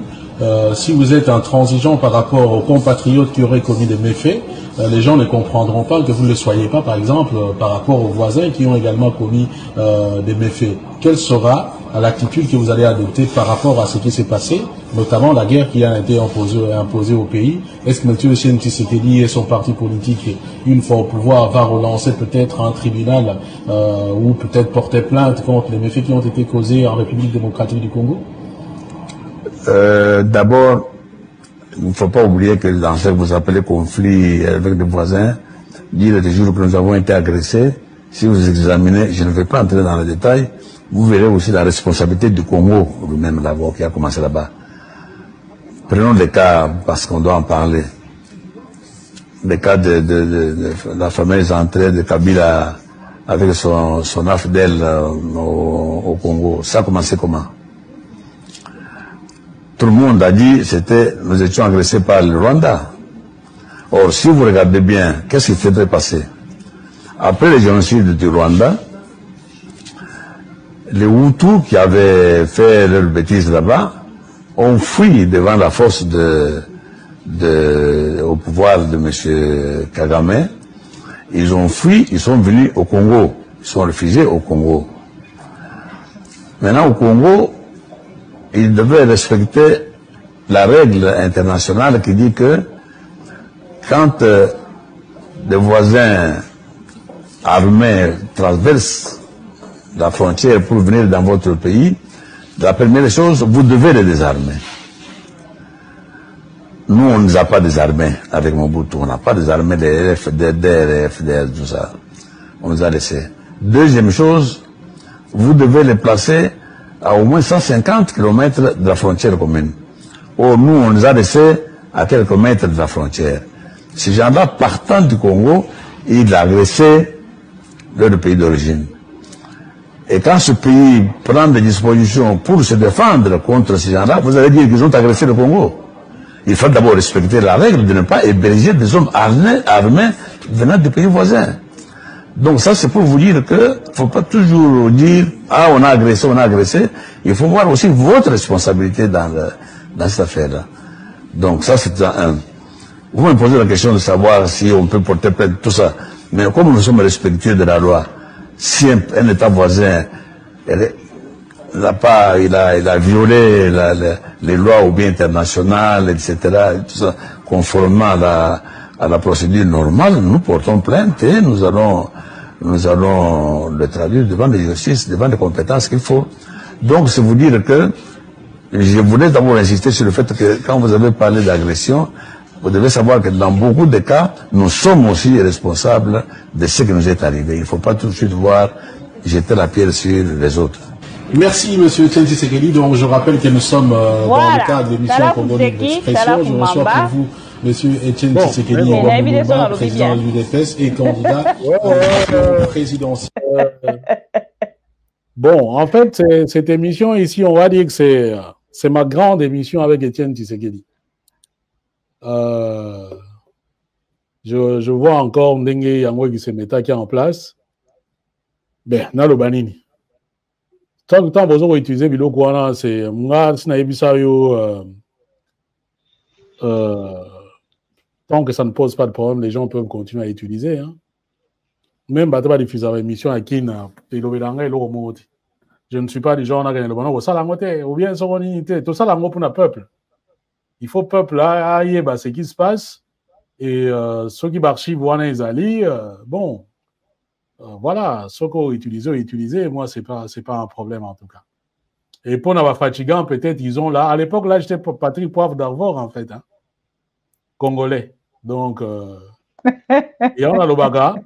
Si vous êtes intransigeant par rapport aux compatriotes qui auraient commis des méfaits, les gens ne comprendront pas que vous ne le soyez pas, par exemple, par rapport aux voisins qui ont également commis des méfaits. Quelle sera l'attitude que vous allez adopter par rapport à ce qui s'est passé, notamment la guerre qui a été imposée au pays? Est-ce que M. Tshisekedi et son parti politique, une fois au pouvoir, va relancer peut-être un tribunal ou peut-être porter plainte contre les méfaits qui ont été causés en République démocratique du Congo? D'abord, il ne faut pas oublier que dans ce que vous appelez conflit avec des voisins, dire des jours que nous avons été agressés, si vous examinez, je ne vais pas entrer dans les détails, vous verrez aussi la responsabilité du Congo lui-même d'abord qui a commencé là-bas. Prenons des cas, parce qu'on doit en parler, des cas de la fameuse entrée de Kabila avec son AFDEL au Congo. Ça a commencé comment? Tout le monde a dit que nous étions agressés par le Rwanda. Or, si vous regardez bien, qu'est-ce qui s'était passé? Après le génocide du Rwanda, les Hutus qui avaient fait leurs bêtises là-bas ont fui devant la force au pouvoir de M. Kagame. Ils ont fui, ils sont venus au Congo. Ils sont réfugiés au Congo. Maintenant, au Congo, il devait respecter la règle internationale qui dit que quand des voisins armés traversent la frontière pour venir dans votre pays, la première chose, vous devez les désarmer. Nous, on ne nous a pas désarmés avec Mobutu. On n'a pas désarmé les FDR, FDR, tout ça. On nous a laissé. Deuxième chose, vous devez les placer à au moins 150 km de la frontière commune. Or, nous, on nous a laissés à quelques mètres de la frontière. Ces gens-là, partant du Congo, ils agressaient leur pays d'origine. Et quand ce pays prend des dispositions pour se défendre contre ces gens-là, vous allez dire qu'ils ont agressé le Congo. Il faut d'abord respecter la règle de ne pas héberger des hommes armés venant des pays voisins. Donc ça, c'est pour vous dire que ne faut pas toujours dire « Ah, on a agressé ». Il faut voir aussi votre responsabilité dans cette affaire-là. Donc ça, c'est un... Vous me posez la question de savoir si on peut porter plainte, tout ça. Mais comme nous sommes respectueux de la loi, si un État voisin il a violé les lois ou bien internationales, etc., tout ça, conformément à la procédure normale, nous portons plainte et nous allons le traduire devant les justices, devant les compétences qu'il faut. Donc, c'est vous dire que je voulais d'abord insister sur le fait que quand vous avez parlé d'agression, vous devez savoir que dans beaucoup de cas, nous sommes aussi responsables de ce qui nous est arrivé. Il ne faut pas tout de suite jeter la pierre sur les autres. Merci, Monsieur Etienne Tshisekedi. Donc, je rappelle que nous sommes dans le cadre de l'émission Congo Libre Expression. Je reçois pour vous Monsieur Etienne Tshisekedi, président de l'UDPS et candidat présidentiel. Bon, en fait, cette émission ici, on va dire que c'est ma grande émission avec Etienne Tshisekedi. Je vois encore Ndenge Yango qui se met en place. Ben, na lo banini. Tant que vous avez utilisé biloko wana, c'est moi sina ebisa yo tant que ça ne pose pas de problème, les gens peuvent continuer à utiliser. Hein. Même si tu diffuser l'émission à Kina, je ne suis pas du genre ou bien tout ça pour le peuple. Il faut peuple là, ce qui se passe et ceux qui archivent bon. Voilà, ce qu'on utilise, moi, c'est pas un problème en tout cas. Et pour nos fatigants, peut-être, ils ont là, à l'époque, là, j'étais Patrick Poivre d'Arvor, en fait, hein, congolais. Donc, et on a le baga,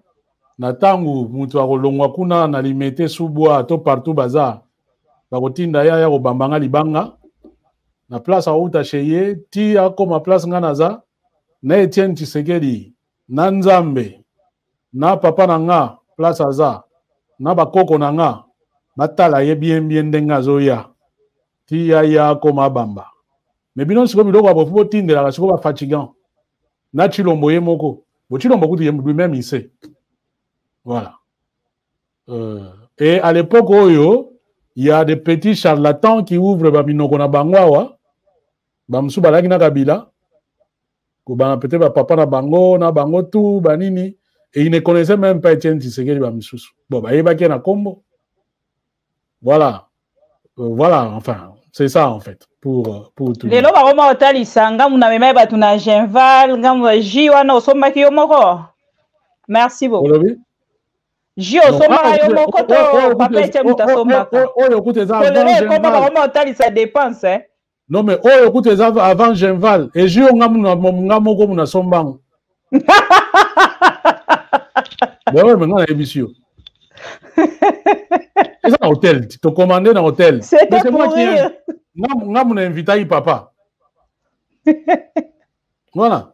natangu, mutuaro longwakuna, na limete sous-bois, tout partout, bazar. Barotinda ya au bambanga libanga, na place à outa cheye, ti a comme place nganaza, na Etienne Tshisekedi, na Nzambe, na papa nanga, place aza na bakoko nanga batala ye bien denga zoya ti ya koma bamba mais bino siko biloko apopo tindela siko ba fatigant na Chilombo ye moko bo Chilombo kuti lui-même il sait voilà et à l'époque oyo il y a des petits charlatans qui ouvrent ba minoko na bangwawa ba msu balaki na kabila ko ba peut-être ba papa na bango tout banini. Et ils ne connaissaient même pas Etienne Tshisekedi Bamisusu. Bon, bah, il va y avoir un combo. Voilà. Voilà, enfin, c'est ça, en fait, pour tout le monde. Les lois, on va lisanga, on a même pas tuna Genval, on Jiwana, osoma kiyomoko. Merci beaucoup. Ji osoma kiyomoko to, papa Etienne Mutasoma. Oh, écoutez ça. Ça dépense, hein. Non, mais oh, écoutez ça avant Genval. Et Ji ongamoko muna sombango. Ben ouais, maintenant, il y a monsieur. C'est un hôtel. Tu te commandes dans l'hôtel. C'est moi qui ai invité papa. Voilà.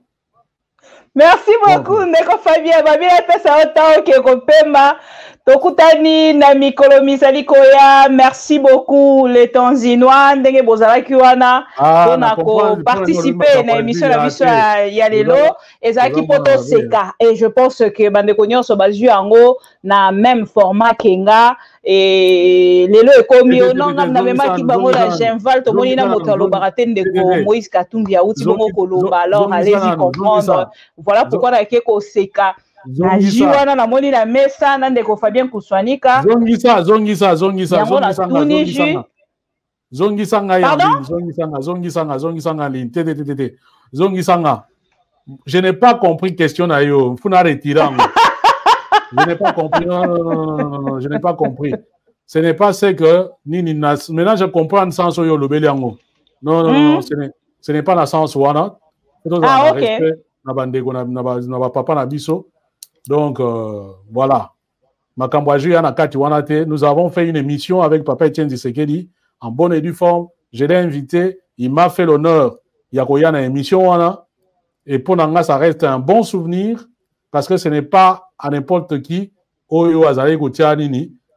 Merci beaucoup, Ndeko Fabien. Babila pesa autant que Kopema. Tokutani na mikolo misali koya. Merci beaucoup les Tanzinois. Ndenge bozala kiwana. On participer na émission la biso ya lelo. Ezaki poto seka. Et je pense que bandeko nyonso bazu ango na même format kenga. Et lelo ekomi onanga na mema ki bango la Genval to moni na moto lobaka ndeko Moïse Katumbi ya uti bongo koloba. Alors allez-y comprendre. Voilà pourquoi na keko seka. Na jiwana na moni na mesa na ndeko Fabien Kuswanika. Zongisa. Je n'ai pas compris question na yo. Funa retirer. Je n'ai pas compris. Non, je n'ai pas compris. Ce n'est pas ce que maintenant je comprends le sens yo lobeli yango. Non, ce n'est pas la sens wana. Ah, ok. Papa Nabiso. Donc, voilà. Nous avons fait une émission avec Papa Etienne Tshisekedi en bonne et due forme. Je l'ai invité. Il m'a fait l'honneur. Il y a une émission. Et pour Nanga, ça reste un bon souvenir parce que ce n'est pas à n'importe qui.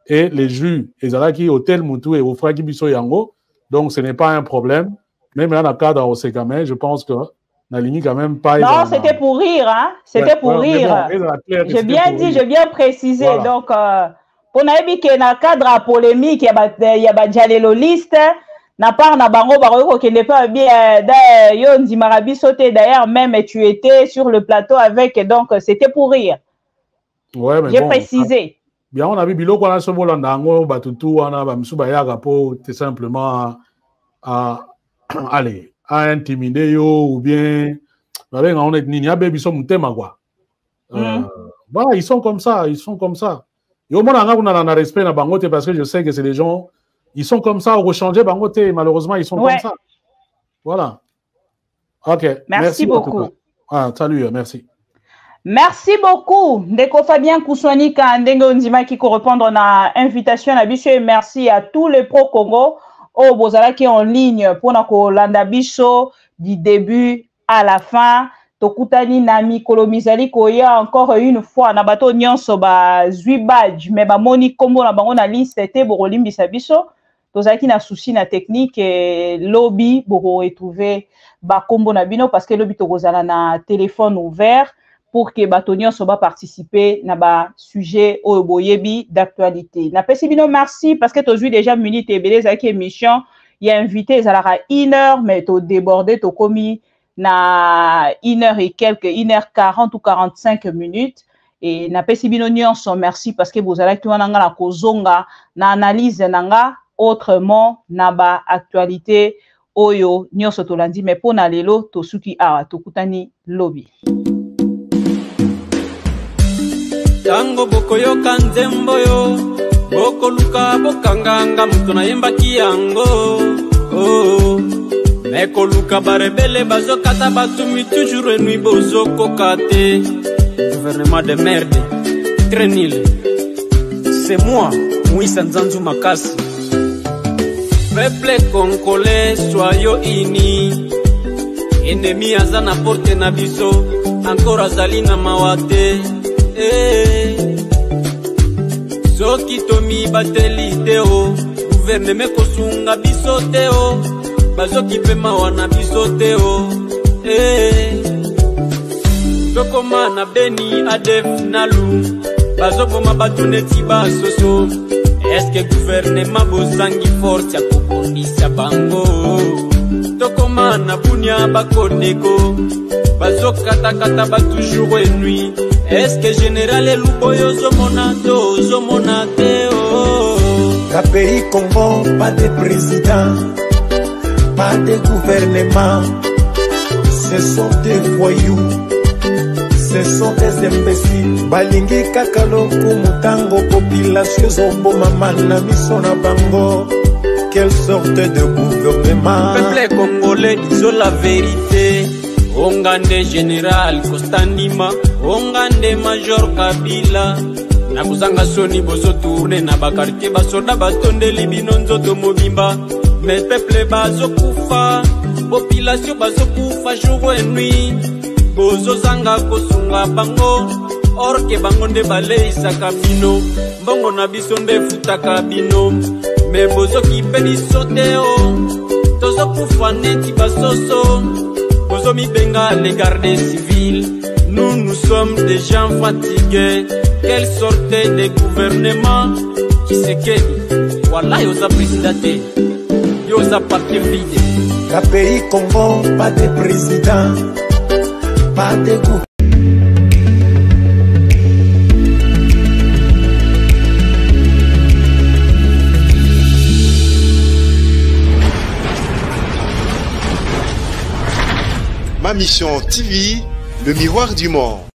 Et les jus, les hôtel Moutou et au Fraki Biso Yango. Donc, ce n'est pas un problème. Même dans le cadre au Sekame, je pense que la ligne quand même pas. Non, c'était pour rire, hein. C'était pour rire. J'ai bien dit, j'ai bien précisé. Voilà. Donc, pour n'aller que dans le cadre polémique, il y a Djalelo liste. N'a pas na bango baroko qui n'est pas bien. Yon dit Marabi sauté d'ailleurs, même tu étais sur le plateau avec. Donc, c'était pour rire. Ouais, mais j'ai précisé. Bien, on a vu Bilo qu'on a ce mot là, Batutu, on a Msuba Yaga pour tout simplement aller à intimider yo ou bien avec on est Ninia Baby sont quoi. Voilà, ils sont comme ça, Yo mon on a respect na Bangote parce que je sais que c'est des gens, ils sont comme ça, on va changer Bangote, malheureusement ils sont comme ça. Voilà. OK. Merci beaucoup. Salut, merci. Merci beaucoup. Ndeko Fabien Kouswani Kandenge Ondima qui correspond à la invitation à Bicho et merci à tous les pro-Congo au Bozala qui est en ligne pour Landa Bicho du début à la fin. Tokutani Nami Kolomizali Koya encore une fois na bato nyonso ba zui badge mais ba moni kombo na bango na liste te Borolimbi Sabiso. Tozaki na souci na technique et lobby boro retrouver ba kombo na bino parce que lobby tokozala na téléphone ouvert. Pour que Batonion soit participer à ba sujet au boyebi d'actualité. Na pesibino merci parce que tu as joué déjà minute et belé avec émission. Il y a invité Zalara 1h mais tu débordé tu commis na 1h et quelques 1h40 ou 45 minutes et na pesibino nyonso merci parce que vous allez tout nanga na kozonga na analyse nanga autrement na ba actualité oyo nyonso to landi mais pour na lelo to suki awa to kutani lobby. Tango boko yo kanzembo yo boko luka bokanganga mutu na yemba kiyango oh meko luka barebele bazokata batumi toujours nuit bozoko kate gouvernement de merde très nul c'est moi Moïse Nzanzu Makasi peuple congolais soyons unis ennemi azana porte na biso encore azali na mawate soki tomi bateli teo gouvernement kosunga biso teo bazoki pe mawana biso teo tokoma na Beni Adef Nalu bazoboma bato neti basoso eske gouvernement bozangi force ya kobondisa bango tokoma na Bunia bakodeko bazokatakata ba toujours et nuit. Est-ce que général et Louboyo zomonate oh. La pays Congo, pas de président, pas de gouvernement. Ce sont des voyous, ce sont des imbéciles. Balingi kakalo kumutango population zombo mamana misona bango. Quelle sorte de gouvernement? Peuple congolais, disons la vérité. Ongande général Kostandima, Ongande major Kabila. Na kuzanga soni bozo tourne na bakarke basoda batonde libino nzoto mobimba. Mais peuple bazo kufa, population bazo kufa jour et nuit. Bozo zanga kosunga bango, orke bango nde bale isaka bino. Bongo na biso nde futaka bino. Mais bozo kipeni soteo, tozo kufa neti basoso. Bozomi benga les gardes civils. Nous sommes des gens fatigués. Quelle sorte de gouvernement qui se quête? Voilà, yosa présidente, yosa parti vide. La pays Congo, pas de président, pas de gouvernement. Ma mission TV, le miroir du monde.